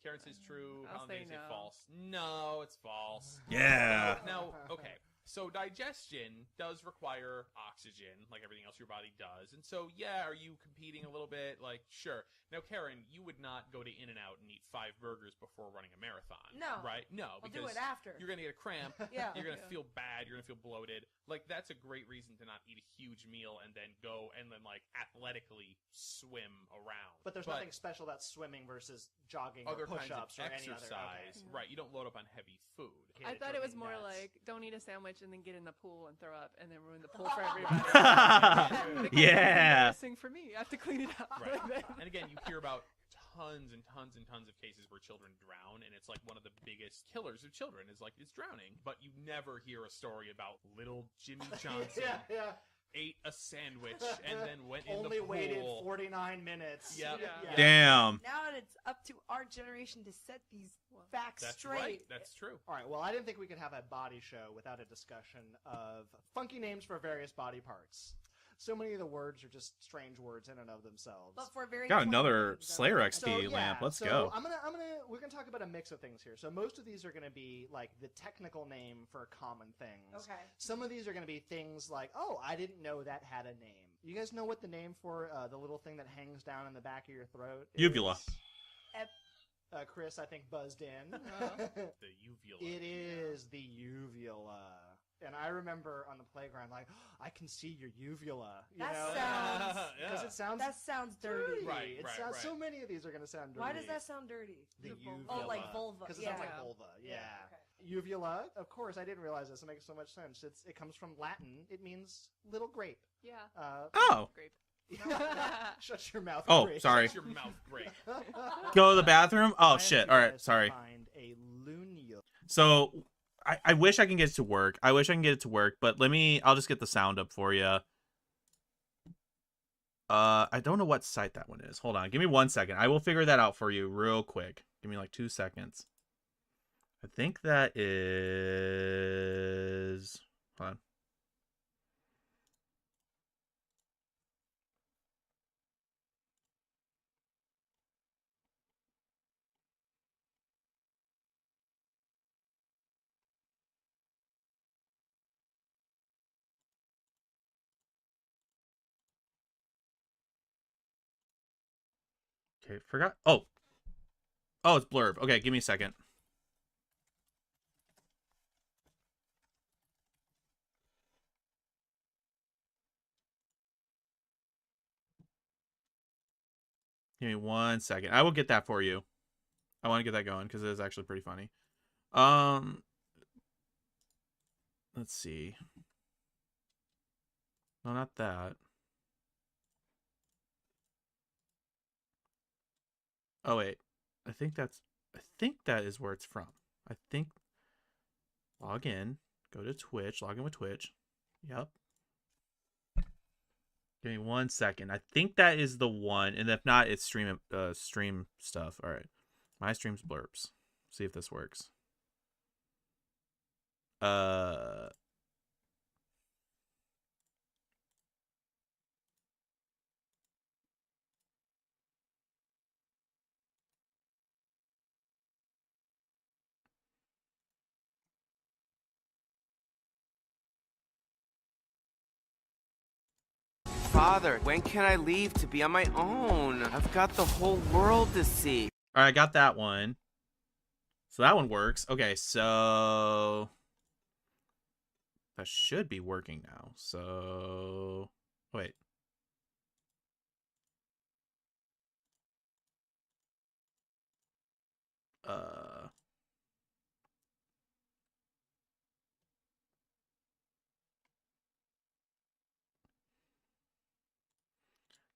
Karen says true. I'll say Say no. false. No, it's false. Yeah. Now, okay. So digestion does require oxygen, like everything else your body does. And so, yeah, are you competing a little bit? Like, sure. Now, Karen, you would not go to In-N-Out and eat 5 burgers before running a marathon. No. Right? No. I'll Because do it after. you're going to get a cramp. Yeah. You're going to feel bad. You're going to feel bloated. Like, that's a great reason to not eat a huge meal and then go and then, like, athletically swim around. But there's nothing special about swimming versus jogging other or kinds of push-ups or any other. exercise. Okay. Right. You don't load up on heavy food. I It thought it drove was me more nuts. like don't eat a sandwich and then get in the pool and throw up and then ruin the pool for everybody. Yeah. Embarrassing for me. I have to clean it up. Right. And again, you hear about tons and tons and tons of cases where children drown, and it's like one of the biggest killers of children is like it's drowning. But you never hear a story about little Jimmy Johnson yeah. ate a sandwich and then went in Only the pool. waited 49 minutes. Yep. Yeah. Damn. Now it's up to our generation to set these facts That's straight. right. That's true. All right, well, I didn't think we could have a body show without a discussion of funky names for various body parts. So many of the words are just strange words in and of themselves. But for very Got another pointed things, Slayer I like XP that. lamp. Let's so go. we're gonna talk about a mix of things here. So most of these are gonna be like the technical name for common things. Okay. Some of these are gonna be things like, oh, I didn't know that had a name. You guys know what the name for the little thing that hangs down in the back of your throat is? Uvula. Chris, I think, buzzed in. The uvula. It is the uvula. And I remember on the playground, like, oh, I can see your uvula. You That know? sounds- Because it sounds That sounds dirty. Right, It right, sounds, right. So many of these are going to sound dirty. Why does that sound dirty? The uvula. Oh, like vulva. Because it Yeah. sounds like vulva. Yeah. okay. Uvula, of course, I didn't realize this. It makes so much sense. It comes from Latin. It means little grape. Yeah. Oh. Grape. Shut your mouth. Oh, grape. sorry. Shut your mouth, great. Go to the bathroom. Oh I shit. asked All you right. guys to Sorry. Find a lunula. So I wish I can get it to work. But I'll just get the sound up for you. I don't know what site that one is. Hold on. Give me 1 second. I will figure that out for you real quick. Give me like 2 seconds. I think that is... Hold on. Okay, forgot. Oh, it's Blurb. Okay, give me a second. Give me 1 second. I will get that for you. I want to get that going because it is actually pretty funny. Let's see. No, not that. Oh wait, I think that is where it's from. I think log in, go to Twitch, log in with Twitch. Yep. Give me 1 second. I think that is the one, and if not, it's stream stuff. All right, my streams blurbs. See if this works. Father, when can I leave to be on my own? I've got the whole world to see. All right, I got that one. So that one works. Okay, so that should be working now. So wait.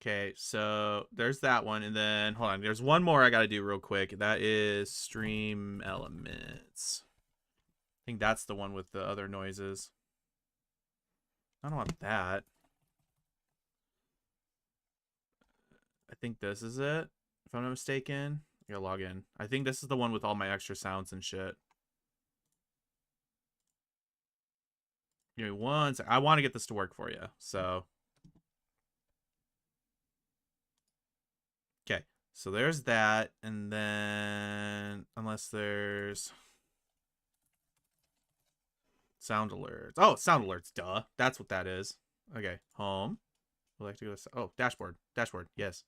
Okay, so there's that one, and then hold on, there's one more I gotta do real quick. That is stream elements. I think that's the one with the other noises. I don't want that. I think this is it, if I'm not mistaken. I gotta log in. I think this is the one with all my extra sounds and shit. Give me one sec. I want to get this to work for you, so. Okay, so there's that, and then unless there's sound alerts. Oh, sound alerts, duh. That's what that is. Okay, home. We'd like to go to, oh, dashboard. Dashboard, yes.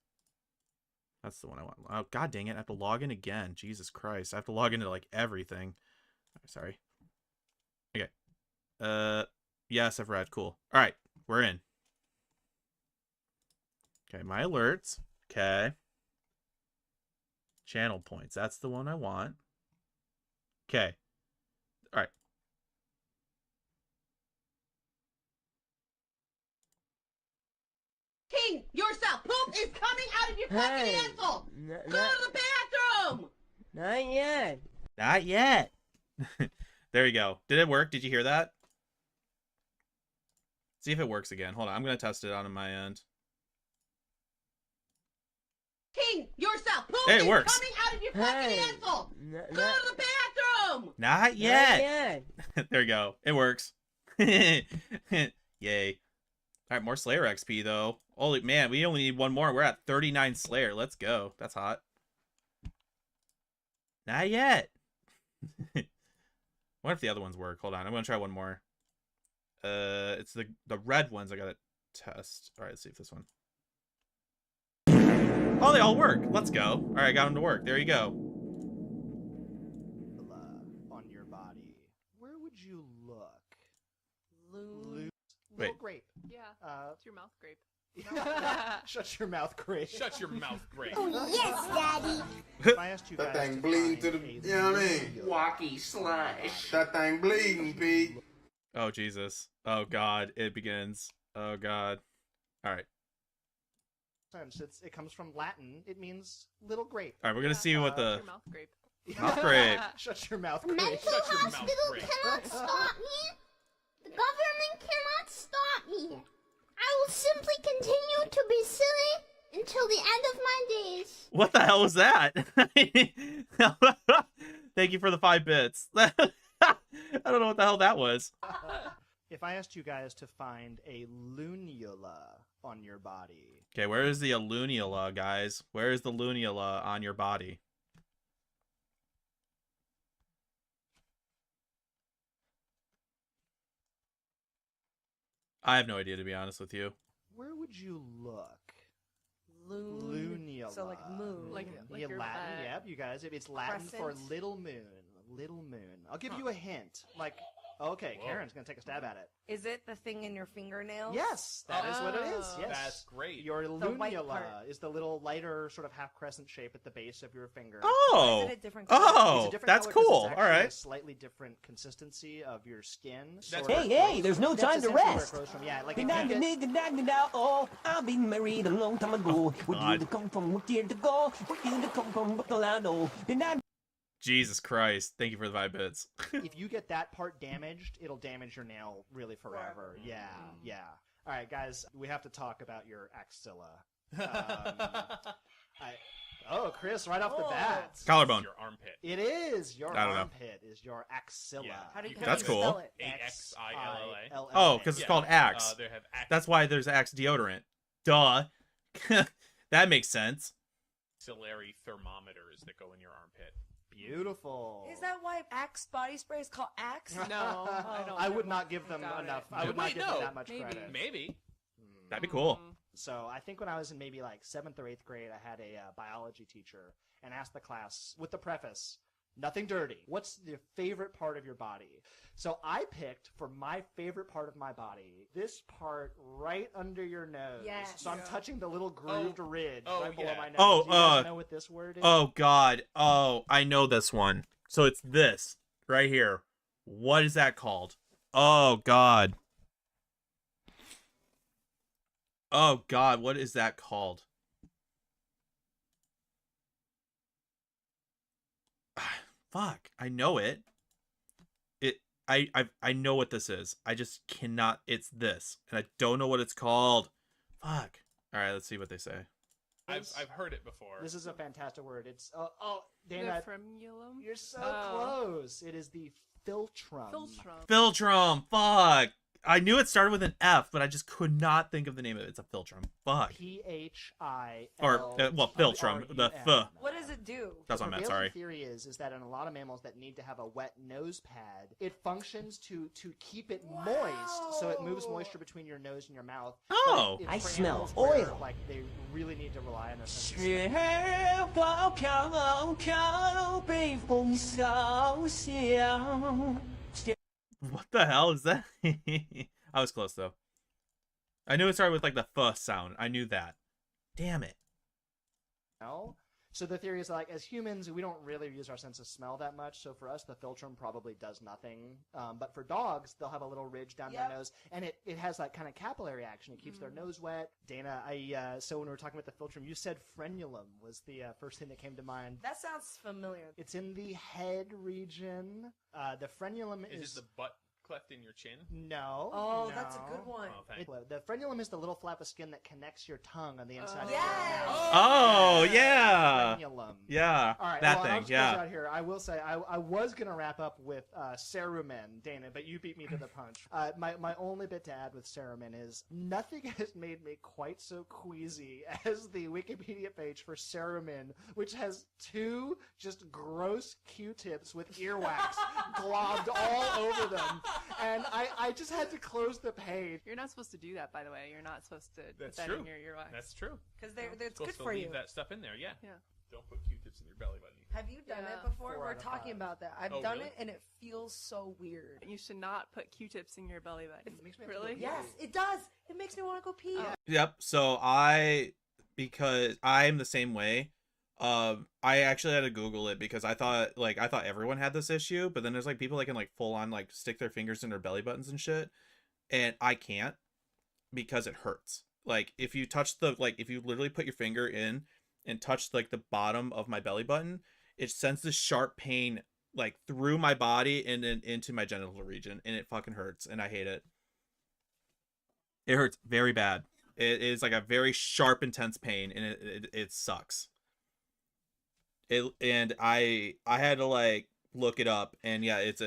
That's the one I want. Oh, god dang it, I have to log in again. Jesus Christ, I have to log into, like, everything. Sorry. Okay. Yes, I've read. Cool. All right, we're in. Okay, my alerts. Okay. Channel points. That's the one I want. Okay. All right. King, yourself. Poop is coming out of your fucking asshole. Go to the bathroom. Not yet. Not yet. There you go. Did it work? Did you hear that? See if it works again. Hold on. I'm going to test it on my end. King, yourself. Poop Hey, it is works. coming out of your fucking asshole. Go to the bathroom. Not yet. Not yet. There you go. It works. Yay. All right, more Slayer XP, though. Holy man, we only need one more. We're at 39 Slayer. Let's go. That's hot. Not yet. What if the other ones work? Hold on. I'm going to try one more. It's the red ones I got to test. All right, let's see if this one. Oh, they all work. Let's go. All right, got them to work. There you go. On your body. Where would you look? Loon. Wait. Little grape. Yeah. It's your mouth grape. Shut your mouth, grape. Shut your mouth, grape. Oh, yes, Daddy. If I asked you That guys thing to bleeding find to the, a you know what I mean? Luniula- Wacky slash. That thing bleeding, Pete. Oh, Jesus. Oh, God. It begins. Oh, God. All right. It comes from Latin. It means little grape. All right, we're going to see what the... Your mouth grape. Mouth grape. Shut your mouth, The grape. mental Shut your mouth, hospital grape. cannot stop me. The government cannot stop me. I will simply continue to be silly until the end of my days. What the hell was that? Thank you for the 5 bits. I don't know what the hell that was. If I asked you guys to find a lunula on your body, Okay, where is the lunula, guys? Where is the lunula on your body? I have no idea, to be honest with you. where would you look? Loon. Lunula. So like moon. Like Yeah, your Latin. butt. Yep, you guys. It's Latin for Crescent. little moon. Little moon. I'll give you a hint. Like, okay, Whoa. Karen's gonna take a stab at it. Is it the thing in your fingernails? Yes, that is what it is. Oh. Yes, That's great. Your The white lunula part. is the little lighter, sort of half crescent shape at the base of your finger. Oh. Is it a different color? It's a Oh, different that's color 'cause cool. It's All actually a right. slightly different consistency of your skin. That's sort where of it grows grows there's no from. time That's to essentially where it rest. grows from. Yeah, like if you get, Oh, I've been married a long time ago. Where God. you come from? What year to go? Where you come from? What do I know? Jesus Christ. Thank you for the 5 bits. if you get that part damaged, it'll damage your nail really forever. Yeah, yeah. All right, guys, we have to talk about your axilla. Oh, Chris, right off the bat. Collarbone. Your armpit. It is your I don't know. armpit is your axilla. Yeah. How do you That's spell cool. it? AXILLA. Oh, because it's called Axe. They have Axe. That's why there's Axe deodorant. Duh. That makes sense. Axillary thermometers that go in your armpit. Beautiful. Is that why Axe body spray is called Axe? No, I don't. I would not give them Doubt enough. it. I would not Wait, give no. them that much Maybe. credit. Maybe. That'd be cool. So I think when I was in maybe like 7th or 8th grade, I had a biology teacher and asked the class with the preface, Nothing dirty. What's your favorite part of your body? So I picked for my favorite part of my body, this part right under your nose. Yes. So I'm touching the little grooved ridge right below my nose. Oh, Do you guys know what this word is? Oh God. Oh, I know this one. So it's this right here. What is that called? Oh God. Oh God, what is that called? Fuck, I know it. I know what this is. I just cannot. It's this, and I don't know what it's called. Fuck. All right, let's see what they say. I've heard it before. This is a fantastic word. It's The Dana, frenulum? you're so close. It is the philtrum. Philtrum. Fuck. I knew it started with an F, but I just could not think of the name of it. It's a philtrum. Fuck. Philtrum. Philtrum. The F. What does it do? That's what I meant. Sorry. The theory is that in a lot of mammals that need to have a wet nose pad, it functions to keep it moist, so it moves moisture between your nose and your mouth. Oh, But I for smell animals where, oil. Like they really need to rely on their sense of 雪花飘飘，北风萧萧。 What the hell is that? I was close though. I knew it started with like the F sound. I knew that. Damn it. smell. So the theory is like, as humans, we don't really use our sense of smell that much. So for us, the philtrum probably does nothing. But for dogs, they'll have a little ridge down their nose, and it has that kind of capillary action. It keeps their nose wet. Dana, so when we were talking about the philtrum, you said frenulum was the first thing that came to mind. That sounds familiar. It's in the head region. The frenulum Is it the butt cleft in your chin? No. Oh, no. that's a good one. Oh, thanks. The frenulum is the little flap of skin that connects your tongue on the inside of Yes! your mouth. Oh, yeah. Frenulum. Yeah. All right, That well, thing. I'll just Yeah. close out here. I will say I was gonna wrap up with cerumen, Dana, but you beat me to the punch. My only bit to add with cerumen is nothing has made me quite so queasy as the Wikipedia page for cerumen, which has two just gross Q-tips with earwax globbed all over them, and I just had to close the page. You're not supposed to do that, by the way. You're not supposed to That's put that true. in your earwax. That's true. Because it's good Supposed to for leave you. that stuff in there. Yeah. Yeah. Don't put Q-tips in your belly button. Have you done Yeah. it before? 4 We're out of talking 5. about that. I've Oh, done really? it, and it feels so weird. You should not put Q-tips in your belly button. It makes me have to Really? go Yes, it does. It makes me want to go pee. Yep. So because I'm the same way. I actually had to Google it because I thought everyone had this issue, but then there's like people that can like full on like stick their fingers in their belly buttons and shit, and I can't because it hurts. Like if you literally put your finger in and touch like the bottom of my belly button, it sends this sharp pain like through my body and then into my genital region, and it fucking hurts, and I hate it. It hurts very bad. It is like a very sharp, intense pain, and it sucks. And I had to like look it up, and yeah, it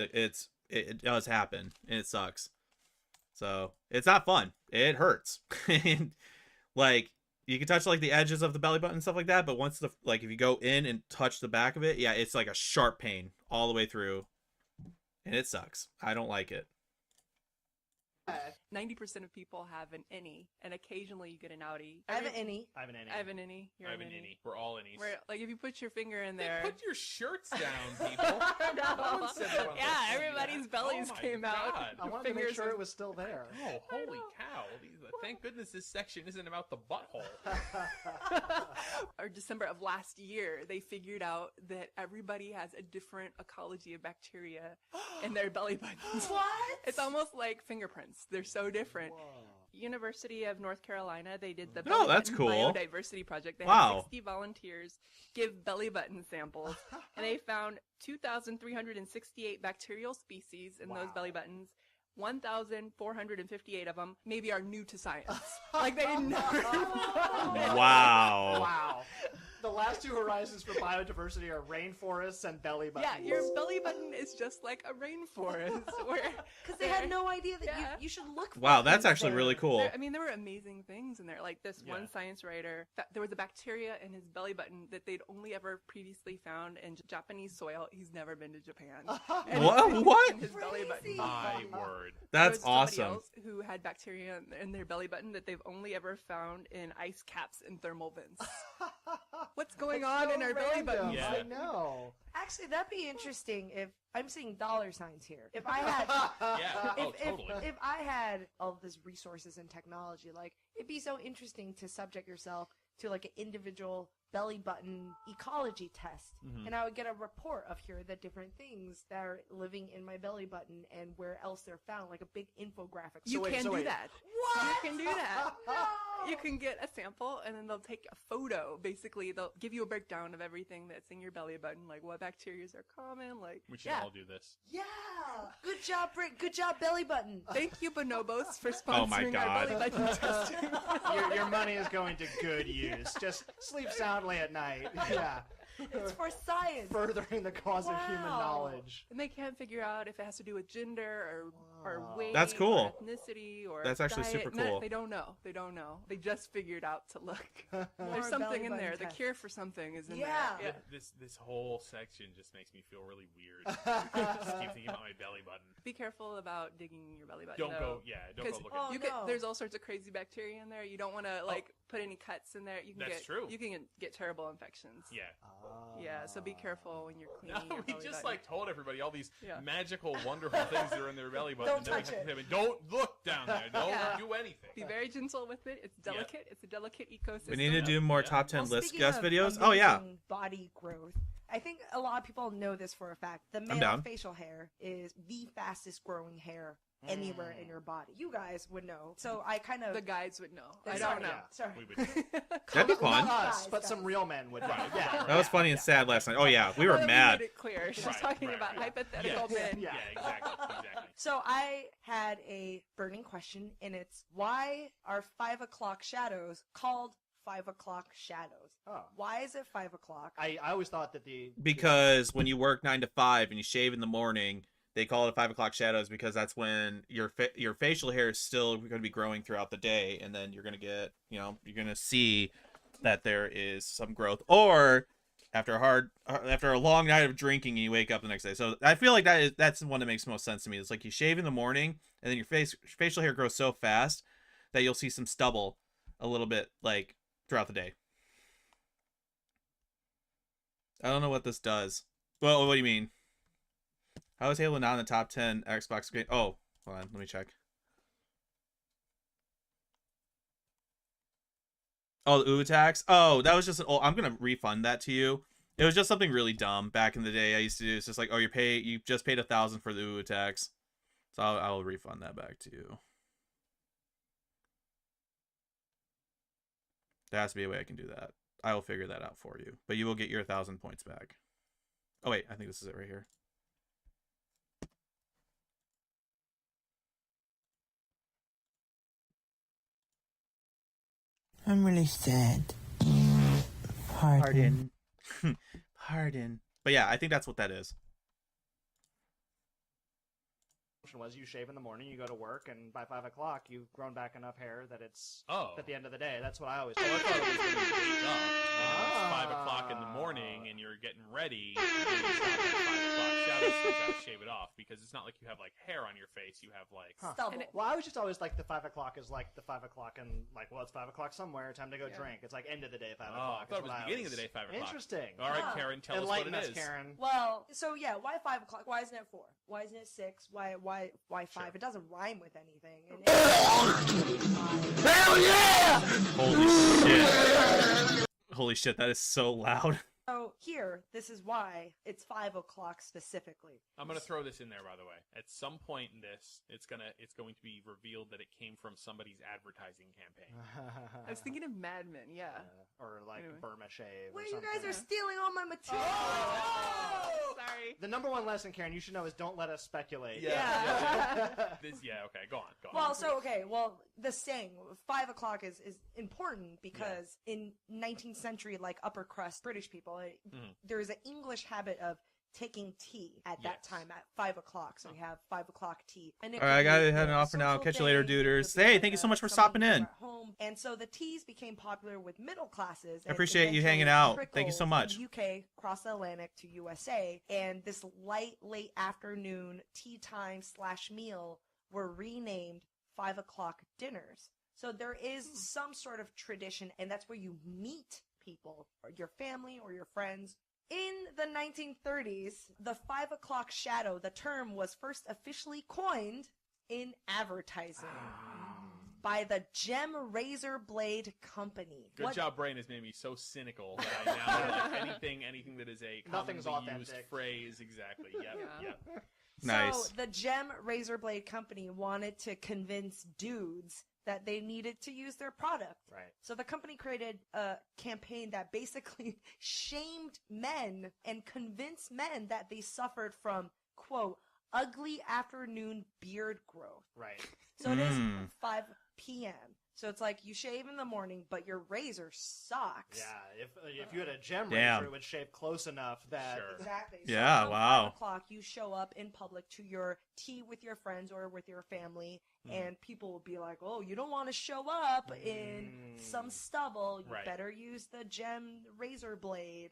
does happen, and it sucks. So it's not fun. It hurts. And like you can touch like the edges of the belly button and stuff like that, but once if you go in and touch the back of it, yeah, it's like a sharp pain all the way through, and it sucks. I don't like it. 90% of people have an innie, and occasionally you get an outie. I have an innie. I have an innie. I have an innie. You're I have an an innie. innie. We're all innies. Where, like, if you put your finger in Hey, there. put your shirts down, people. No one said that on Yeah, this. everybody's bellies Oh my came out. God. I wanted to make sure it was still there. Oh, holy cow. Thank goodness this section isn't about the butthole. Or December of last year, they figured out that everybody has a different ecology of bacteria in their belly buttons. What? It's almost like fingerprints. They're so different. University of North Carolina, they did the Oh, belly that's button cool. biodiversity project. They Wow. had 60 volunteers give belly button samples, and they found 2,368 bacterial species in those belly buttons. 1,458 of them maybe are new to science. Like they never. Wow. Wow. The last two horizons for biodiversity are rainforests and belly buttons. Yeah, your belly button is just like a rainforest. Because they had no idea that you should look for Wow, that's things actually there. really cool. I mean, there were amazing things in there. Like this one science writer, there was a bacteria in his belly button that they'd only ever previously found in Japanese soil. He's never been to Japan. And What? it's What? in his belly button. My word. That's There was somebody awesome. else who had bacteria in their belly button that they've only ever found in ice caps and thermal vents. What's going on in our belly buttons? Yeah. I know. Actually, that'd be interesting if I'm seeing dollar signs here. If I had, if I had all this resources and technology, like it'd be so interesting to subject yourself to like an individual belly button ecology test, and I would get a report of here the different things that are living in my belly button and where else they're found, like a big infographic. You can do that. What? You can do that. No! You can get a sample, and then they'll take a photo. Basically, they'll give you a breakdown of everything that's in your belly button, like what bacteria are common. Like We should all do this. Yeah. Good job, Britt. Good job, belly button. Thank you, Bonobos, for Oh my sponsoring God. our belly button testing. Your money is going to good use. Just sleep soundly at night. Yeah. It's for science. Furthering the cause of human Wow. knowledge. And they can't figure out if it has to do with gender or weight. That's cool. Or ethnicity or That's actually diet. super No, cool. they don't know. They don't know. They just figured out to look. More There's something belly in button there. The test. cure for something is in Yeah. there. This whole section just makes me feel really weird. I just keep thinking about my belly button. Be careful about digging your belly button. Don't go. though, Yeah, don't go 'cause look Oh, at you it. could, no. there's all sorts of crazy bacteria in there. You don't want to like put any cuts in there. You can That's get true. You can get terrible infections. Yeah. Yeah. So be careful when you're cleaning. No, your we belly just button. like told everybody all these Yeah. magical, wonderful things that are in their belly button. Don't and then we touch have it. to say, don't look down there. Don't Yeah. do anything. Be very gentle with it. It's delicate. It's a delicate ecosystem. We need to do more top 10 Well, list speaking guest of videos. Oh yeah. amazing body growth. I think a lot of people know this for a fact. The male down. facial hair is the fastest growing hair anywhere in your body. You guys would know. So I kind of The guys would know. I Sorry, don't know. Sorry. We would. That'd be fun. Not us, Guys, but guys. some real men would. Right. Yeah. That was funny and sad last night. Oh yeah, we Well, were we mad. made it clear. She's Right, talking right, about right. hypothetical Yes. men. Yeah. Yeah, exactly. So I had a burning question, and it's why are 5 o'clock shadows called 5 o'clock shadows? Oh. Why is it 5 o'clock? I always thought that the Because when you work 9 to 5 and you shave in the morning, they call it 5 o'clock shadows because that's when your facial hair is still going to be growing throughout the day, and then you're going to get, you're going to see that there is some growth. Or after a long night of drinking, and you wake up the next day. So I feel like that's the one that makes most sense to me. It's like you shave in the morning, and then your facial hair grows so fast that you'll see some stubble a little bit like throughout the day. I don't know what this does. Well, what do you mean? How is Halo not in the top 10 Xbox game? Oh, hold on, let me check. Oh, the Uwu tax? Oh, that was just I'm gonna refund that to you. It was just something really dumb back in the day. I used to do. It's just like, oh, you just paid 1,000 for the Uwu tax, so I'll refund that back to you. There has to be a way I can do that. I will figure that out for you, but you will get your 1,000 points back. Oh wait, I think this is it right here. I'm really sad. Pardon. Pardon. But yeah, I think that's what that is. was you shave in the morning, you go to work, and by 5 o'clock you've grown back enough hair that it's at the end of the day. That's what I always. I thought it was when you wake up and it's 5 o'clock in the morning and you're getting ready. And it's not that 5 o'clock shadow, so you gotta shave it off because it's not like you have like hair on your face. You have like stubble. Well, I was just always like the 5 o'clock is like the 5 o'clock and like, well, it's 5 o'clock somewhere. Time to go drink. It's like end of the day 5 o'clock. I thought it was beginning of the day 5 o'clock. Interesting. All right, Karen, tell us what it Enlighten us, is. Karen. Well, so yeah, why 5 o'clock? Why isn't it 4? Why isn't it 6? Why 5? Sure. It doesn't rhyme with anything. And Hell yeah! Holy shit. Holy shit, that is so loud. so here, this is why it's 5 o'clock specifically. I'm gonna throw this in there, by the way. At some point in this, it's going to be revealed that it came from somebody's advertising campaign. I was thinking of Mad Men, yeah. Or like Anyway. Burma Shave. Wait, or you something. guys are stealing all my material. Sorry. The number one lesson, Karen, you should know is don't let us speculate. Yeah. Okay, go on. Well, so okay, the saying 5 o'clock is important because in 19th century, like upper crust British people, there is an English habit of taking tea at that time at 5 o'clock. So we have 5 o'clock tea. And All right, I gotta head off for now. Catch you later, duders. Hey, thank you so much for stopping in. Home. And so the teas became popular with middle classes. I appreciate you hanging out. Thank you so trickled much. from UK across the Atlantic to USA, and this late afternoon tea time / meal were renamed 5 o'clock dinners. So there is some sort of tradition, and that's where you meet people, or your family, or your friends. In the 1930s, the 5 o'clock shadow, the term was first officially coined in advertising by the Gem Razor Blade Company. Good job, Brain has made me so cynical that I now like anything that is a Nothing's commonly used authentic. phrase. Exactly. Yep. Nice. So the Gem Razor Blade Company wanted to convince dudes that they needed to use their product. Right. So the company created a campaign that basically shamed men and convinced men that they suffered from, quote, ugly afternoon beard growth. Right. So it is 5 p.m. So it's like you shave in the morning, but your razor sucks. Yeah, if you had a gem Damn. razor, it would shave close enough that... Exactly. Yeah, so around wow. 5 o'clock, you show up in public to your tea with your friends or with your family, and people will be like, oh, you don't want to show up in some stubble. You Right. better use the Gem Razor Blade.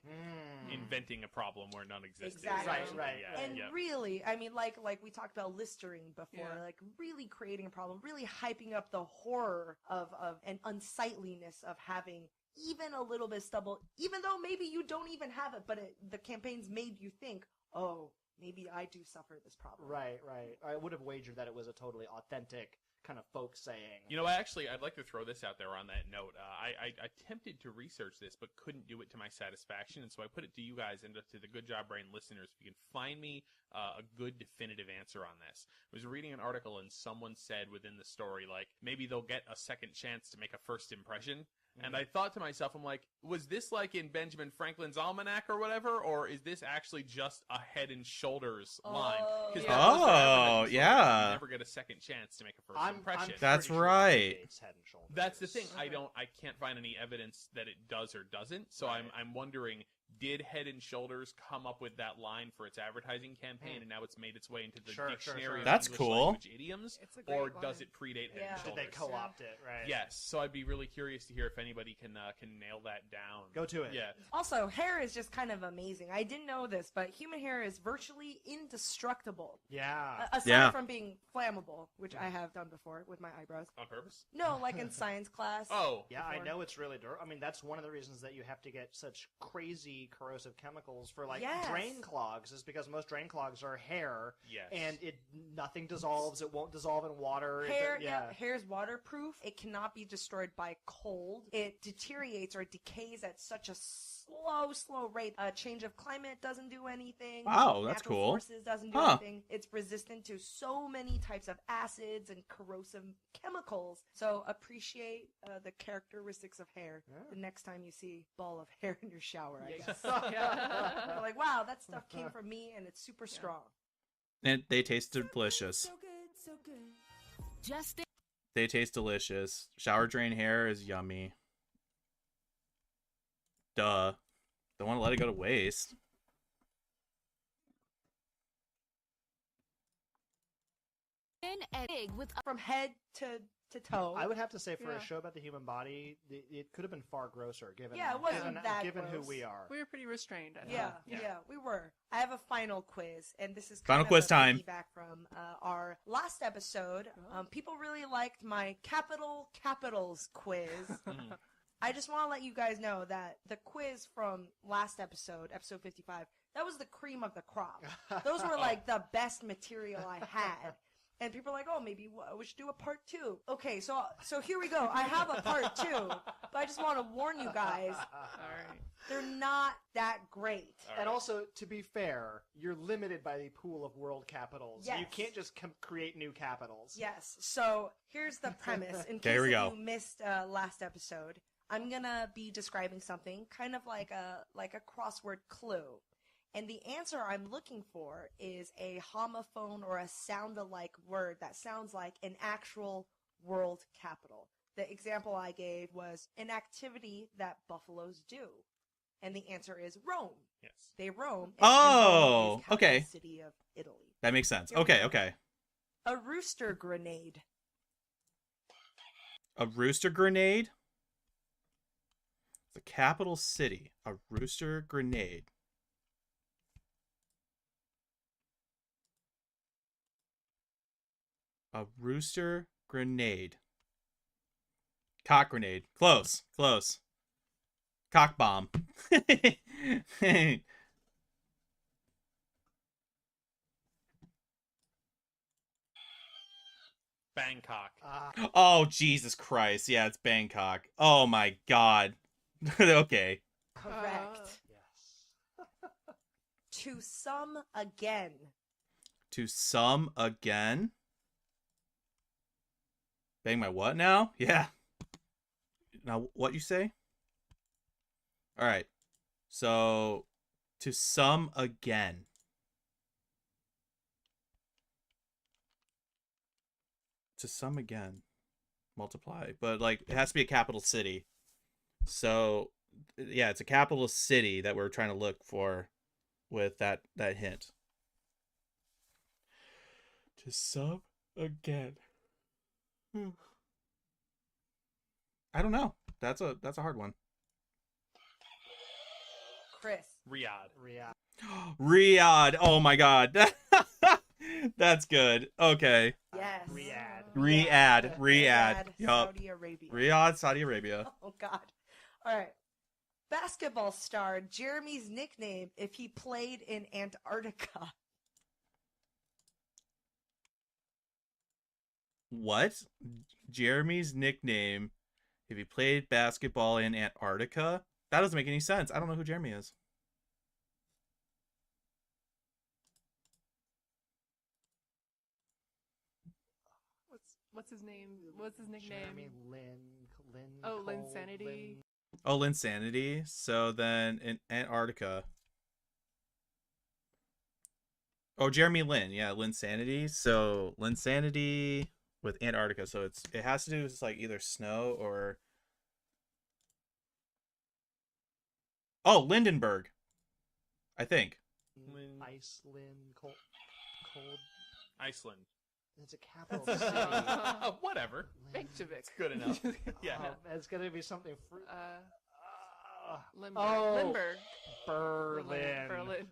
Inventing a problem where none existed. Exactly. Right. Yeah, And yeah. really, I mean, like we talked about Listerine before, Yeah. like really creating a problem, really hyping up the horror of and unsightliness of having even a little bit of stubble, even though maybe you don't even have it, but the campaigns made you think, oh, maybe I do suffer this problem. Right. I would have wagered that it was a totally authentic kind of folk saying. You know, I'd like to throw this out there on that note. I attempted to research this, but couldn't do it to my satisfaction, and so I put it to you guys and to the Good Job Brain listeners. If you can find me a good definitive answer on this. I was reading an article, and someone said within the story, like, maybe they'll get a second chance to make a first impression. And I thought to myself, I'm like, was this like in Benjamin Franklin's Almanac or whatever, or is this actually just a Head and Shoulders line? 'Cause that was their advertising slogan. yeah. You never get a second chance to make a first impression. That's pretty sure right. it's Head and Shoulders. That's the thing. I can't find any evidence that it does or doesn't. So I'm wondering, did Head and Shoulders come up with that line for its advertising campaign, and now it's made its way into the dictionary of That's English cool. language idioms, It's a great or line. does it predate Head and Yeah. Did they Shoulders? co-opt it, right? Yes. So I'd be really curious to hear if anybody can nail that down. Go to it. Yeah. Also, hair is just kind of amazing. I didn't know this, but human hair is virtually indestructible. Yeah. Aside from being flammable, which I have done before with my eyebrows. On purpose? No, like in science class. Oh. Yeah, I before. know it's really durable. I mean, that's one of the reasons that you have to get such crazy corrosive chemicals for like Yes. drain clogs, is because most drain clogs are hair. Yes. And nothing dissolves. It won't dissolve in water. Hair is waterproof. It cannot be destroyed by cold. It deteriorates or decays at such a slow rate. A change of climate doesn't do anything. Wow, that's Natural cool. Forces doesn't do Huh. anything. It's resistant to so many types of acids and corrosive chemicals. So appreciate the characteristics of hair the next time you see a ball of hair in your shower, I guess. You're like, wow, that stuff came from me and it's super strong. And they taste delicious. Just They taste delicious. Shower drain hair is yummy. Duh. Don't want to let it go to waste. in and big with From head to toe. I would have to say for Yeah. a show about the human body, it could have been far grosser given Yeah, it wasn't given, that given who gross. we are. We were pretty restrained. I Yeah, thought. yeah, we were. I have a final quiz, and this is Final kind quiz of a time. Back from our last episode. People really liked my capitals quiz. I just want to let you guys know that the quiz from last episode, episode 55, that was the cream of the crop. Those were like the best material I had. And people are like, oh, maybe we should do a part 2. Okay, so here we go. I have a part 2, but I just want to warn you guys, they're not that great. And also, to be fair, you're limited by the pool of world capitals. Yes. You can't just create new capitals. Yes. So here's the premise. In Okay, case here we that go. you missed last episode, I'm gonna be describing something kind of like a crossword clue. And the answer I'm looking for is a homophone or a sound-alike word that sounds like an actual world capital. The example I gave was an activity that buffaloes do. And the answer is Rome. Yes. They roam. and Oh, Rome is capital okay. City of Italy. That makes sense. Here we Okay, go. okay. A rooster grenade. A rooster grenade? The capital city. A rooster grenade. A rooster grenade. Cock grenade. Close. Close. Cock bomb. Bangkok. Oh, Jesus Christ. Yeah, it's Bangkok. Oh, my God. Okay. Correct. To sum again. To sum again? Bang my what now? Yeah. Now, what you say? All right. So, to sum again. To sum again. Multiply. But, like, it has to be a capital city. So, yeah, it's a capital city that we're trying to look for with that hint. To sum again. I don't know. That's a hard one. Chris. Riyadh. Riyadh. Oh my God. That's good. Okay. Yes. Riyadh. Yup. Saudi Arabia. Riyadh, Saudi Arabia. Oh God. All right. Basketball star Jeremy's nickname if he played in Antarctica. What? Jeremy's nickname if he played basketball in Antarctica? That doesn't make any sense. I don't know who Jeremy is. What's his name? What's his nickname? Jeremy Lynn. Oh, Linsanity. Oh, Linsanity. So then in Antarctica. Oh, Jeremy Lin. Yeah, Linsanity. So Linsanity with Antarctica. So it has to do with like either snow or. Oh, Lindenberg. I think. Iceland. Cold. Iceland. It's a capital city. Whatever. Reykjavik. It's good enough. Yeah. It's going to be something. Limburg. Berlin.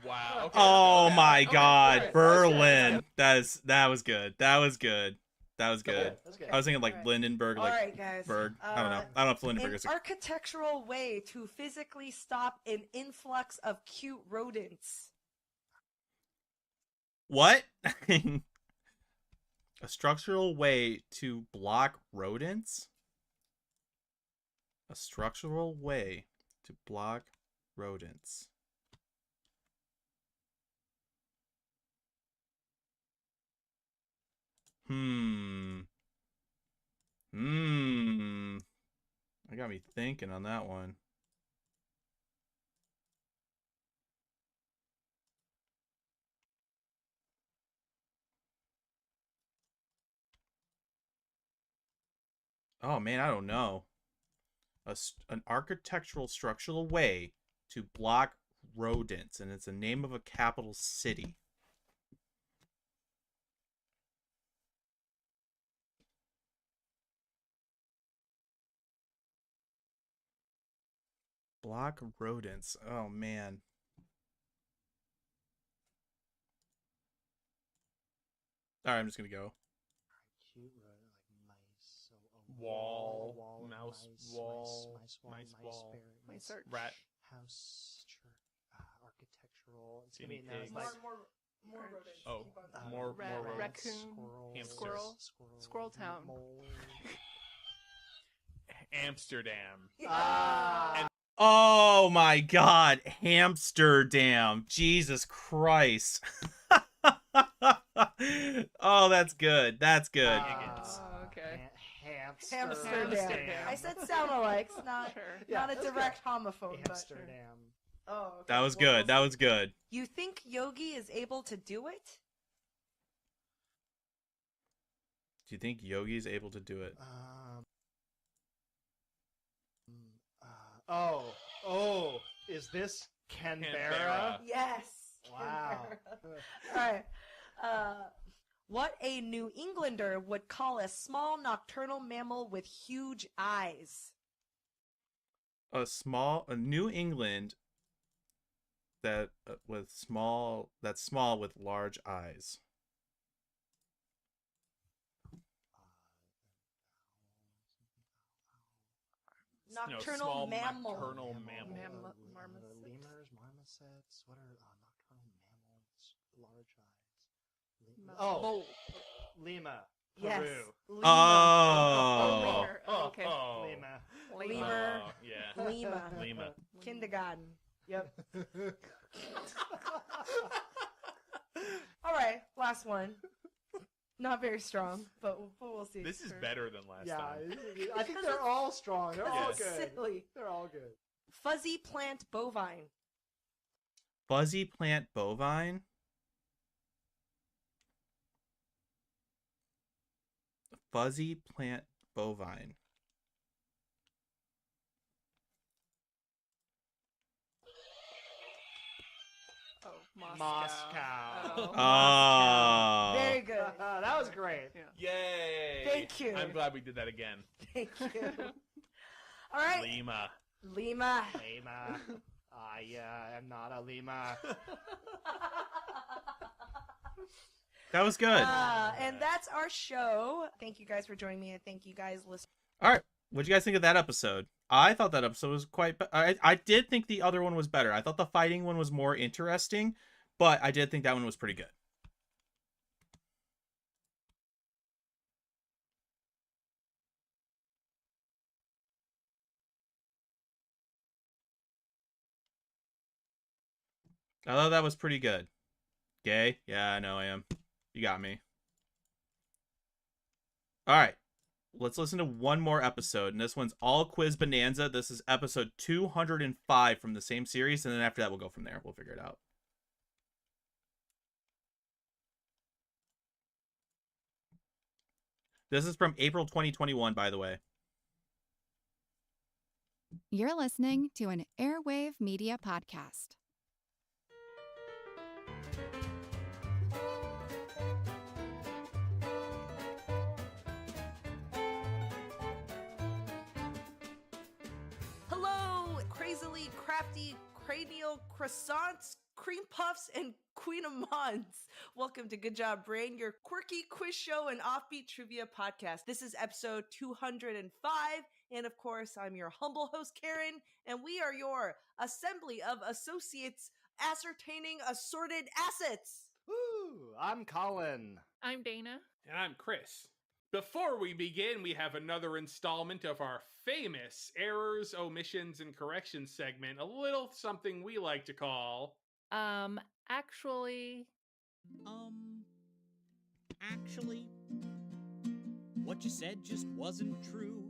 Wow. Okay. Oh my Okay, God, right. Berlin. That was good. That was good. That's good. I was thinking like All right. Lindenberg, All like right, guys. Berg. I don't know. I don't know if Lindenberg An is. architectural way to physically stop an influx of cute rodents. What? A structural way to block rodents? A structural way to block rodents. I got me thinking on that one. Oh man, I don't know. An architectural structural way to block rodents, and it's the name of a capital city. Block rodents. Oh man. All right, I'm just gonna go. Wall, mouse wall, Mice search. rat. House, architectural. It's Guinea gonna be pigs. More rodents. Oh, Keep on more Raccoon. Squirrel, Hamster. Squirrel Town. mole. Amsterdam. Oh my God, Hamsterdam. Jesus Christ. Oh, that's good. That's good. Oh, okay. Amsterdam. I said sound alikes, not not a direct homophone. Amsterdam. But, oh, okay. That was What good. else? That was good. You think Yogi is able to do it? Do you think Yogi's able to do it? Is this Canberra? Canberra. Yes. Wow. All right. What a New Englander would call a small nocturnal mammal with huge eyes. A New England that that's small with large eyes. Nocturnal small mammal. nocturnal mammal. Lemurs, marmosets. What are nocturnal mammals? Large eyes. Mole. Lima. Yes. Peru. Lemur. Oh. Okay. Lima. Lemur. Yeah. Lima. Lima. Kindergarten. Yep. All right, last one. Not very strong, but we'll see. This is better than last time. I think they're all strong. They're all It's good. silly. They're all good. Fuzzy plant bovine. Fuzzy plant bovine. Fuzzy plant bovine. Oh, Moscow. Oh. Very good. That was great. Yay! Thank you. I'm glad we did that again. Thank you. All right. Lima. Lima. Lima. I am not a Lima. That was good. And that's our show. Thank you guys for joining me, and thank you guys listening. All right. What'd you guys think of that episode? I thought that episode was quite... I did think the other one was better. I thought the fighting one was more interesting, but I did think that one was pretty good. I thought that was pretty good. Gay? Yeah, I know I am. You got me. All right. Let's listen to one more episode, and this one's All Quiz Bonanza. This is episode 205 from the same series, and then after that, we'll go from there. We'll figure it out. This is from April 2021, by the way. You're listening to an Airwave Media Podcast. Hello, crazily crafty cranial croissants, cream puffs, and Queen of Mons. Welcome to Good Job Brain, your quirky quiz show and offbeat trivia podcast. This is episode 205, and of course, I'm your humble host, Karen, and we are your assembly of associates ascertaining assorted assets. Woo! I'm Colin. I'm Dana. And I'm Chris. Before we begin, we have another installment of our famous errors, omissions, and corrections segment. A little something we like to call... Actually, what you said just wasn't true.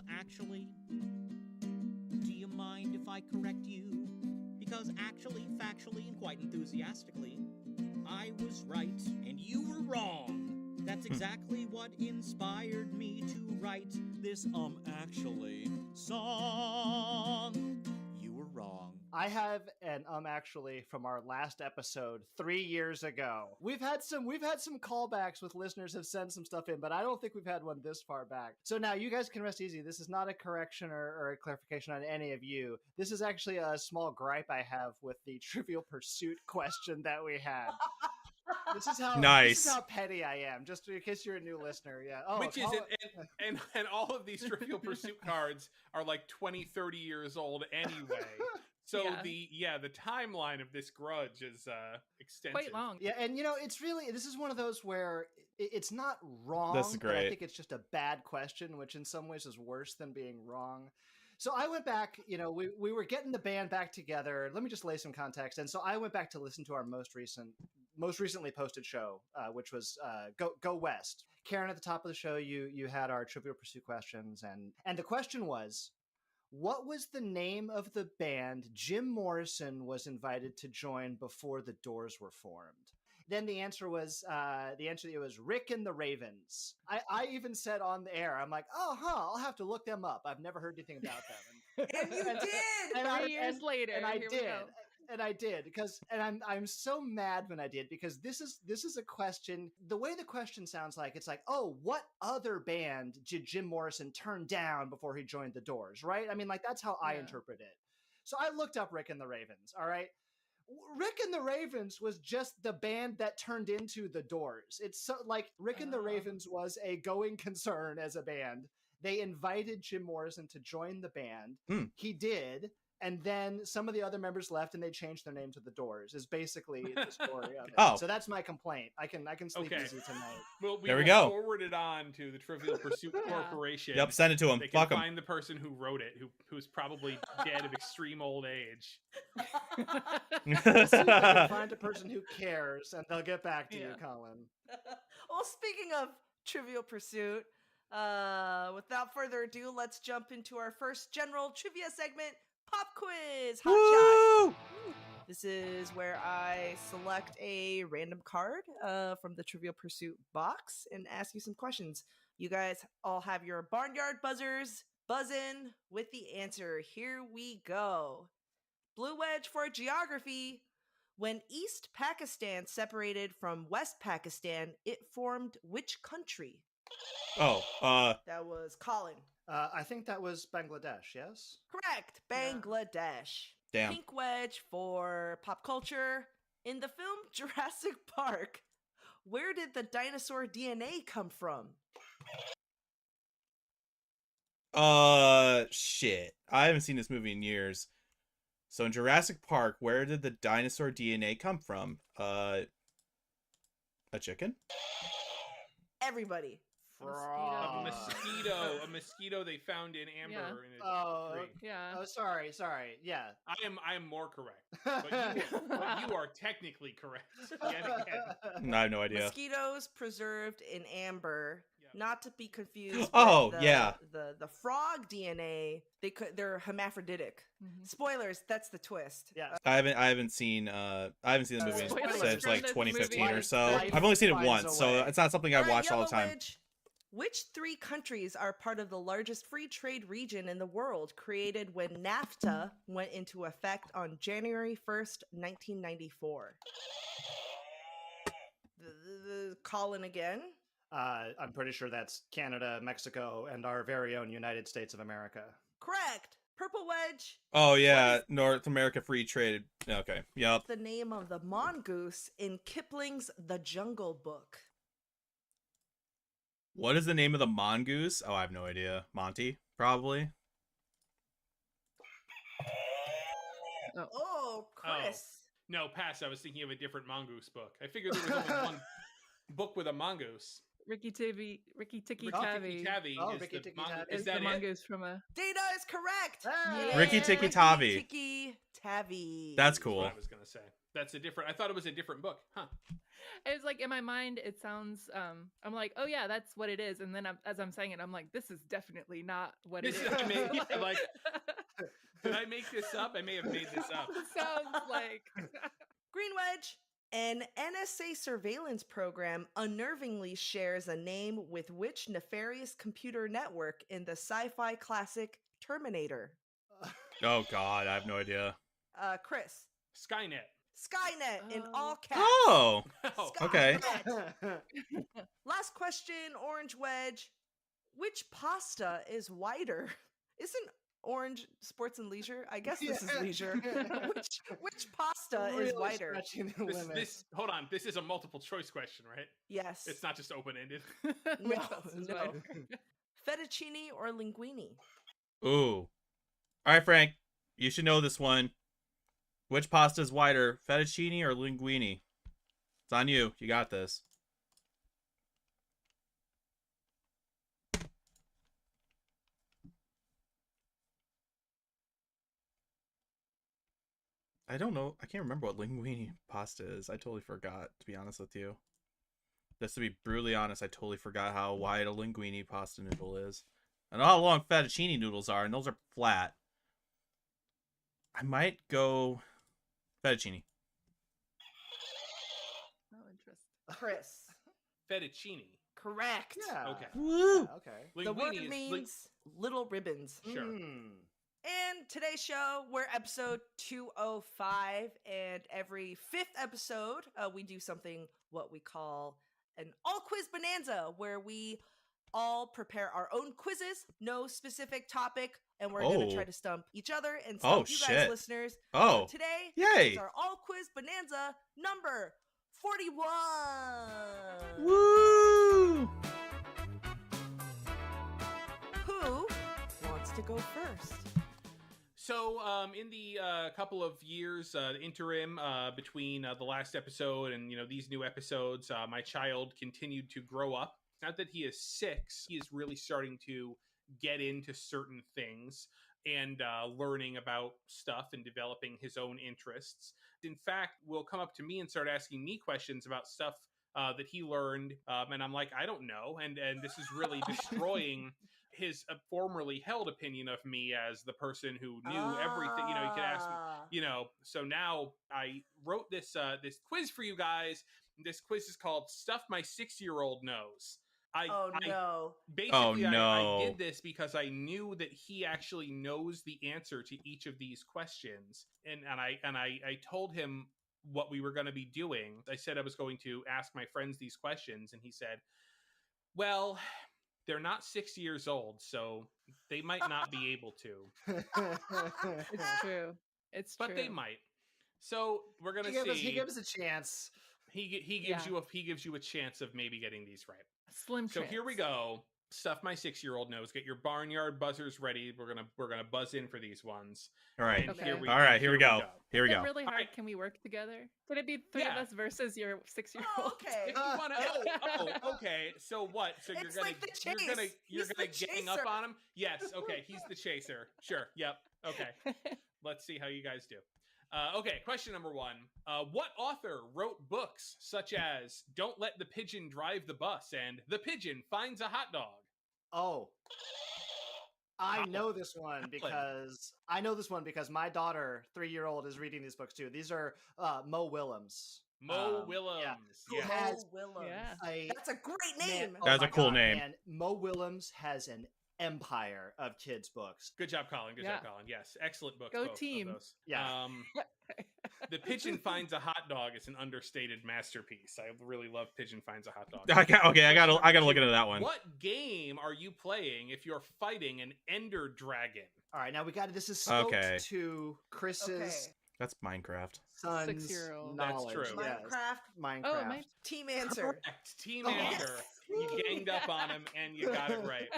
Actually, do you mind if I correct you? Because actually, factually, and quite enthusiastically, I was right and you were wrong. That's exactly what inspired me to write this actually song. You were wrong. I have an actually from our last episode 3 years ago. We've had some callbacks with listeners have sent some stuff in, but I don't think we've had one this far back. So now you guys can rest easy. This is not a correction or a clarification on any of you. This is actually a small gripe I have with the Trivial Pursuit question that we had. This is how petty I am. Just in case you're a new listener, yeah. Oh, which is and all of these Trivial Pursuit cards are like 20, 30 years old anyway. So the timeline of this grudge is extensive. Quite long. Yeah, and this is one of those where it's not wrong. This is but I great. think it's just a bad question, which in some ways is worse than being wrong. So I went back, we were getting the band back together. Let me just lay some context. And so I went back to listen to our most recently posted show, which was Go West. Karen, at the top of the show, you had our Trivial Pursuit questions, and the question was, what was the name of the band Jim Morrison was invited to join before the Doors were formed? Then the answer was Rick and the Ravens. I even said on the air, I'm like, I'll have to look them up. I've never heard anything about them. And you did! 3 years later, and I here we did. go. And I did because I'm so mad when I did because this is a question. The way the question sounds like it's like, what other band did Jim Morrison turn down before he joined the Doors, right? I mean, like that's how I interpret it. So I looked up Rick and the Ravens. All right, Rick and the Ravens was just the band that turned into the Doors. It's so like Rick and the Ravens was a going concern as a band. They invited Jim Morrison to join the band. Hmm. He did. And then some of the other members left, and they changed their name to the Doors. Is basically the story of it. Oh. So that's my complaint. I can sleep Okay. easy tonight. Well, There we will go. Forward it on to the Trivial Pursuit Corporation. Yep, send it to 'em. They can Fuck 'em. find the person who wrote it, who's probably dead of extreme old age. We'll see if I can find a person who cares, and they'll get back to you, Colin. Well, speaking of Trivial Pursuit, without further ado, let's jump into our first general trivia segment, Pop Quiz Hot Shot. This is where I select a random card from the Trivial Pursuit box and ask you some questions. You guys all have your barnyard buzzers. Buzz in with the answer. Here we go. Blue Wedge for geography. When East Pakistan separated from West Pakistan, it formed which country? That was Colin. I think that was Bangladesh, yes? Correct. Bangladesh. Damn. Pink Wedge for pop culture. In the film Jurassic Park, where did the dinosaur DNA come from? Shit. I haven't seen this movie in years. So in Jurassic Park, where did the dinosaur DNA come from? A chicken? Everybody. A mosquito they found in amber in a tree. Yeah. Oh, sorry. Yeah. I am more correct. But you are technically correct. Yet again. I have no idea. Mosquitoes preserved in amber, not to be confused. Oh, with yeah. The frog DNA. They're hermaphroditic. Spoilers. That's the twist. Yeah. I haven't seen the movie Spoilers since from like this 2015 movie. or so. Life I've only seen it finds once, a so way. it's not something I watch all the time. Wedge. Which 3 countries are part of the largest free trade region in the world, created when NAFTA went into effect on January 1st, 1994? Colin again. I'm pretty sure that's Canada, Mexico, and our very own United States of America. Correct. Purple Wedge. Oh yeah, North America Free Trade. Okay, yep. The name of the mongoose in Kipling's The Jungle Book. What is the name of the mongoose? Oh, I have no idea. Monty, probably. Oh, Chris. No, pass. I was thinking of a different mongoose book. I figured there was only one book with a mongoose. Ricky Tikki Tavi Tavi. is Ricky the Tikki mongoose. Tavi. Is that the it? mongoose from a. Data is correct. Ricky Tikki Tavi. Ricky Tavi. That's cool. That's what I was gonna say. That's a different. I thought it was a different book. Huh. It's like in my mind, it sounds. I'm like, oh yeah, that's what it is. And then as I'm saying it, I'm like, this is definitely not what it is. Did I make this up? I may have made this up. It sounds like. Green Wedge. An NSA surveillance program unnervingly shares a name with which nefarious computer network in the sci-fi classic Terminator? Oh God, I have no idea. Chris. Skynet. Skynet in all caps. Oh, okay. Last question, Orange Wedge. Which pasta is whiter? Isn't orange sports and leisure? I guess this is leisure. which pasta is whiter? Hold on. This is a multiple choice question, right? Yes. It's not just open ended. No. Fettuccine or linguine? Ooh. All right, Frank. You should know this one. Which pasta is whiter, fettuccine or linguine? It's on you. You got this. I don't know. I can't remember what linguine pasta is. I totally forgot, to be honest with you. Just to be brutally honest, I totally forgot how wide a linguine pasta noodle is. I know how long fettuccine noodles are, and those are flat. I might go fettuccine. Oh, interesting. Chris. Fettuccine. Correct. Yeah. Okay. Woo! Yeah, okay. The word Linguine means little ribbons. Sure. And today's show, we're episode 205, and every 5th episode, we do something what we call an all quiz bonanza, where we all prepare our own quizzes, no specific topic, and we're going to try to stump each other and stump you guys, listeners. Oh, so today, yay! is our all quiz bonanza number 41. Woo! Who go first. So, in the couple of years, interim between the last episode and these new episodes, my child continued to grow up. Now that he is 6, he is really starting to get into certain things and learning about stuff and developing his own interests. In fact, will come up to me and start asking me questions about stuff that he learned, and I'm like, I don't know, and this is really destroying his formerly held opinion of me as the person who knew everything. You could ask me, So now I wrote this this quiz for you guys. This quiz is called "Stuff My 6-Year-Old Knows." Basically, I did this because I knew that he actually knows the answer to each of these questions, and I told him what we were going to be doing. I said I was going to ask my friends these questions, and he said, well, they're not 6 years old, so they might not be able to. It's true. But they might. So we're gonna see. He gives a chance. He gives you a chance of maybe getting these right. Slim So chance. here we go. Stuff my 6-year-old knows. Get your barnyard buzzers ready. We're gonna buzz in for these ones. All right. And here we go. Here we Is go. it really hard? Can we work together? Could it be three of us versus your 6-year-old? Okay. If you want to, okay. So what? So It's like the chase. you're He's gonna the gang up chaser. on him? Yes. Okay. He's the chaser. Sure. Yep. Okay. Let's see how you guys do. Okay. Question number 1. What author wrote books such as "Don't Let the Pigeon Drive the Bus" and "The Pigeon Finds a Hot Dog"? Oh. I know this one because my daughter, 3-year-old, is reading these books too. These are Mo Willems. Mo Willems. Who has That's a great name. That's a cool name. And Mo Willems has an empire of kids' books. Good job, Colin. Good job, Colin. Yes, excellent books. Go both of team. those. Yeah. The Pigeon Finds a Hot Dog is an understated masterpiece. I really love Pigeon Finds a Hot Dog. I gotta look into that one. What game are you playing if you're fighting an Ender Dragon? All right, now this is scoped Okay. to Chris's That's Minecraft. son's 6-year-old. That's knowledge. true. Yes. Minecraft. Minecraft. Team answer. Correct. Team answer. You ganged up on him and you got it right.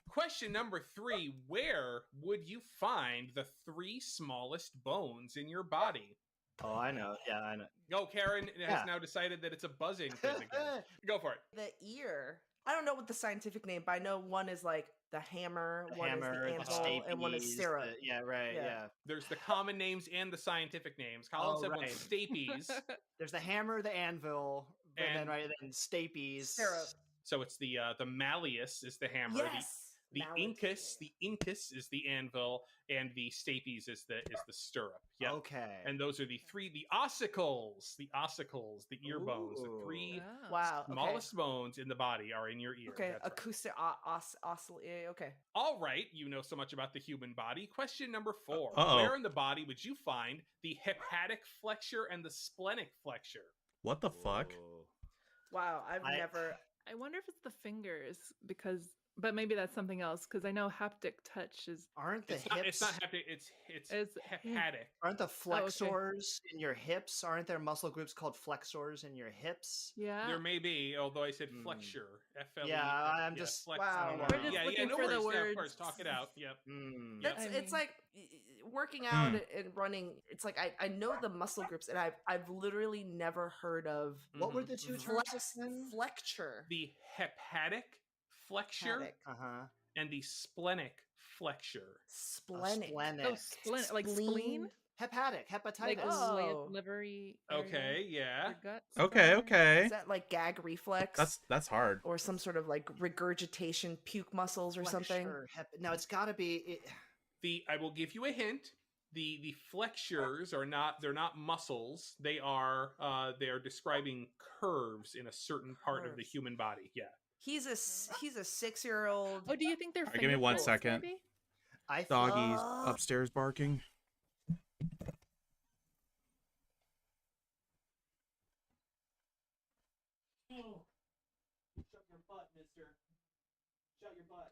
Question number 3. Where would you find the 3 smallest bones in your body? Oh, I know. Yeah, I know. Go, Karen has now decided that it's a buzzing quiz again. Go for it. The ear. I don't know what the scientific name, but I know one is like the hammer, one is the anvil, and one is syrup. Yeah. There's the common names and the scientific names. Colin said one's stapes. There's the hammer, the anvil, and then stapes. Syrup. So it's the malleus is the hammer. Yes. The incus is the anvil, and the stapes is the stirrup. Yeah. Okay. And those are the 3, the ossicles, the ear bones, the 3 smallest bones in the body are in your ear. Okay, That's right. acoustic, okay. All right, you know so much about the human body. Question number 4. Uh-oh. Where in the body would you find the hepatic flexure and the splenic flexure? What the fuck? Wow, I've never. I wonder if it's the fingers but maybe that's something else because I know haptic touch is. Aren't the It's hips? not haptic. It's hepatic. Aren't the flexors in your hips? Aren't there muscle groups called flexors in your hips? Yeah. There may be, although I said flexure. F-L-E. Yeah, I'm just flex. Wow. We're just looking no for the worries. Yeah, of words. course, talk it out. Yep. It's like working out and running. It's like I know the muscle groups, and I've literally never heard of. What were the 2 terms again? Flexure. The hepatic flexure and the splenic flexure. Splenic. Oh, like spleen? Hepatic, hepatitis. Like livery. Okay, yeah. Your guts. Okay. Is that like gag reflex? That's hard. Or some sort of like regurgitation, puke muscles or something? No, it's got to be. I will give you a hint. The flexures are not muscles. They are describing curves in a certain part of the human body. Yeah. He's a 6-year-old. Oh, do you think they're? Give me 1 second. Maybe? Doggy's upstairs barking. Shut your butt, mister. Shut your butt.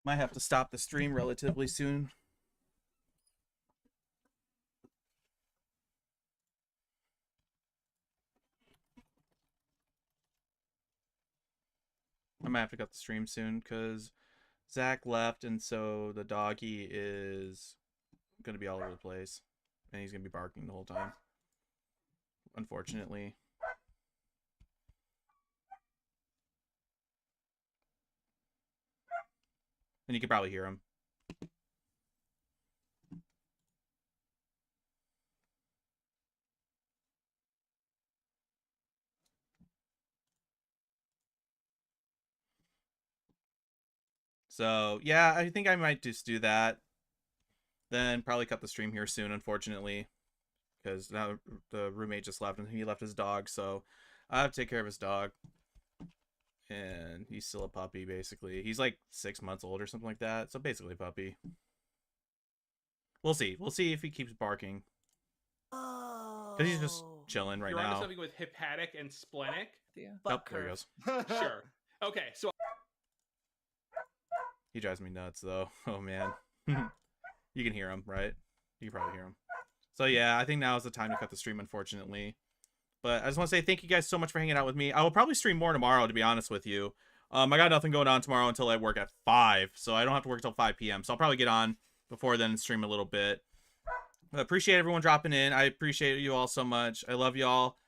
Might have to stop the stream relatively soon. I might have to cut the stream soon because Zach left, and so the doggy is going to be all over the place. And he's going to be barking the whole time. Unfortunately. And you can probably hear him. So, yeah, I think I might just do that. Then probably cut the stream here soon, unfortunately. Because now the roommate just left and he left his dog, so I have to take care of his dog. And he's still a puppy, basically. He's like 6 months old or something like that. So basically a puppy. We'll see. We'll see if he keeps barking. Because he's just chilling right You're now. onto something with hepatic and splenic? Yeah. Oh, there he goes. Sure. Okay, so... He drives me nuts, though. Oh, man. You can hear him, right? You can probably hear him. So, yeah, I think now is the time to cut the stream, unfortunately. But I just want to say thank you guys so much for hanging out with me. I will probably stream more tomorrow, to be honest with you. I got nothing going on tomorrow until I work at 5, so I don't have to work until 5 p.m. So I'll probably get on before then and stream a little bit. I appreciate everyone dropping in. I appreciate you all so much. I love y'all.